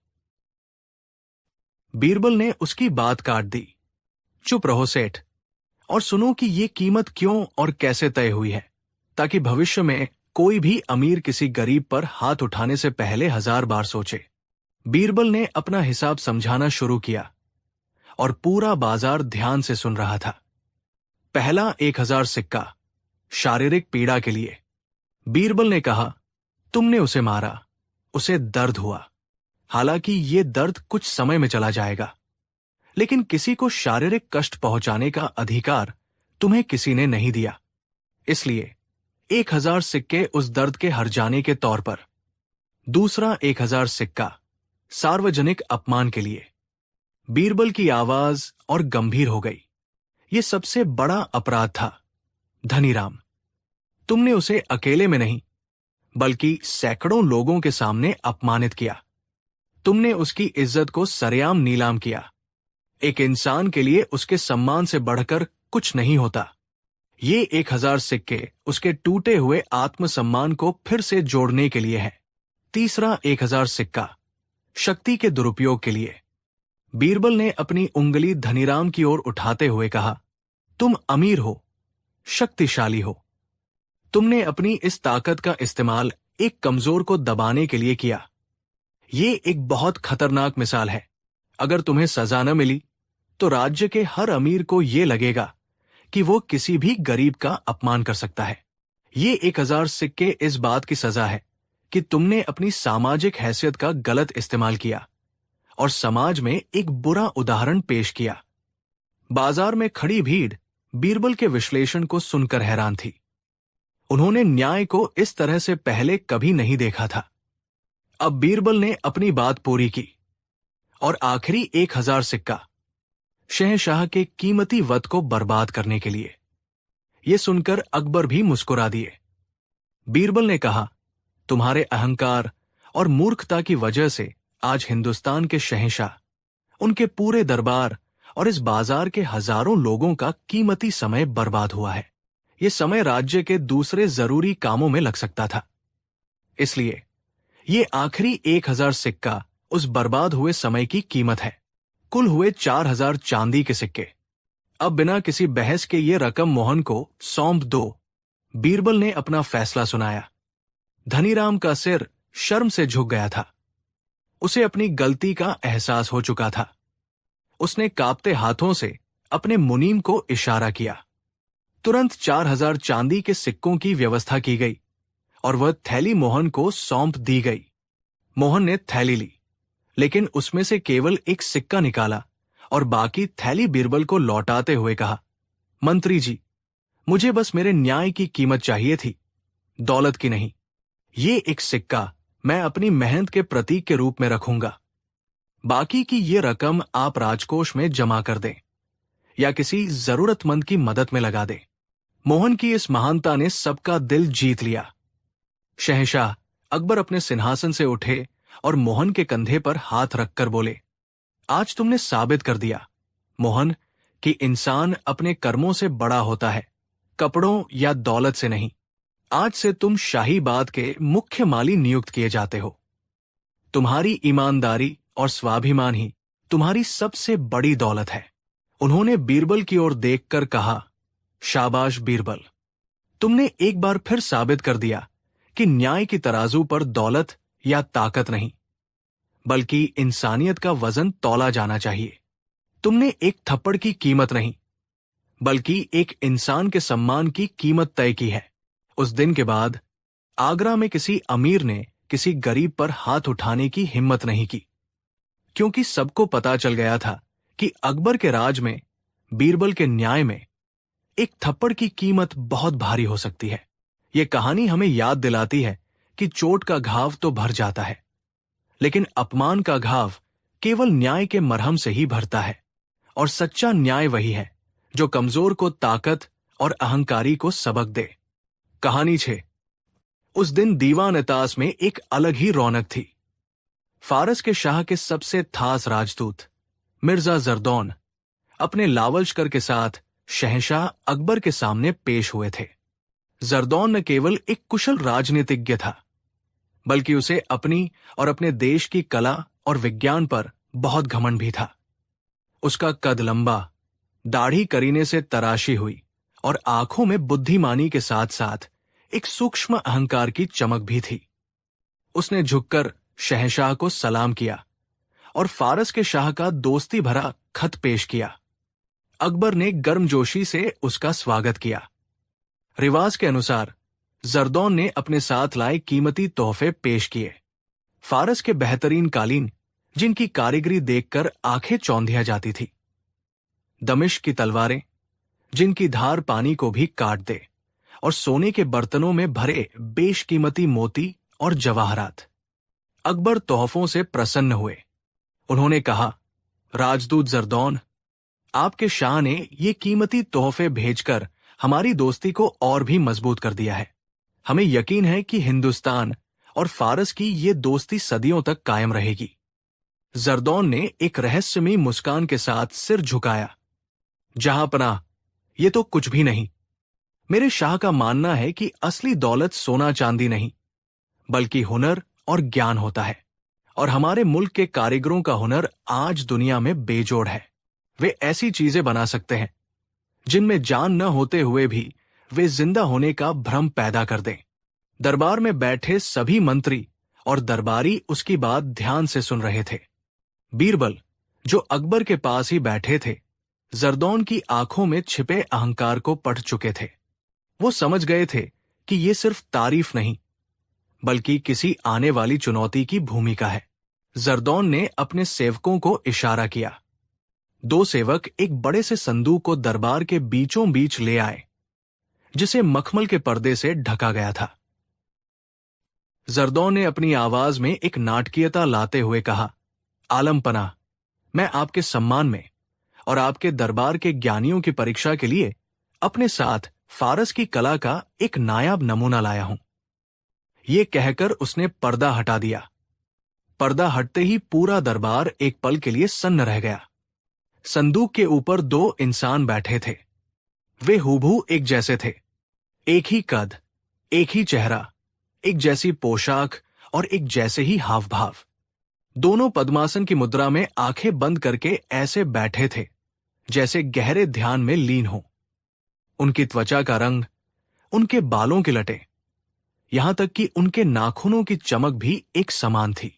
बीरबल ने उसकी बात काट दी। चुप रहो सेठ, और सुनो कि ये कीमत क्यों और कैसे तय हुई है, ताकि भविष्य में कोई भी अमीर किसी गरीब पर हाथ उठाने से पहले 1000 बार सोचे। बीरबल ने अपना हिसाब समझाना शुरू किया और पूरा बाजार ध्यान से सुन रहा था। पहला 1000 सिक्का शारीरिक पीड़ा के लिए। बीरबल ने कहा, तुमने उसे मारा, उसे दर्द हुआ। हालांकि ये दर्द कुछ समय में चला जाएगा, लेकिन किसी को शारीरिक कष्ट पहुंचाने का अधिकार तुम्हें किसी ने नहीं दिया। इसलिए 1000 सिक्के उस दर्द के हर जाने के तौर पर। दूसरा 1000 सिक्का सार्वजनिक अपमान के लिए। बीरबल की आवाज और गंभीर हो गई। यह सबसे बड़ा अपराध था। धनीराम, तुमने उसे अकेले में नहीं, बल्कि सैकड़ों लोगों के सामने अपमानित किया। तुमने उसकी इज्जत को सरेआम नीलाम किया। एक इंसान के लिए उसके सम्मान से बढ़कर कुछ नहीं होता। ये 1000 सिक्के उसके टूटे हुए आत्मसम्मान को फिर से जोड़ने के लिए है। तीसरा 1000 सिक्का शक्ति के दुरुपयोग के लिए। बीरबल ने अपनी उंगली धनीराम की ओर उठाते हुए कहा, तुम अमीर हो, शक्तिशाली हो। तुमने अपनी इस ताकत का इस्तेमाल एक कमजोर को दबाने के लिए किया। ये एक बहुत खतरनाक मिसाल है। अगर तुम्हें सजा न मिली तो राज्य के हर अमीर को यह लगेगा कि वो किसी भी गरीब का अपमान कर सकता है। ये 1000 सिक्के इस बात की सजा है कि तुमने अपनी सामाजिक हैसियत का गलत इस्तेमाल किया और समाज में एक बुरा उदाहरण पेश किया। बाजार में खड़ी भीड़ बीरबल के विश्लेषण को सुनकर हैरान थी। उन्होंने न्याय को इस तरह से पहले कभी नहीं देखा था। अब बीरबल ने अपनी बात पूरी की और आखिरी 1000 सिक्का शहंशाह के कीमती वत को बर्बाद करने के लिए। यह सुनकर अकबर भी मुस्कुरा दिए। बीरबल ने कहा, तुम्हारे अहंकार और मूर्खता की वजह से आज हिंदुस्तान के शहंशाह, उनके पूरे दरबार और इस बाजार के हजारों लोगों का कीमती समय बर्बाद हुआ है। यह समय राज्य के दूसरे जरूरी कामों में लग सकता था। इसलिए ये आखिरी 1000 सिक्का उस बर्बाद हुए समय की कीमत है। कुल हुए 4000 चांदी के सिक्के। अब बिना किसी बहस के ये रकम मोहन को सौंप दो। बीरबल ने अपना फैसला सुनाया। धनीराम का सिर शर्म से झुक गया था। उसे अपनी गलती का एहसास हो चुका था। उसने कांपते हाथों से अपने मुनीम को इशारा किया। तुरंत 4000 चांदी के सिक्कों की व्यवस्था की गई और वह थैली मोहन को सौंप दी गई। मोहन ने थैली ली, लेकिन उसमें से केवल एक सिक्का निकाला और बाकी थैली बीरबल को लौटाते हुए कहा, मंत्री जी, मुझे बस मेरे न्याय की कीमत चाहिए थी, दौलत की नहीं। ये एक सिक्का मैं अपनी मेहनत के प्रतीक के रूप में रखूंगा। बाकी की ये रकम आप राजकोष में जमा कर दें या किसी जरूरतमंद की मदद में लगा दें। मोहन की इस महानता ने सबका दिल जीत लिया। शहंशाह अकबर अपने सिंहासन से उठे और मोहन के कंधे पर हाथ रखकर बोले, आज तुमने साबित कर दिया मोहन कि इंसान अपने कर्मों से बड़ा होता है, कपड़ों या दौलत से नहीं। आज से तुम शाही बाग के मुख्य माली नियुक्त किए जाते हो। तुम्हारी ईमानदारी और स्वाभिमान ही तुम्हारी सबसे बड़ी दौलत है। उन्होंने बीरबल की ओर देखकर कहा, शाबाश बीरबल, तुमने एक बार फिर साबित कर दिया कि न्याय की तराजू पर दौलत या ताकत नहीं, बल्कि इंसानियत का वजन तौला जाना चाहिए। तुमने एक थप्पड़ की कीमत नहीं, बल्कि एक इंसान के सम्मान की कीमत तय की है। उस दिन के बाद आगरा में किसी अमीर ने किसी गरीब पर हाथ उठाने की हिम्मत नहीं की, क्योंकि सबको पता चल गया था कि अकबर के राज में, बीरबल के न्याय में एक थप्पड़ की कीमत बहुत भारी हो सकती है। यह कहानी हमें याद दिलाती है कि चोट का घाव तो भर जाता है, लेकिन अपमान का घाव केवल न्याय के मरहम से ही भरता है। और सच्चा न्याय वही है जो कमजोर को ताकत और अहंकारी को सबक दे। कहानी 6। उस दिन दीवान-ए-ताश में एक अलग ही रौनक थी। फारस के शाह के सबसे खास राजदूत मिर्जा जरदौन अपने लावलश्कर के साथ शहंशाह अकबर के सामने पेश हुए थे। जरदौन न केवल एक कुशल राजनीतिज्ञ था, बल्कि उसे अपनी और अपने देश की कला और विज्ञान पर बहुत घमंड भी था। उसका कद लंबा, दाढ़ी करीने से तराशी हुई और आंखों में बुद्धिमानी के साथ साथ एक सूक्ष्म अहंकार की चमक भी थी। उसने झुककर शहंशाह को सलाम किया और फारस के शाह का दोस्ती भरा खत पेश किया। अकबर ने गर्मजोशी से उसका स्वागत किया। रिवाज के अनुसार जरदौन ने अपने साथ लाए कीमती तोहफे पेश किए। फारस के बेहतरीन कालीन, जिनकी कारीगरी देखकर आंखें चौंधिया जाती थी। दमिश्क की तलवारें, जिनकी धार पानी को भी काट दे, और सोने के बर्तनों में भरे बेशकीमती मोती और जवाहरात। अकबर तोहफों से प्रसन्न हुए। उन्होंने कहा, राजदूत जरदौन, आपके शाह ने ये कीमती तोहफे भेजकर हमारी दोस्ती को और भी मजबूत कर दिया है। हमें यकीन है कि हिंदुस्तान और फारस की ये दोस्ती सदियों तक कायम रहेगी। जरदौन ने एक रहस्यमयी मुस्कान के साथ सिर झुकाया। जहांपनाह, ये तो कुछ भी नहीं। मेरे शाह का मानना है कि असली दौलत सोना चांदी नहीं, बल्कि हुनर और ज्ञान होता है, और हमारे मुल्क के कारीगरों का हुनर आज दुनिया में बेजोड़ है। वे ऐसी चीजें बना सकते हैं जिनमें जान न होते हुए भी वे जिंदा होने का भ्रम पैदा कर दें। दरबार में बैठे सभी मंत्री और दरबारी उसकी बात ध्यान से सुन रहे थे। बीरबल, जो अकबर के पास ही बैठे थे, जरदौन की आंखों में छिपे अहंकार को पढ़ चुके थे। वो समझ गए थे कि ये सिर्फ तारीफ नहीं, बल्कि किसी आने वाली चुनौती की भूमिका है। जरदौन ने अपने सेवकों को इशारा किया। 2 सेवक एक बड़े से संदूक को दरबार के बीचों बीच ले आए, जिसे मखमल के पर्दे से ढका गया था। जरदौन ने अपनी आवाज में एक नाटकीयता लाते हुए कहा, आलमपना, मैं आपके सम्मान में और आपके दरबार के ज्ञानियों की परीक्षा के लिए अपने साथ फारस की कला का एक नायाब नमूना लाया हूं। ये कहकर उसने पर्दा हटा दिया। पर्दा हटते ही पूरा दरबार एक पल के लिए सन्न रह गया। संदूक के ऊपर 2 इंसान बैठे थे। वे हूबहू एक जैसे थे। एक ही कद, एक ही चेहरा, एक जैसी पोशाक और एक जैसे ही हाव भाव। दोनों पद्मासन की मुद्रा में आंखें बंद करके ऐसे बैठे थे जैसे गहरे ध्यान में लीन हो। उनकी त्वचा का रंग, उनके बालों की लटें, यहां तक कि उनके नाखूनों की चमक भी एक समान थी।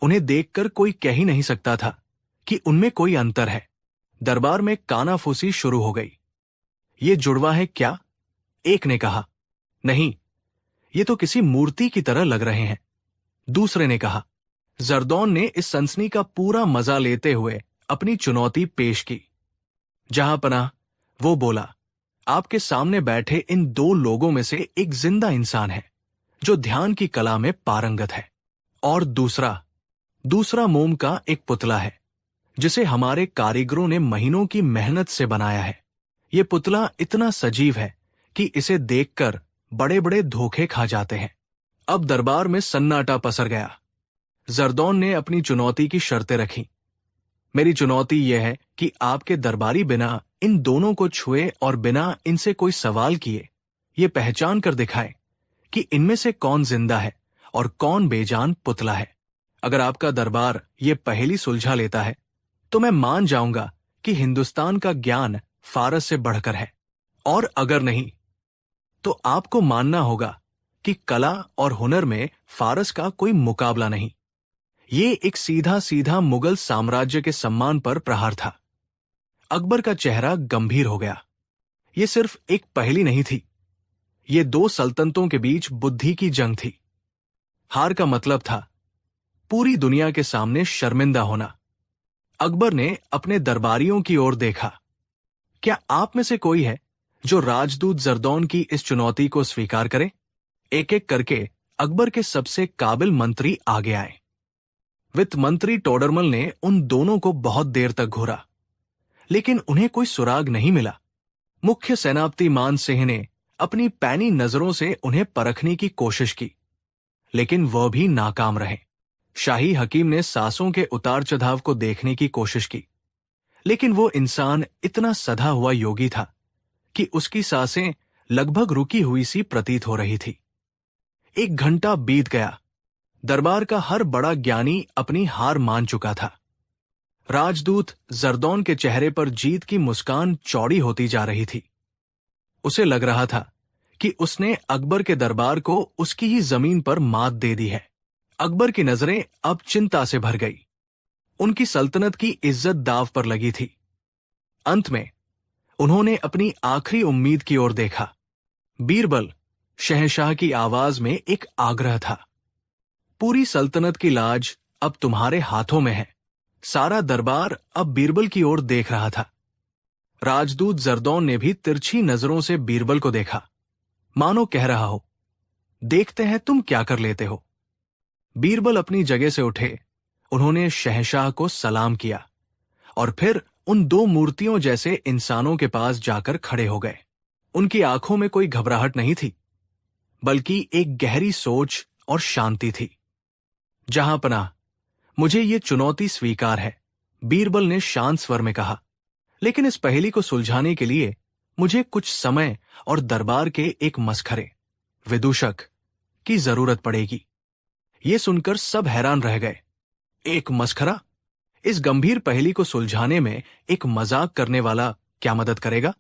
उन्हें देखकर कोई कह ही नहीं सकता था कि उनमें कोई अंतर है। दरबार में कानाफूसी शुरू हो गई। ये जुड़वा है क्या? एक ने कहा। नहीं, ये तो किसी मूर्ति की तरह लग रहे हैं। दूसरे ने कहा। जरदौन ने इस सनसनी का पूरा मजा लेते हुए अपनी चुनौती पेश की। जहांपनाह, वो बोला, आपके सामने बैठे इन 2 लोगों में से एक जिंदा इंसान है जो ध्यान की कला में पारंगत है, और दूसरा मोम का एक पुतला है जिसे हमारे कारीगरों ने महीनों की मेहनत से बनाया है। ये पुतला इतना सजीव है कि इसे देखकर बड़े बड़े धोखे खा जाते हैं। अब दरबार में सन्नाटा पसर गया। जरदौन ने अपनी चुनौती की शर्तें रखीं। मेरी चुनौती यह है कि आपके दरबारी बिना इन दोनों को छुए और बिना इनसे कोई सवाल किए ये पहचान कर दिखाएं कि इनमें से कौन जिंदा है और कौन बेजान पुतला है। अगर आपका दरबार ये पहेली सुलझा लेता है तो मैं मान जाऊंगा कि हिंदुस्तान का ज्ञान फारस से बढ़कर है, और अगर नहीं तो आपको मानना होगा कि कला और हुनर में फारस का कोई मुकाबला नहीं। ये एक सीधा सीधा मुगल साम्राज्य के सम्मान पर प्रहार था। अकबर का चेहरा गंभीर हो गया। ये सिर्फ एक पहेली नहीं थी, ये 2 सल्तनतों के बीच बुद्धि की जंग थी। हार का मतलब था पूरी दुनिया के सामने शर्मिंदा होना। अकबर ने अपने दरबारियों की ओर देखा। क्या आप में से कोई है जो राजदूत जरदौन की इस चुनौती को स्वीकार करे? एक एक करके अकबर के सबसे काबिल मंत्री आगे आए। वित्त मंत्री टोडरमल ने उन दोनों को बहुत देर तक घूरा, लेकिन उन्हें कोई सुराग नहीं मिला। मुख्य सेनापति मान सिंह ने अपनी पैनी नजरों से उन्हें परखने की कोशिश की, लेकिन वह भी नाकाम रहे। शाही हकीम ने सांसों के उतार चढ़ाव को देखने की कोशिश की, लेकिन वो इंसान इतना सधा हुआ योगी था कि उसकी सांसें लगभग रुकी हुई सी प्रतीत हो रही थी। 1 घंटा बीत गया। दरबार का हर बड़ा ज्ञानी अपनी हार मान चुका था। राजदूत जरदौन के चेहरे पर जीत की मुस्कान चौड़ी होती जा रही थी। उसे लग रहा था कि उसने अकबर के दरबार को उसकी ही जमीन पर मात दे दी है। अकबर की नजरें अब चिंता से भर गई। उनकी सल्तनत की इज्जत दांव पर लगी थी। अंत में उन्होंने अपनी आखिरी उम्मीद की ओर देखा। बीरबल, शहंशाह की आवाज में एक आग्रह था। पूरी सल्तनत की लाज अब तुम्हारे हाथों में है। सारा दरबार अब बीरबल की ओर देख रहा था। राजदूत जरदौन ने भी तिरछी नजरों से बीरबल को देखा, मानो कह रहा हो, देखते हैं तुम क्या कर लेते हो। बीरबल अपनी जगह से उठे। उन्होंने शहंशाह को सलाम किया और फिर उन 2 मूर्तियों जैसे इंसानों के पास जाकर खड़े हो गए। उनकी आंखों में कोई घबराहट नहीं थी, बल्कि एक गहरी सोच और शांति थी। जहांपनाह, मुझे ये चुनौती स्वीकार है, बीरबल ने शांत स्वर में कहा, लेकिन इस पहेली को सुलझाने के लिए मुझे कुछ समय और दरबार के एक मसखरे, विदूषक की जरूरत पड़ेगी। ये सुनकर सब हैरान रह गए। एक मसखरा? इस गंभीर पहेली को सुलझाने में एक मजाक करने वाला क्या मदद करेगा?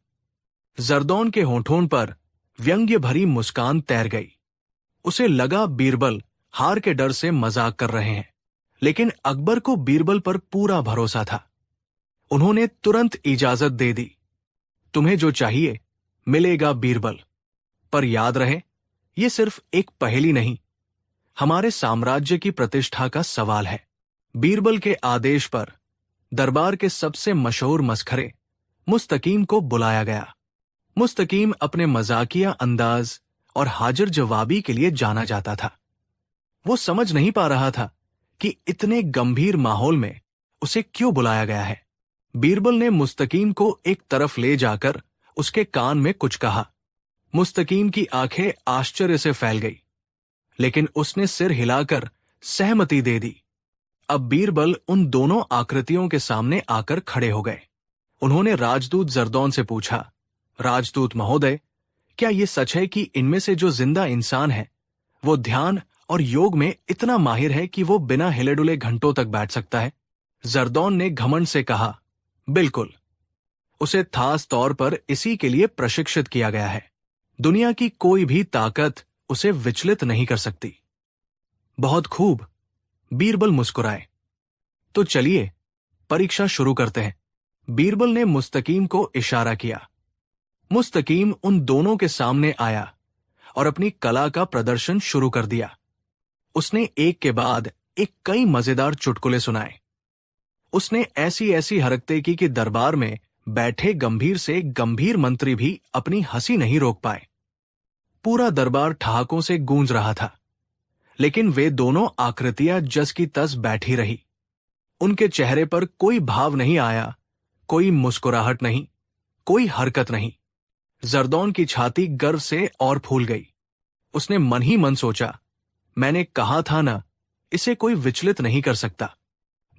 जरदौन के होठों पर व्यंग्य भरी मुस्कान तैर गई। उसे लगा बीरबल हार के डर से मजाक कर रहे हैं, लेकिन अकबर को बीरबल पर पूरा भरोसा था। उन्होंने तुरंत इजाजत दे दी। तुम्हें जो चाहिए मिलेगा बीरबल, पर याद रहे ये सिर्फ एक पहेली नहीं, हमारे साम्राज्य की प्रतिष्ठा का सवाल है। बीरबल के आदेश पर दरबार के सबसे मशहूर मसखरे मुस्तकीम को बुलाया गया। मुस्तकीम अपने मजाकिया अंदाज और हाजिर जवाबी के लिए जाना जाता था। वो समझ नहीं पा रहा था कि इतने गंभीर माहौल में उसे क्यों बुलाया गया है। बीरबल ने मुस्तकीम को एक तरफ ले जाकर उसके कान में कुछ कहा। मुस्तकीम की आंखें आश्चर्य से फैल गई, लेकिन उसने सिर हिलाकर सहमति दे दी। अब बीरबल उन दोनों आकृतियों के सामने आकर खड़े हो गए। उन्होंने राजदूत जरदौन से पूछा, राजदूत महोदय, क्या ये सच है कि इनमें से जो जिंदा इंसान है वो ध्यान और योग में इतना माहिर है कि वो बिना हिले डुले घंटों तक बैठ सकता है? जरदौन ने घमंड से कहा, बिल्कुल। उसे खास तौर पर इसी के लिए प्रशिक्षित किया गया है। दुनिया की कोई भी ताकत उसे विचलित नहीं कर सकती। बहुत खूब, बीरबल मुस्कुराए। तो चलिए परीक्षा शुरू करते हैं। बीरबल ने मुस्तकीम को इशारा किया। मुस्तकीम उन दोनों के सामने आया और अपनी कला का प्रदर्शन शुरू कर दिया। उसने एक के बाद एक कई मजेदार चुटकुले सुनाए। उसने ऐसी ऐसी हरकतें की कि दरबार में बैठे गंभीर से गंभीर मंत्री भी अपनी हंसी नहीं रोक पाए। पूरा दरबार ठहाकों से गूंज रहा था, लेकिन वे दोनों आकृतियां जस की तस बैठी रही। उनके चेहरे पर कोई भाव नहीं आया, कोई मुस्कुराहट नहीं, कोई हरकत नहीं। जरदौन की छाती गर्व से और फूल गई। उसने मन ही मन सोचा, मैंने कहा था ना, इसे कोई विचलित नहीं कर सकता।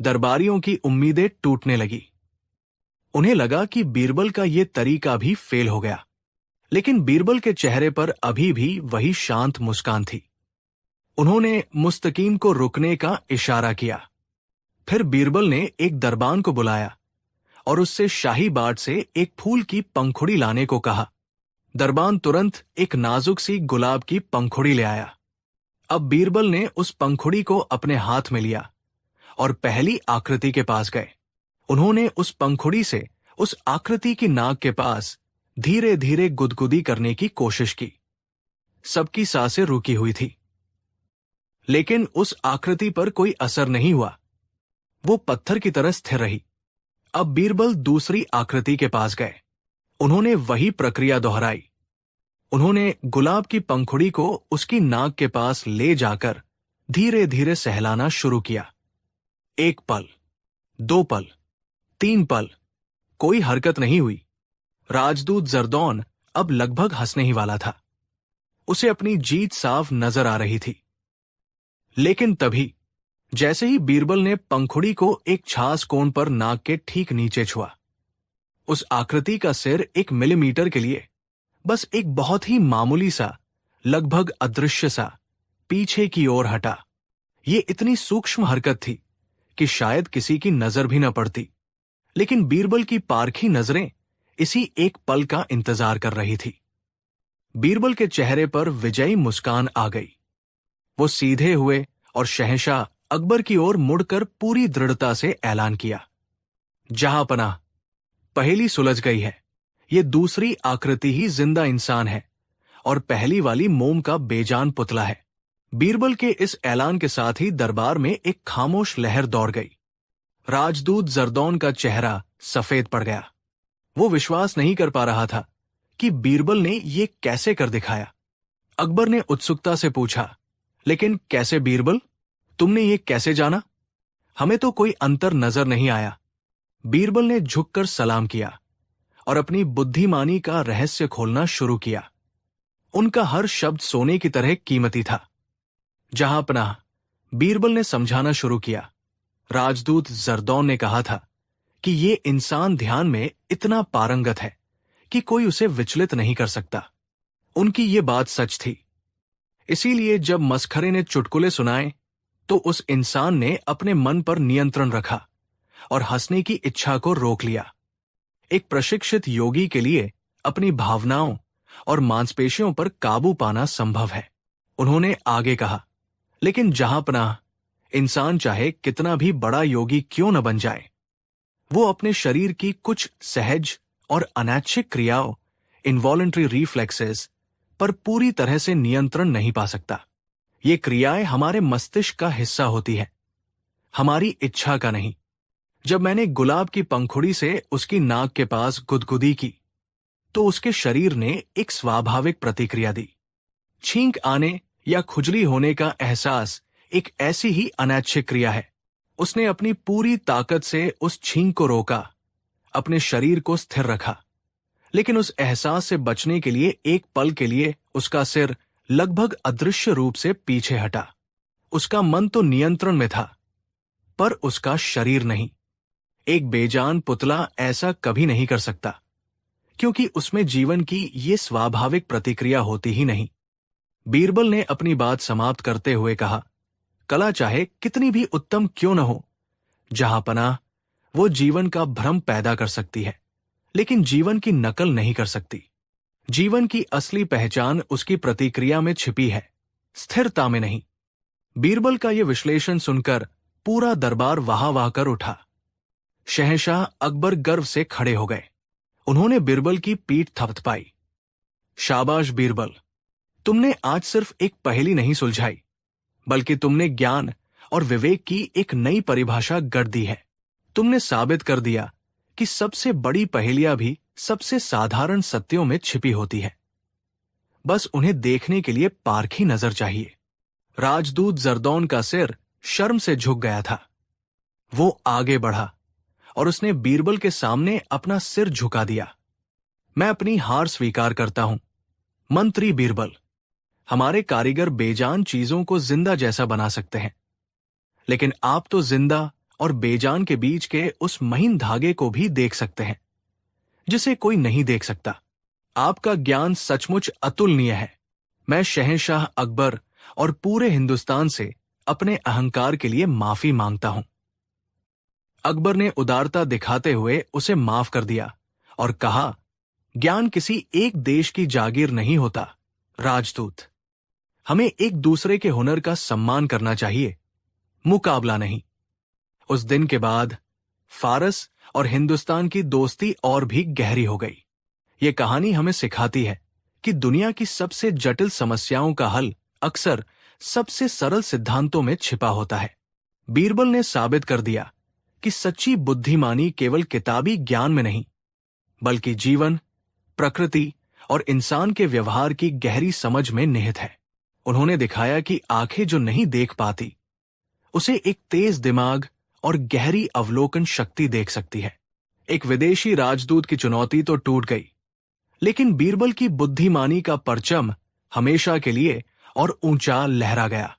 दरबारियों की उम्मीदें टूटने लगी। उन्हें लगा कि बीरबल का ये तरीका भी फेल हो गया, लेकिन बीरबल के चेहरे पर अभी भी वही शांत मुस्कान थी। उन्होंने मुस्तकीम को रुकने का इशारा किया। फिर बीरबल ने एक दरबान को बुलाया और उससे शाही बाट से एक फूल की पंखुड़ी लाने को कहा। दरबान तुरंत एक नाजुक सी गुलाब की पंखुड़ी ले आया। अब बीरबल ने उस पंखुड़ी को अपने हाथ में लिया और पहली आकृति के पास गए। उन्होंने उस पंखुड़ी से उस आकृति की नाक के पास धीरे धीरे गुदगुदी करने की कोशिश की। सबकी सांसें रुकी हुई थी, लेकिन उस आकृति पर कोई असर नहीं हुआ। वो पत्थर की तरह स्थिर रही। अब बीरबल दूसरी आकृति के पास गए। उन्होंने वही प्रक्रिया दोहराई। उन्होंने गुलाब की पंखुड़ी को उसकी नाक के पास ले जाकर धीरे धीरे सहलाना शुरू किया। 1 पल, 2 पल, 3 पल, कोई हरकत नहीं हुई। राजदूत जरदौन अब लगभग हंसने ही वाला था। उसे अपनी जीत साफ नजर आ रही थी। लेकिन तभी जैसे ही बीरबल ने पंखुड़ी को एक छास कोण पर नाक के ठीक नीचे छुआ, उस आकृति का सिर 1 मिलीमीटर के लिए बस एक बहुत ही मामूली सा, लगभग अदृश्य सा पीछे की ओर हटा। ये इतनी सूक्ष्म हरकत थी कि शायद किसी की नजर भी न पड़ती, लेकिन बीरबल की पारखी नजरें इसी 1 पल का इंतजार कर रही थी। बीरबल के चेहरे पर विजयी मुस्कान आ गई। वो सीधे हुए और शहंशाह अकबर की ओर मुड़कर पूरी दृढ़ता से ऐलान किया, जहांपनाह, पहेली सुलझ गई है। ये दूसरी आकृति ही जिंदा इंसान है और पहली वाली मोम का बेजान पुतला है। बीरबल के इस ऐलान के साथ ही दरबार में एक खामोश लहर दौड़ गई। राजदूत जरदौन का चेहरा सफेद पड़ गया। वो विश्वास नहीं कर पा रहा था कि बीरबल ने ये कैसे कर दिखाया। अकबर ने उत्सुकता से पूछा, लेकिन कैसे बीरबल? तुमने ये कैसे जाना? हमें तो कोई अंतर नजर नहीं आया। बीरबल ने झुककर सलाम किया और अपनी बुद्धिमानी का रहस्य खोलना शुरू किया। उनका हर शब्द सोने की तरह कीमती था। जहांपनाह, बीरबल ने समझाना शुरू किया। राजदूत जरदौन ने कहा था कि ये इंसान ध्यान में इतना पारंगत है कि कोई उसे विचलित नहीं कर सकता। उनकी ये बात सच थी। इसीलिए जब मसखरे ने चुटकुले सुनाए तो उस इंसान ने अपने मन पर नियंत्रण रखा और हंसने की इच्छा को रोक लिया। एक प्रशिक्षित योगी के लिए अपनी भावनाओं और मांसपेशियों पर काबू पाना संभव है। उन्होंने आगे कहा, लेकिन जहांपनाह, इंसान चाहे कितना भी बड़ा योगी क्यों न बन जाए, वो अपने शरीर की कुछ सहज और अनैच्छिक क्रियाओं, इनवॉलंटरी रिफ्लेक्सेस पर पूरी तरह से नियंत्रण नहीं पा सकता। ये क्रियाएं हमारे मस्तिष्क का हिस्सा होती है, हमारी इच्छा का नहीं। जब मैंने गुलाब की पंखुड़ी से उसकी नाक के पास गुदगुदी की, तो उसके शरीर ने एक स्वाभाविक प्रतिक्रिया दी। छींक आने या खुजली होने का एहसास एक ऐसी ही अनैच्छिक क्रिया है। उसने अपनी पूरी ताकत से उस छींक को रोका, अपने शरीर को स्थिर रखा, लेकिन उस एहसास से बचने के लिए एक पल के लिए उसका सिर लगभग अदृश्य रूप से पीछे हटा। उसका मन तो नियंत्रण में था, पर उसका शरीर नहीं। एक बेजान पुतला ऐसा कभी नहीं कर सकता, क्योंकि उसमें जीवन की ये स्वाभाविक प्रतिक्रिया होती ही नहीं। बीरबल ने अपनी बात समाप्त करते हुए कहा, कला चाहे कितनी भी उत्तम क्यों न हो, जहांपनाह, वो जीवन का भ्रम पैदा कर सकती है, लेकिन जीवन की नकल नहीं कर सकती। जीवन की असली पहचान उसकी प्रतिक्रिया में छिपी है, स्थिरता में नहीं। बीरबल का यह विश्लेषण सुनकर पूरा दरबार वाह वाह कर उठा। शहंशाह अकबर गर्व से खड़े हो गए। उन्होंने बीरबल की पीठ थपथपाई। शाबाश बीरबल, तुमने आज सिर्फ एक पहेली नहीं सुलझाई, बल्कि तुमने ज्ञान और विवेक की एक नई परिभाषा गढ़ दी है। तुमने साबित कर दिया कि सबसे बड़ी पहेलियां भी सबसे साधारण सत्यों में छिपी होती है। बस उन्हें देखने के लिए पारखी नजर चाहिए। राजदूत जरदौन का सिर शर्म से झुक गया था। वो आगे बढ़ा और उसने बीरबल के सामने अपना सिर झुका दिया। मैं अपनी हार स्वीकार करता हूं, मंत्री बीरबल। हमारे कारीगर बेजान चीजों को जिंदा जैसा बना सकते हैं, लेकिन आप तो जिंदा और बेजान के बीच के उस महीन धागे को भी देख सकते हैं, जिसे कोई नहीं देख सकता। आपका ज्ञान सचमुच अतुलनीय है। मैं शहंशाह अकबर और पूरे हिंदुस्तान से अपने अहंकार के लिए माफी मांगता हूं। अकबर ने उदारता दिखाते हुए उसे माफ कर दिया और कहा, ज्ञान किसी एक देश की जागीर नहीं होता राजदूत। हमें एक दूसरे के हुनर का सम्मान करना चाहिए, मुकाबला नहीं। उस दिन के बाद फारस और हिंदुस्तान की दोस्ती और भी गहरी हो गई। ये कहानी हमें सिखाती है कि दुनिया की सबसे जटिल समस्याओं का हल अक्सर सबसे सरल सिद्धांतों में छिपा होता है। बीरबल ने साबित कर दिया कि सच्ची बुद्धिमानी केवल किताबी ज्ञान में नहीं, बल्कि जीवन, प्रकृति और इंसान के व्यवहार की गहरी समझ में निहित है। उन्होंने दिखाया कि आंखें जो नहीं देख पाती, उसे एक तेज दिमाग और गहरी अवलोकन शक्ति देख सकती है। एक विदेशी राजदूत की चुनौती तो टूट गई, लेकिन बीरबल की बुद्धिमानी का परचम हमेशा के लिए और ऊंचा लहरा गया।